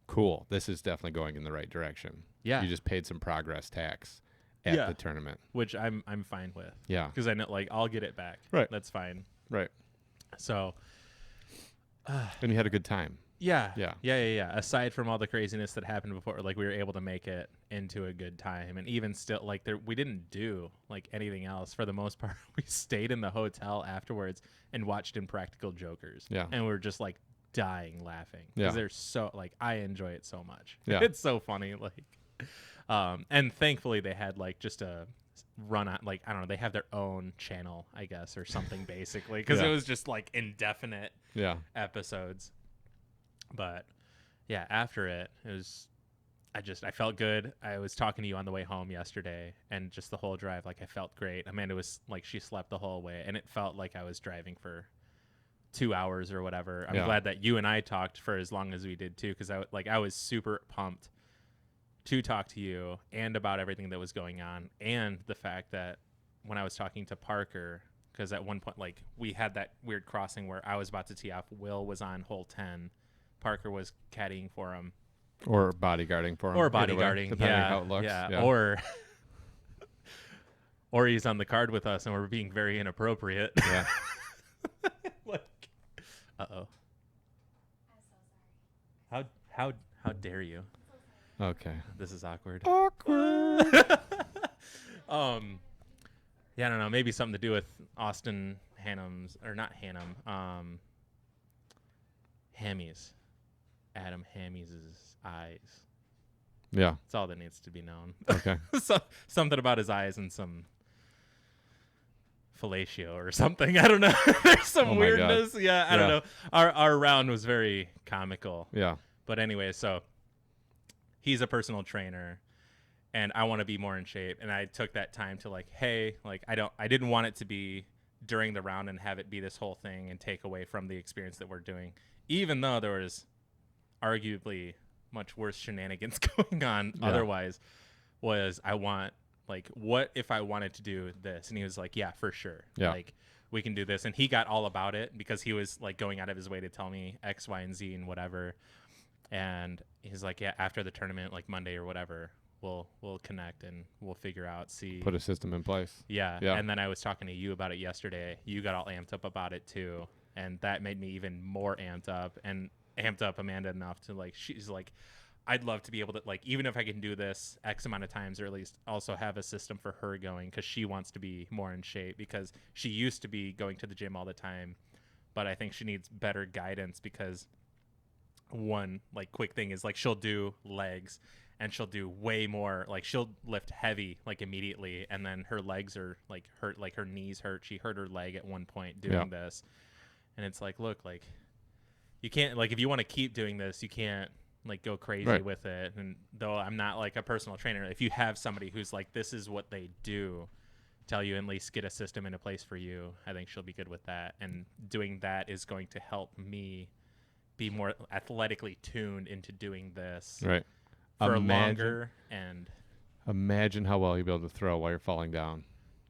cool, this is definitely going in the right direction. Yeah. You just paid some progress tax at Yeah. the tournament. Which I'm fine with. Yeah. Because I know like I'll get it back. Right. That's fine. Right. So And you had a good time. yeah. Yeah. Yeah. Aside from all the craziness that happened before, like we were able to make it into a good time, and even still, like we didn't do like anything else for the most part. We stayed in the hotel afterwards and watched Impractical Jokers. Yeah. And we're just like dying laughing Yeah. because they're so like I enjoy it so much. Yeah. It's so funny. Like, and thankfully they had like just a run on like I don't know, they have their own channel I guess or something basically because Yeah. it was just like indefinite Yeah. episodes. But yeah, after it was I felt good. I was talking to you on the way home yesterday, and just the whole drive, like I felt great. Amanda was like, she slept the whole way, and it felt like I was driving for 2 hours or whatever. I'm Yeah. glad that you and I talked for as long as we did too, because I was super pumped to talk to you and about everything that was going on, and the fact that when I was talking to Parker, because at one point like we had that weird crossing where I was about to tee off, Will was on hole 10, Parker was caddying for him. Or bodyguarding for him. Or either way, bodyguarding, depending yeah, on how it looks. yeah. Or he's on the card with us and we're being very inappropriate. yeah. Like, uh-oh. How dare you? Okay. This is awkward. Awkward. Yeah, I don't know. Maybe something to do with Austin Hannum's, or not Hannum, Hammy's. Adam Hammy's eyes. Yeah. That's all that needs to be known. Okay. Something about his eyes and some fellatio or something. I don't know. There's some Oh my God. weirdness. Yeah, I don't know. Our round was very comical. Yeah. But anyway, so he's a personal trainer and I want to be more in shape. And I took that time to like, hey, like I didn't want it to be during the round and have it be this whole thing and take away from the experience that we're doing, even though there was arguably much worse shenanigans going on otherwise. Was I want like, what if I wanted to do this? And he was like, yeah, for sure. Yeah. Like we can do this. And he got all about it because he was like going out of his way to tell me X, Y, and Z and whatever. And he's like, yeah, after the tournament, like Monday or whatever, we'll connect and we'll figure out, see. Put a system in place. Yeah. Yeah. And then I was talking to you about it yesterday. You got all amped up about it too. And that made me even more amped up, and amped up Amanda enough to like, she's like, I'd love to be able to, like, even if I can do this X amount of times, or at least also have a system for her going, because she wants to be more in shape, because she used to be going to the gym all the time. But I think she needs better guidance, because one, like, quick thing is, like, she'll do legs and she'll do way more, like, she'll lift heavy, like, immediately, and then her legs are, like, hurt, like, her knees hurt. She hurt her leg at one point doing this. And it's like, look, like, you can't, like, if you want to keep doing this, you can't, like, go crazy with it. And though I'm not, like, a personal trainer, if you have somebody who's like, this is what they do, tell you, at least get a system into place for you, I think she'll be good with that. And doing that is going to help me be more athletically tuned into doing this for longer. And imagine how well you'd be able to throw while you're falling down.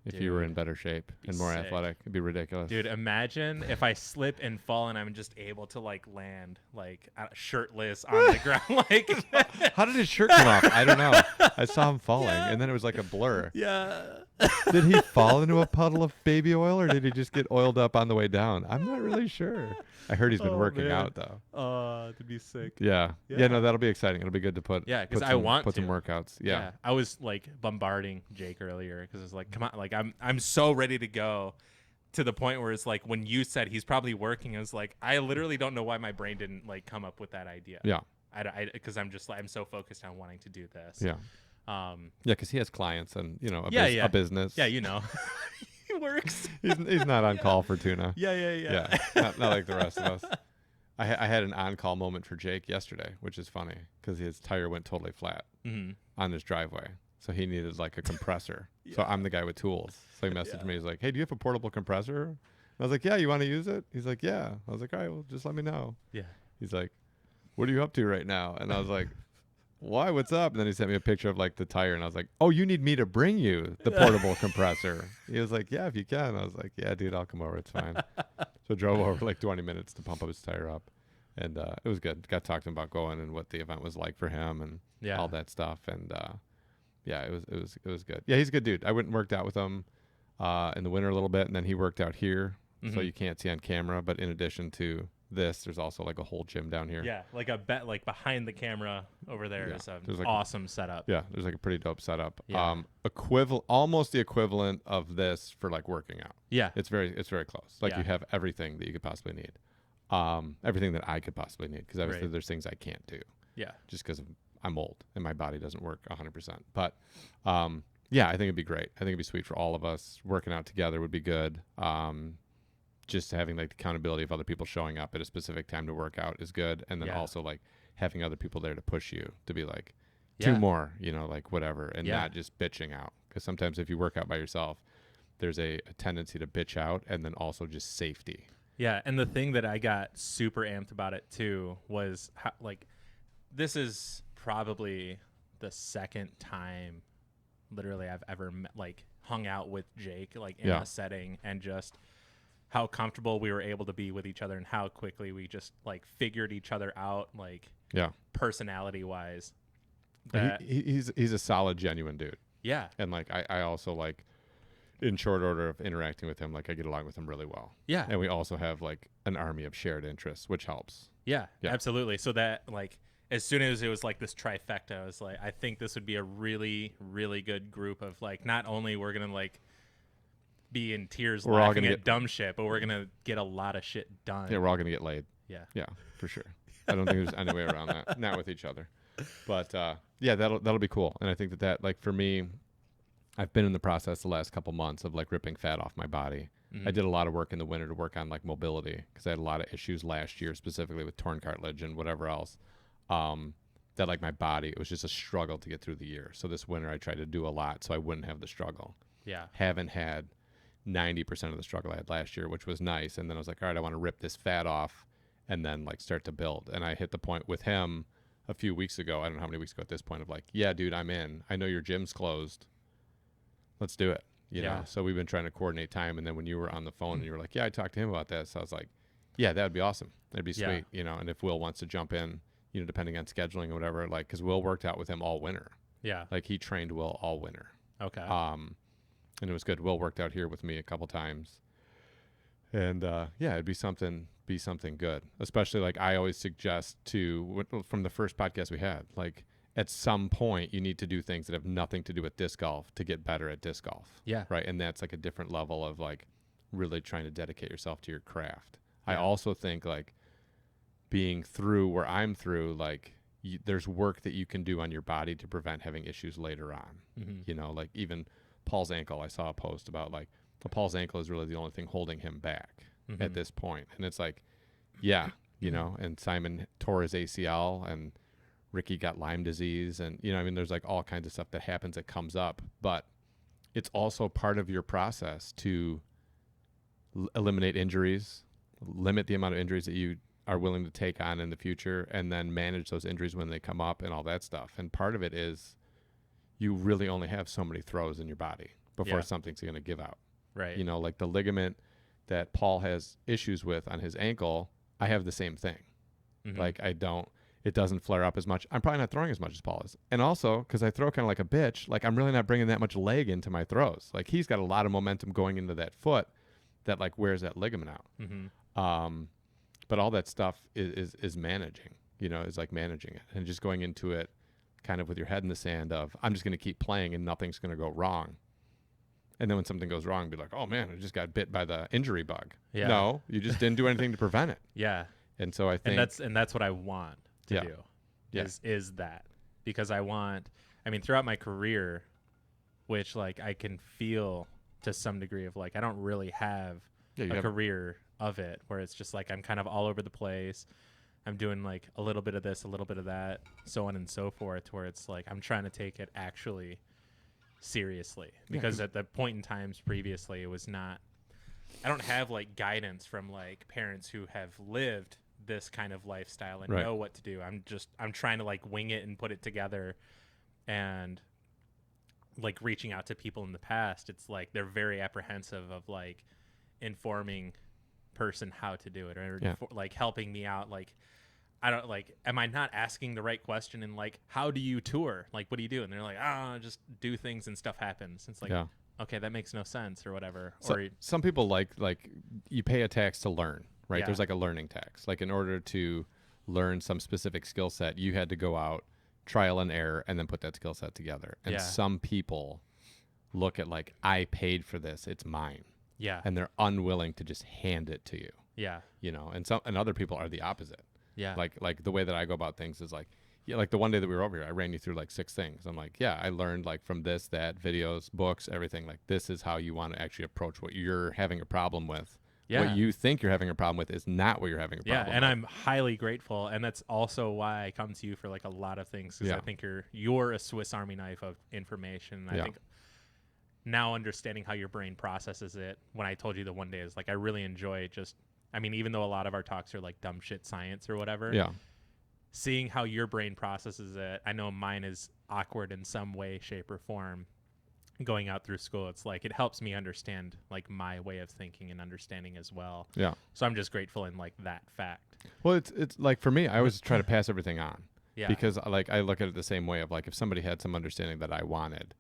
If you were in better shape and more athletic, it'd be ridiculous. Dude, imagine if I slip and fall and I'm just able to, like, land, like, shirtless on the ground. Like, how did his shirt come off? I don't know. I saw him falling, and then it was like a blur. Yeah. Did he fall into a puddle of baby oil, or did he just get oiled up on the way down? I'm not really sure. I heard he's been working out, though. That'd be sick. Yeah. No, that'll be exciting. It'll be good to put. Yeah, because I want put some workouts. Yeah. I was, like, bombarding Jake earlier because it's like, come on, like, I'm so ready to go, to the point where it's like, when you said he's probably working, I was like, I literally don't know why my brain didn't, like, come up with that idea. Yeah. Because I'm just, like, I'm so focused on wanting to do this. Yeah. Yeah, because he has clients and, you know, a business. Yeah, you know. He works. He's not on call for tuna. Yeah. Not like the rest of us. I had an on-call moment for Jake yesterday, which is funny because his tire went totally flat on his driveway. So he needed, like, a compressor. So I'm the guy with tools. So he messaged me. He's like, hey, do you have a portable compressor? And I was like, yeah, you want to use it? He's like, yeah. I was like, all right, well, just let me know. Yeah. He's like, what are you up to right now? And I was like, why? What's up? And then he sent me a picture of, like, the tire. And I was like, oh, you need me to bring you the portable compressor? He was like, yeah, if you can. I was like, yeah, dude, I'll come over. It's fine. So I drove over like 20 minutes to pump up his tire up. And it was good. Got to talk to him about going and what the event was like for him and all that stuff. And it was good. Yeah, he's a good dude. I went and worked out with him in the winter a little bit, and then he worked out here. So you can't see on camera. But in addition to this, there's also, like, a whole gym down here. Yeah, like like behind the camera over there is an like awesome setup. Yeah, there's, like, a pretty dope setup. Yeah. Almost the equivalent of this for, like, working out. Yeah, it's very close. Like, you have everything that you could possibly need. Everything that I could possibly need, because obviously there's things I can't do. Yeah, just because I'm old and my body doesn't work 100%. But yeah, I think it'd be great. I think it'd be sweet for all of us. Working out together would be good. Just having, like, the accountability of other people showing up at a specific time to work out is good. And then also, like, having other people there to push you to be like, two more, you know, like, whatever, and not just bitching out. Because sometimes if you work out by yourself, there's a tendency to bitch out, and then also just safety. Yeah, and the thing that I got super amped about it too was how, like, this is probably the second time literally I've ever hung out with Jake, like, in a setting, and just how comfortable we were able to be with each other, and how quickly we just, like, figured each other out, like, personality wise. He's a solid, genuine dude. Yeah. And, like, I also, like, in short order of interacting with him, like, I get along with him really well. Yeah. And we also have, like, an army of shared interests, which helps. Yeah, absolutely. So that, like, as soon as it was, like, this trifecta, I was like, I think this would be a really, really good group of, like, not only we're going to, like, be in tears laughing at dumb shit, but we're going to get a lot of shit done. Yeah, we're all going to get laid. Yeah. Yeah, for sure. I don't think there's any way around that. Not with each other. But, yeah, that'll be cool. And I think that, like, for me, I've been in the process the last couple months of, like, ripping fat off my body. I did a lot of work in the winter to work on, like, mobility, because I had a lot of issues last year, specifically with torn cartilage and whatever else. That, like, my body, it was just a struggle to get through the year. So this winter I tried to do a lot so I wouldn't have the struggle. Yeah. Haven't had 90% of the struggle I had last year, which was nice. And then I was like, all right, I want to rip this fat off and then, like, start to build. And I hit the point with him a few weeks ago. I don't know how many weeks ago at this point, of like, yeah, dude, I'm in. I know your gym's closed. Let's do it. You know? So we've been trying to coordinate time. And then when you were on the phone and you were like, yeah, I talked to him about this. I was like, yeah, that would be awesome. That'd be sweet. You know, and if Will wants to jump in, you know, depending on scheduling or whatever, like, because Will worked out with him all winter. Yeah. Like, he trained Will all winter. Okay. And it was good. Will worked out here with me a couple times. And yeah, it'd be something good. Especially like I always suggest from the first podcast we had, like at some point you need to do things that have nothing to do with disc golf to get better at disc golf. Yeah. Right. And that's like a different level of like really trying to dedicate yourself to your craft. Yeah. I also think like being through where I'm through, like there's work that you can do on your body to prevent having issues later on. Mm-hmm. You know, like even Paul's ankle, I saw a post about like Paul's ankle is really the only thing holding him back at this point. And it's like, yeah, you know, and Simon tore his ACL and Ricky got Lyme disease. And, you know, I mean, there's like all kinds of stuff that happens that comes up, but it's also part of your process to eliminate injuries, limit the amount of injuries that you are willing to take on in the future, and then manage those injuries when they come up and all that stuff. And part of it is you really only have so many throws in your body before something's going to give out. Right. You know, like the ligament that Paul has issues with on his ankle, I have the same thing. Mm-hmm. Like it doesn't flare up as much. I'm probably not throwing as much as Paul is. And also, because I throw kind of like a bitch, like I'm really not bringing that much leg into my throws. Like he's got a lot of momentum going into that foot that like wears that ligament out. Mm-hmm. But all that stuff is managing, you know, is like managing it and just going into it kind of with your head in the sand of, I'm just going to keep playing and nothing's going to go wrong. And then when something goes wrong, be like, oh man, I just got bit by the injury bug. Yeah. No, you just didn't do anything to prevent it. Yeah. And so I think and that's what I want to do. Yeah. Is that, because I mean, throughout my career, which like I can feel to some degree of like, I don't really have a career of it where it's just like I'm kind of all over the place. I'm doing like a little bit of this, a little bit of that, so on and so forth, where it's like I'm trying to take it actually seriously, because at the point in times previously it was not, I don't have like guidance from like parents who have lived this kind of lifestyle and know what to do. I'm trying to like wing it and put it together, and like reaching out to people in the past, it's like they're very apprehensive of like informing person how to do it, or like helping me out. Like I don't like, am I not asking the right question? And like, how do you tour? Like, what do you do? And they're like, just do things and stuff happens. It's like, okay, that makes no sense or whatever. So, or some people like you pay a tax to learn, right? Yeah. There's like a learning tax. Like in order to learn some specific skill set, you had to go out, trial and error, and then put that skill set together. And some people look at like, I paid for this, it's mine. Yeah. And they're unwilling to just hand it to you. Yeah. You know, and other people are the opposite. Yeah. Like the way that I go about things is like, like the one day that we were over here, I ran you through like 6 things. I'm like, I learned like from this, that, videos, books, everything. Like this is how you want to actually approach what you're having a problem with. Yeah. What you think you're having a problem with is not what you're having a problem with. Yeah, and I'm highly grateful, and that's also why I come to you for like a lot of things, because I think you're a Swiss Army knife of information. I think now understanding how your brain processes it, when I told you the one day, is like I really enjoy just, I mean, even though a lot of our talks are like dumb shit science or whatever, seeing how your brain processes it. I know mine is awkward in some way, shape, or form. Going out through school, it's like it helps me understand like my way of thinking and understanding as well. Yeah. So I'm just grateful in like that fact. Well, it's like for me, I always try to pass everything on. Yeah. Because like I look at it the same way of like if somebody had some understanding that I wanted,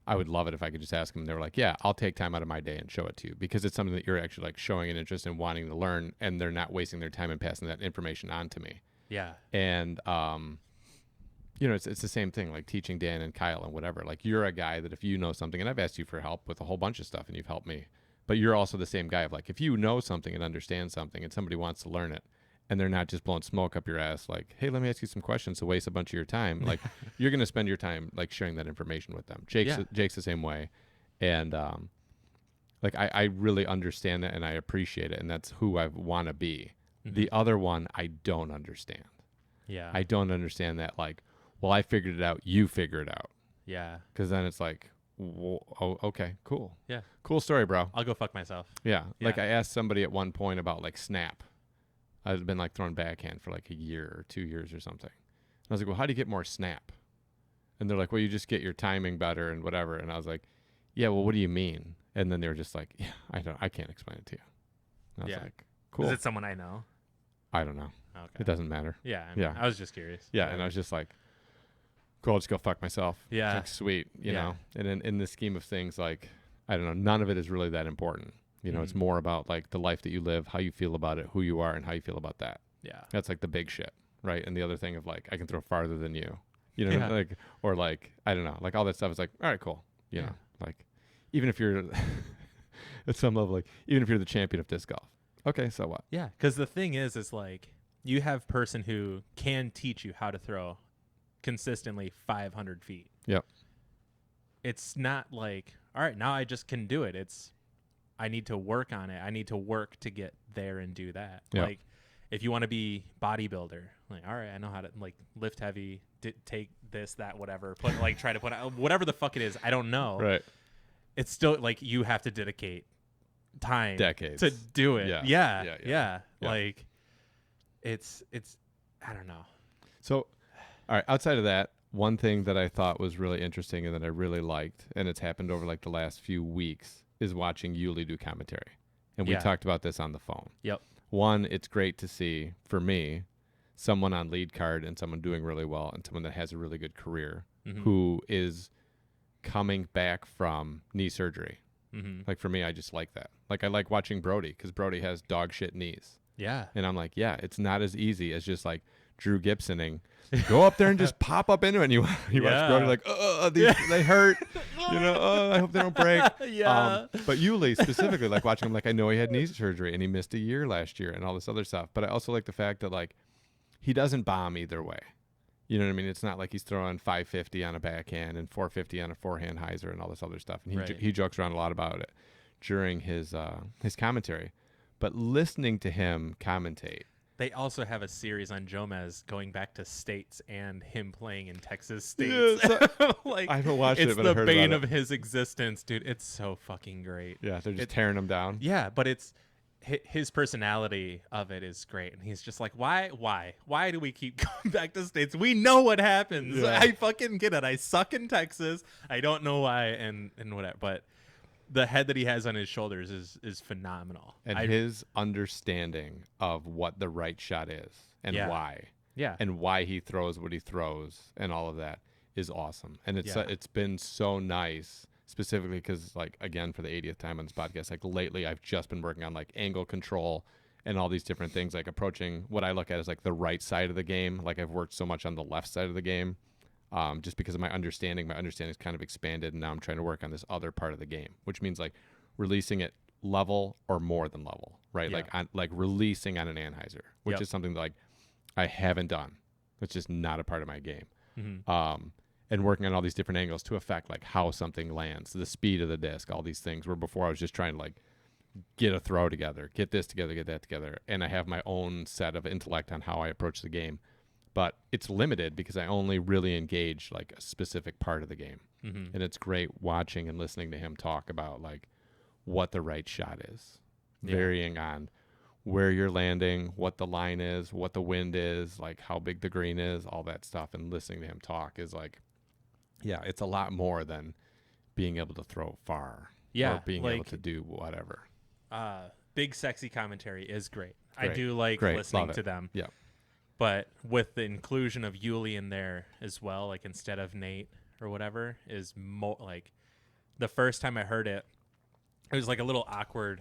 I would love it if I could just ask them. They were like, yeah, I'll take time out of my day and show it to you, because it's something that you're actually like showing an interest in wanting to learn, and they're not wasting their time and passing that information on to me. Yeah. And you know, it's the same thing, like teaching Dan and Kyle and whatever. Like you're a guy that if you know something, and I've asked you for help with a whole bunch of stuff and you've helped me, but you're also the same guy of like, if you know something and understand something and somebody wants to learn it and they're not just blowing smoke up your ass, like, hey, let me ask you some questions to waste a bunch of your time. Like you're going to spend your time like sharing that information with them. Jake's the same way. And like, I really understand that and I appreciate it. And that's who I want to be. Mm-hmm. The other one, I don't understand. Yeah. I don't understand that. Like, well, I figured it out, you figure it out. Yeah. Because then it's like, oh, okay, cool. Yeah. Cool story, bro. I'll go fuck myself. Yeah. Like I asked somebody at one point about like snap. I've been like throwing backhand for like a year or 2 years or something. And I was like, well, how do you get more snap? And they're like, well, you just get your timing better and whatever. And I was like, yeah, well, what do you mean? And then they were just like, yeah, I can't explain it to you. And I was like, cool. Is it someone I know? I don't know. Okay. It doesn't matter. Yeah. I mean, I was just curious. Yeah. And I was just like, cool, I'll just go fuck myself. Yeah. Like, sweet, you know? And in the scheme of things, like, I don't know, none of it is really that important. You know, it's more about like the life that you live, how you feel about it, who you are, and how you feel about that. Yeah. That's like the big shit, right? And the other thing of like, I can throw farther than you, you know, Yeah. like, or like, I don't know, like all that stuff is like, all right, cool. You know, like, even if you're at some level, like, even if you're the champion of disc golf, okay, so what? Yeah. Because the thing is like, you have person who can teach you how to throw consistently 500 feet. Yep. It's not like, all right, now I just can do it. It's, I need to work on it. I need to work to get there and do that. Yep. Like, if you want to be bodybuilder, like, all right, I know how to like lift heavy, take this, that, whatever, put like try to put out whatever the fuck it is. I don't know. Right. It's still like you have to dedicate time, Decades to do it. Yeah. Yeah. Like, it's I don't know. So, all right, outside of that, one thing that I thought was really interesting and that I really liked, and it's happened over like the last few weeks, is watching Yuli do commentary. And we talked about this on the phone. Yep. One, it's great to see, for me, someone on lead card and someone doing really well and someone that has a really good career who is coming back from knee surgery. Like, for me, I just like that. Like, I like watching Brody because Brody has dog shit knees. Yeah. And I'm like, yeah, it's not as easy as just like Drew Gibsoning. Go up there and just pop up into it. And you watch Brody like, they hurt. You know, I hope they don't break. But Yuli specifically, like watching him, like I know he had knee surgery and he missed a year last year and all this other stuff. But I also like the fact that like he doesn't bomb either way. You know what I mean? It's not like he's throwing 550 on a backhand and 450 on a forehand hyzer and all this other stuff. And he jokes around a lot about it during his commentary. But listening to him commentate. They also have a series on Jomez going back to states and him playing in Texas states. Like, I haven't watched it, but I it's the heard bane about of his existence, dude. It's so fucking great. Yeah, they're just tearing him down. Yeah, but it's his personality of it is great, and he's just like, why do we keep going back to states? We know what happens. Yeah. I fucking get it. I suck in Texas. I don't know why, and whatever, but. The head that he has on his shoulders is phenomenal. And his understanding of what the right shot is and why. Yeah. And why he throws what he throws and all of that is awesome. And it's been so nice, specifically because, like, again, for the 80th time on this podcast, like, lately I've just been working on, like, angle control and all these different things, like, approaching what I look at as, like, the right side of the game. Like, I've worked so much on the left side of the game. Just because of my understanding is kind of expanded, and now I'm trying to work on this other part of the game, which means like releasing it level or more than level, right? Yeah. Like releasing on an anhyzer, which is something that, like, I haven't done. It's just not a part of my game. And working on all these different angles to affect like how something lands, the speed of the disc, all these things. Where before I was just trying to like get a throw together, get this together, get that together, and I have my own set of intellect on how I approach the game. But it's limited because I only really engage like a specific part of the game. And it's great watching and listening to him talk about like what the right shot is, varying on where you're landing, what the line is, what the wind is, like how big the green is, all that stuff. And listening to him talk is like, yeah, it's a lot more than being able to throw far or being able to do whatever. Big sexy commentary is great. I do like Great. listening to them. Yeah. But with the inclusion of Yuli in there as well, like instead of Nate or whatever, is more like the first time I heard it, it was like a little awkward.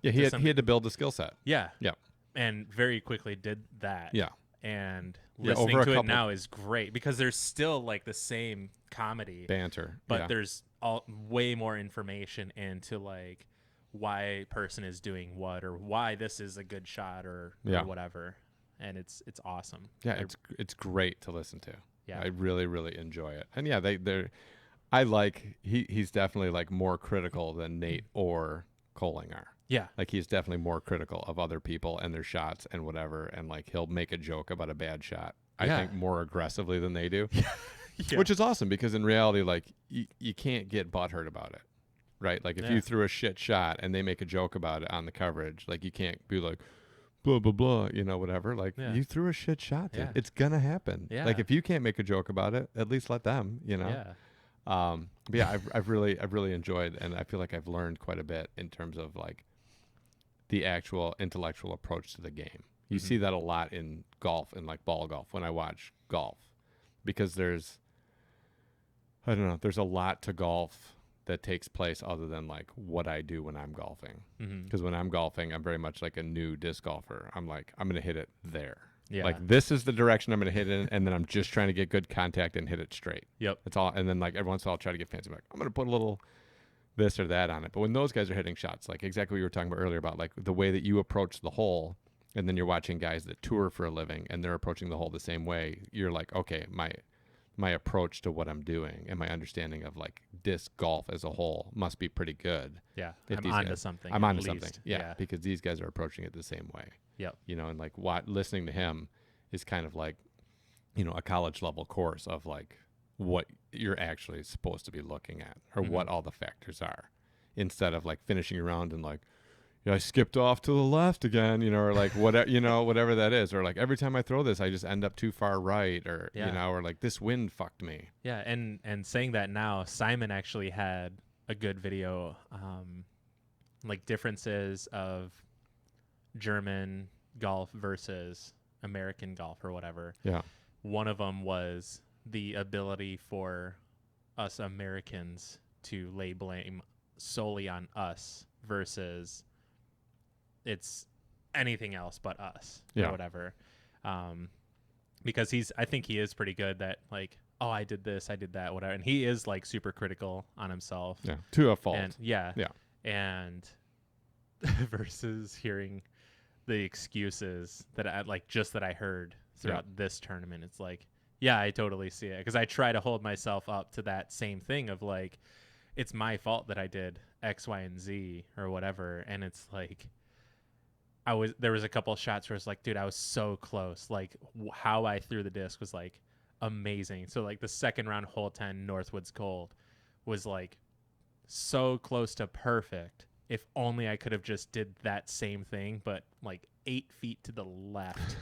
He had to build the skill set. Yeah. Yeah. And very quickly did that. Yeah. And Yeah, listening over a to it couple- now is great because there's still like the same comedy, Banter. but there's way more information into like why a person is doing what or why this is a good shot or whatever. And it's awesome. Yeah, it's great to listen to. Yeah. I really, really enjoy it. And yeah, I like he's definitely like more critical than Nate or Coling are. Yeah. Like he's definitely more critical of other people and their shots and whatever, and like he'll make a joke about a bad shot. I think more aggressively than they do. Which is awesome because in reality, like you can't get butthurt about it. Right? Like if you threw a shit shot and they make a joke about it on the coverage, like you can't be like blah blah blah, you know, whatever. Like you threw a shit shot, dude. It's gonna happen. Like if you can't make a joke about it, at least let them, you know. But yeah, I've really enjoyed, and I feel like I've learned quite a bit in terms of like the actual intellectual approach to the game. You see that a lot in golf and like ball golf when I watch golf, because there's a lot to golf that takes place other than like what I do when I'm golfing. Mm-hmm. Because when I'm golfing, I'm very much like a new disc golfer. I'm like, I'm going to hit it there. Yeah. Like this is the direction I'm going to hit it in, and then I'm just trying to get good contact and hit it straight. Yep. That's all. And then like every once in a while I'll try to get fancy. I'm like, I'm going to put a little this or that on it. But when those guys are hitting shots, like exactly what you were talking about earlier about like the way that you approach the hole, and then you're watching guys that tour for a living and they're approaching the hole the same way, you're like, okay, my approach to what I'm doing and my understanding of like disc golf as a whole must be pretty good. Yeah. If I'm onto something. I'm at onto least. something. Yeah, because these guys are approaching it the same way. Yep. You know, and like listening to him is kind of like, you know, a college level course of like what you're actually supposed to be looking at or what all the factors are, instead of like finishing around and like, I skipped off to the left again, you know, or like whatever, you know, whatever that is, or like every time I throw this, I just end up too far right, or you know, or like this wind fucked me. Yeah, and saying that now, Simon actually had a good video, like differences of German golf versus American golf or whatever. Yeah. One of them was the ability for us Americans to lay blame solely on us versus it's anything else but us or whatever. Because I think he is pretty good that like, oh, I did this, I did that, whatever. And he is like super critical on himself. Yeah. To a fault. And and versus hearing the excuses that I heard throughout this tournament. It's like, yeah, I totally see it. Because I try to hold myself up to that same thing of like, it's my fault that I did X, Y, and Z or whatever. And it's like, there was a couple of shots where it's like, dude, I was so close. Like how I threw the disc was like amazing. So like the second round, hole 10, Northwoods Gold was like so close to perfect. If only I could have just did that same thing, but like 8 feet to the left.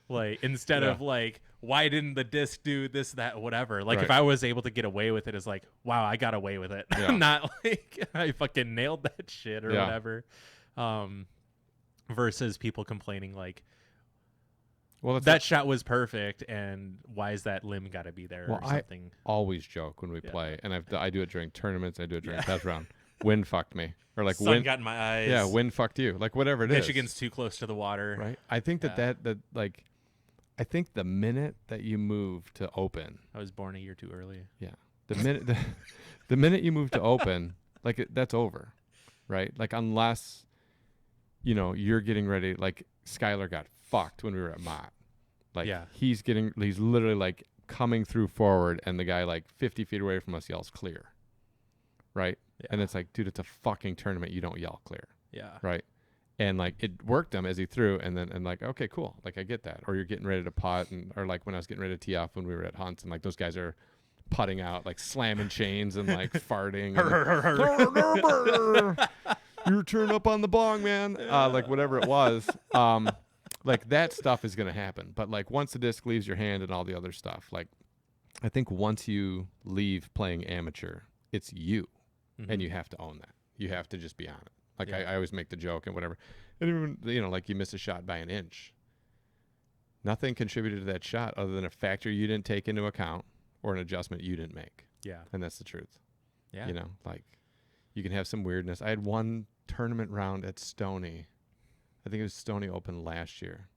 Like instead of like, why didn't the disc do this, that, whatever? Like if I was able to get away with it, it's like, wow, I got away with it. Not like I fucking nailed that shit or whatever. Versus people complaining like, well, that shot was perfect, and why is that limb got to be there or something? I always joke when we play, and I do it during tournaments, I do it during test round. Wind fucked me, or like sun got in my eyes. Yeah, wind fucked you, like whatever it is. Michigan's too close to the water, right? I think that like, I think the minute that you move to open, I was born a year too early. Yeah, the minute the minute you move to open, like that's over, right? Like unless, you know, you're getting ready. Like Skylar got fucked when we were at Mott. Like he's literally like coming through forward, and the guy like 50 feet away from us yells clear. Right. Yeah. And it's like, dude, it's a fucking tournament. You don't yell clear. Yeah. Right. And like it worked him as he threw, and like, okay, cool. Like I get that. Or you're getting ready to putt, or like when I was getting ready to tee off when we were at Hunts, and like those guys are putting out, like slamming chains and like farting. Your turn up on the bong, man. Like whatever it was. Like that stuff is gonna happen. But like once the disc leaves your hand and all the other stuff, like I think once you leave playing amateur, it's you. And you have to own that. You have to just be on it. Like I always make the joke and whatever. And even, you know, like you miss a shot by an inch. Nothing contributed to that shot other than a factor you didn't take into account or an adjustment you didn't make. Yeah. And that's the truth. Yeah. You know, like you can have some weirdness. I had one tournament round at Stony. I think it was Stony Open last year.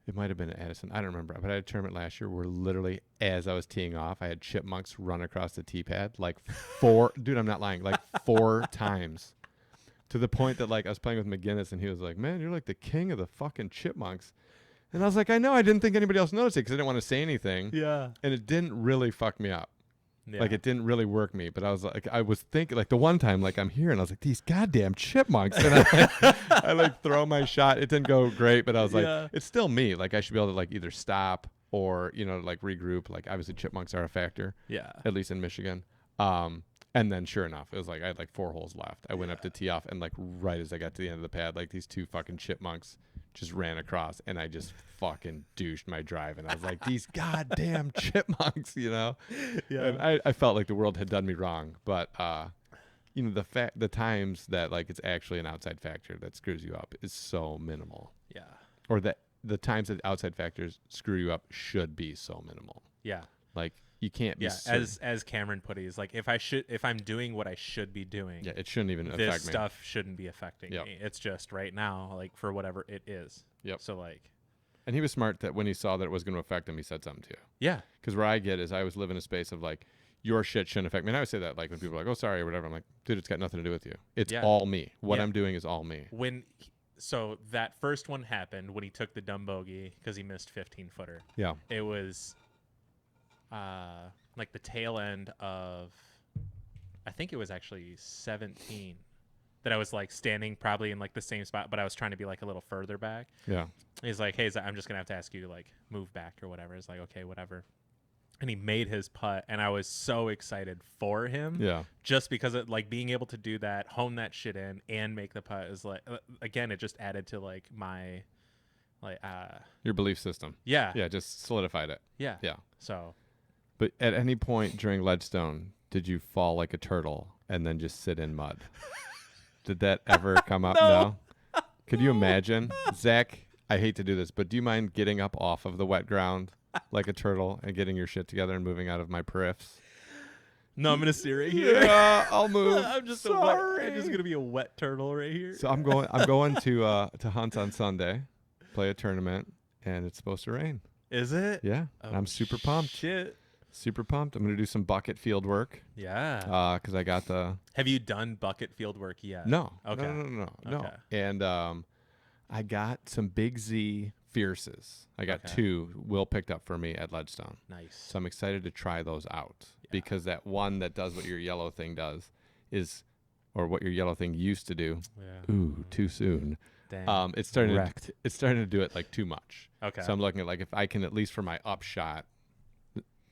It might have been at Addison. I don't remember. But I had a tournament last year where literally as I was teeing off, I had chipmunks run across the tee pad like 4, dude, I'm not lying, like 4 times. To the point that like I was playing with McGinnis and he was like, man, you're like the king of the fucking chipmunks. And I was like, I know, I didn't think anybody else noticed it because I didn't want to say anything. Yeah. And it didn't really fuck me up. Yeah. Like it didn't really work me, but I was thinking like the one time like I'm here and I was like, these goddamn chipmunks, and I like throw my shot. It didn't go great, but I was like, it's still me. Like I should be able to like either stop or, you know, like regroup. Like obviously chipmunks are a factor. Yeah. At least in Michigan. And then sure enough, it was like I had like 4 holes left. I went up to tee off, and like right as I got to the end of the pad, like these 2 fucking chipmunks just ran across, and I just fucking douched my drive, and I was like, these goddamn chipmunks, you know? Yeah. And I felt like the world had done me wrong, but you know, the times that like it's actually an outside factor that screws you up is so minimal. Yeah. Or that the times that outside factors screw you up should be so minimal. Yeah. Like you can't be Yeah, certain. as Cameron put it, he's like, if I'm doing what I should be doing, Yeah, it shouldn't even this affect me. stuff shouldn't be affecting Yep. me. It's just right now, like for whatever it is. Yep. So like, And he was smart that when he saw that it was going to affect him, he said something to you. yeah, Because where I get is I always live in a space of like, your shit shouldn't affect me. And I would say that like when people are like, oh, sorry, or whatever. I'm like, dude, it's got nothing to do with you. It's Yeah. all me. What Yeah. I'm doing is all me. So that first one happened when he took the dumb bogey because he missed 15-footer. Yeah. It was like the tail end of, I think it was actually 17 that I was like standing probably in like the same spot, but I was trying to be like a little further back. Yeah. He's like, hey, I'm just going to have to ask you to like move back or whatever. It's like, okay, whatever. And he made his putt, and I was so excited for him. Yeah. Just because it, like being able to do that, hone that shit in, and make the putt is like, again, it just added to like my, like, Your belief system. yeah, Yeah. Just solidified it. yeah. Yeah. So But at any point during Ledgestone, did you fall like a turtle and then just sit in mud? Did that ever come up? No. Could you imagine? Zach, I hate to do this, but do you mind getting up off of the wet ground like a turtle and getting your shit together and moving out of my periffs? no, I'm gonna sit right here. Yeah, I'll move. I'm just Sorry. I'm just gonna be a wet turtle right here. So I'm going to hunt on Sunday, play a tournament, and it's supposed to rain. Is it? Yeah. Oh, and I'm super pumped. Shit. Super pumped. I'm going to do some bucket field work Yeah. because I got the Have you done bucket field work yet? No. Okay. No. Okay. And I got some Big Z Fierces. I got Okay. 2 Will picked up for me at Ledgestone. Nice. So I'm excited to try those out Yeah. because that one that does what your yellow thing does is, or what your yellow thing used to do. Yeah. Ooh, too soon. Dang. It's starting Wrecked. it's starting to do it like too much. Okay. So I'm looking at like if I can at least for my upshot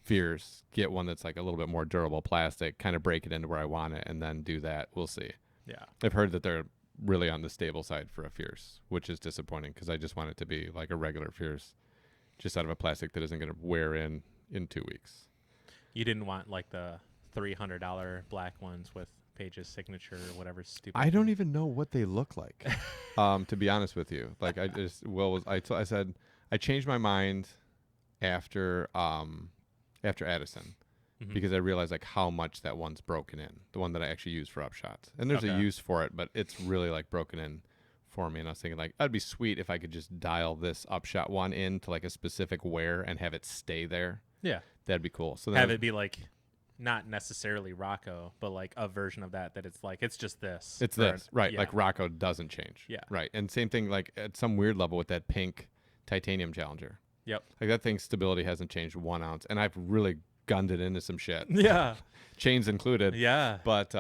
Fierce get one that's like a little bit more durable plastic, kind of break it into where I want it, and then do that. We'll see. Yeah. I've heard that they're really on the stable side for a Fierce, which is disappointing because I just want it to be like a regular Fierce, just out of a plastic that isn't going to wear in 2 weeks. You didn't want like the $300 black ones with Paige's signature or whatever stupid. I don't even know what they look like, to be honest with you. Like I just I said I changed my mind after Addison. Mhm. Because I realized like how much that one's broken in, the one that I actually use for upshots. And there's a Okay. use for it, but it's really like broken in for me. And I was thinking like, that'd be sweet if I could just dial this upshot one into like a specific wear and have it stay there. Yeah. That'd be cool. So then Have it be like not necessarily Rocco, but like a version of that it's like it's just this. it's or this, right? yeah. Like Rocco doesn't change. Yeah. Right. And same thing like at some weird level with that pink titanium Challenger. Yep. Like that thing's stability hasn't changed 1 ounce. And I've really gunned it into some shit. Yeah. Chains included. Yeah. But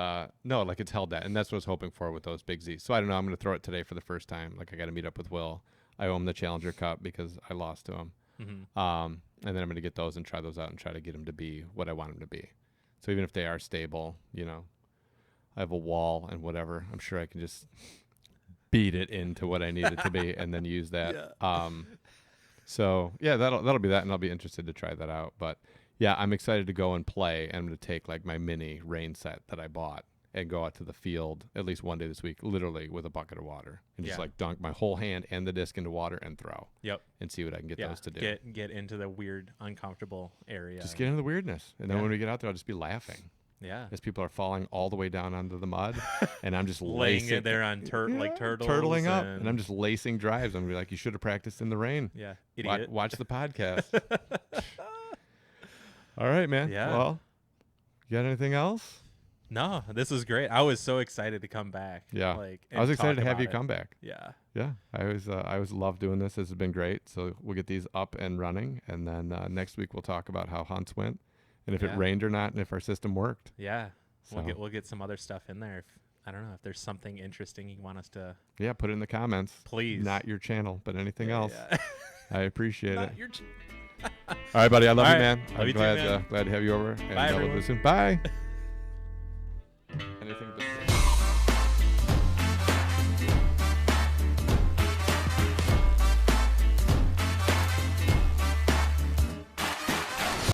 no, like it's held that, and that's what I was hoping for with those Big Z's. So I don't know. I'm going to throw it today for the first time. Like I got to meet up with Will. I owe him the Challenger Cup because I lost to him. Mm-hmm. And then I'm going to get those and try those out and try to get them to be what I want them to be. So even if they are stable, you know, I have a wall and whatever. I'm sure I can just beat it into what I need it to be and then use that. Yeah. So yeah, that'll be that, and I'll be interested to try that out. But yeah, I'm excited to go and play. And I'm going to take like my mini rain set that I bought and go out to the field at least one day this week, literally with a bucket of water, and just Yeah. like dunk my whole hand and the disc into water and throw. Yep. And see what I can get Yeah. those to do. Get into the weird, uncomfortable area. Just get into the weirdness, and then Yeah. when we get out there, I'll just be laughing Yeah. as people are falling all the way down onto the mud, and I'm just Laying lacing it there on like turtles. turtling up, and I'm just lacing drives. I'm gonna be like, you should have practiced in the rain. yeah. Idiot. Watch the podcast. All right, man. Yeah. Well, you got anything else? No, this is great. I was so excited to come back. Yeah. Like I was and excited to talk have you about it. come back. Yeah. Yeah, I always love doing this. This has been great. So we'll get these up and running, and then next week we'll talk about how hunts went, and if it Yeah. rained or not, and if our system worked. Yeah. So We'll get some other stuff in there. If, I don't know if there's something interesting you want us to. yeah, put it in the comments. Please. Not your channel, but anything Yeah, else. yeah. I appreciate it. Not your. All right, buddy. I love All you, right. man. Love I'm you too, glad man. Glad to have you over. And Bye, we'll do everyone. it soon. Bye.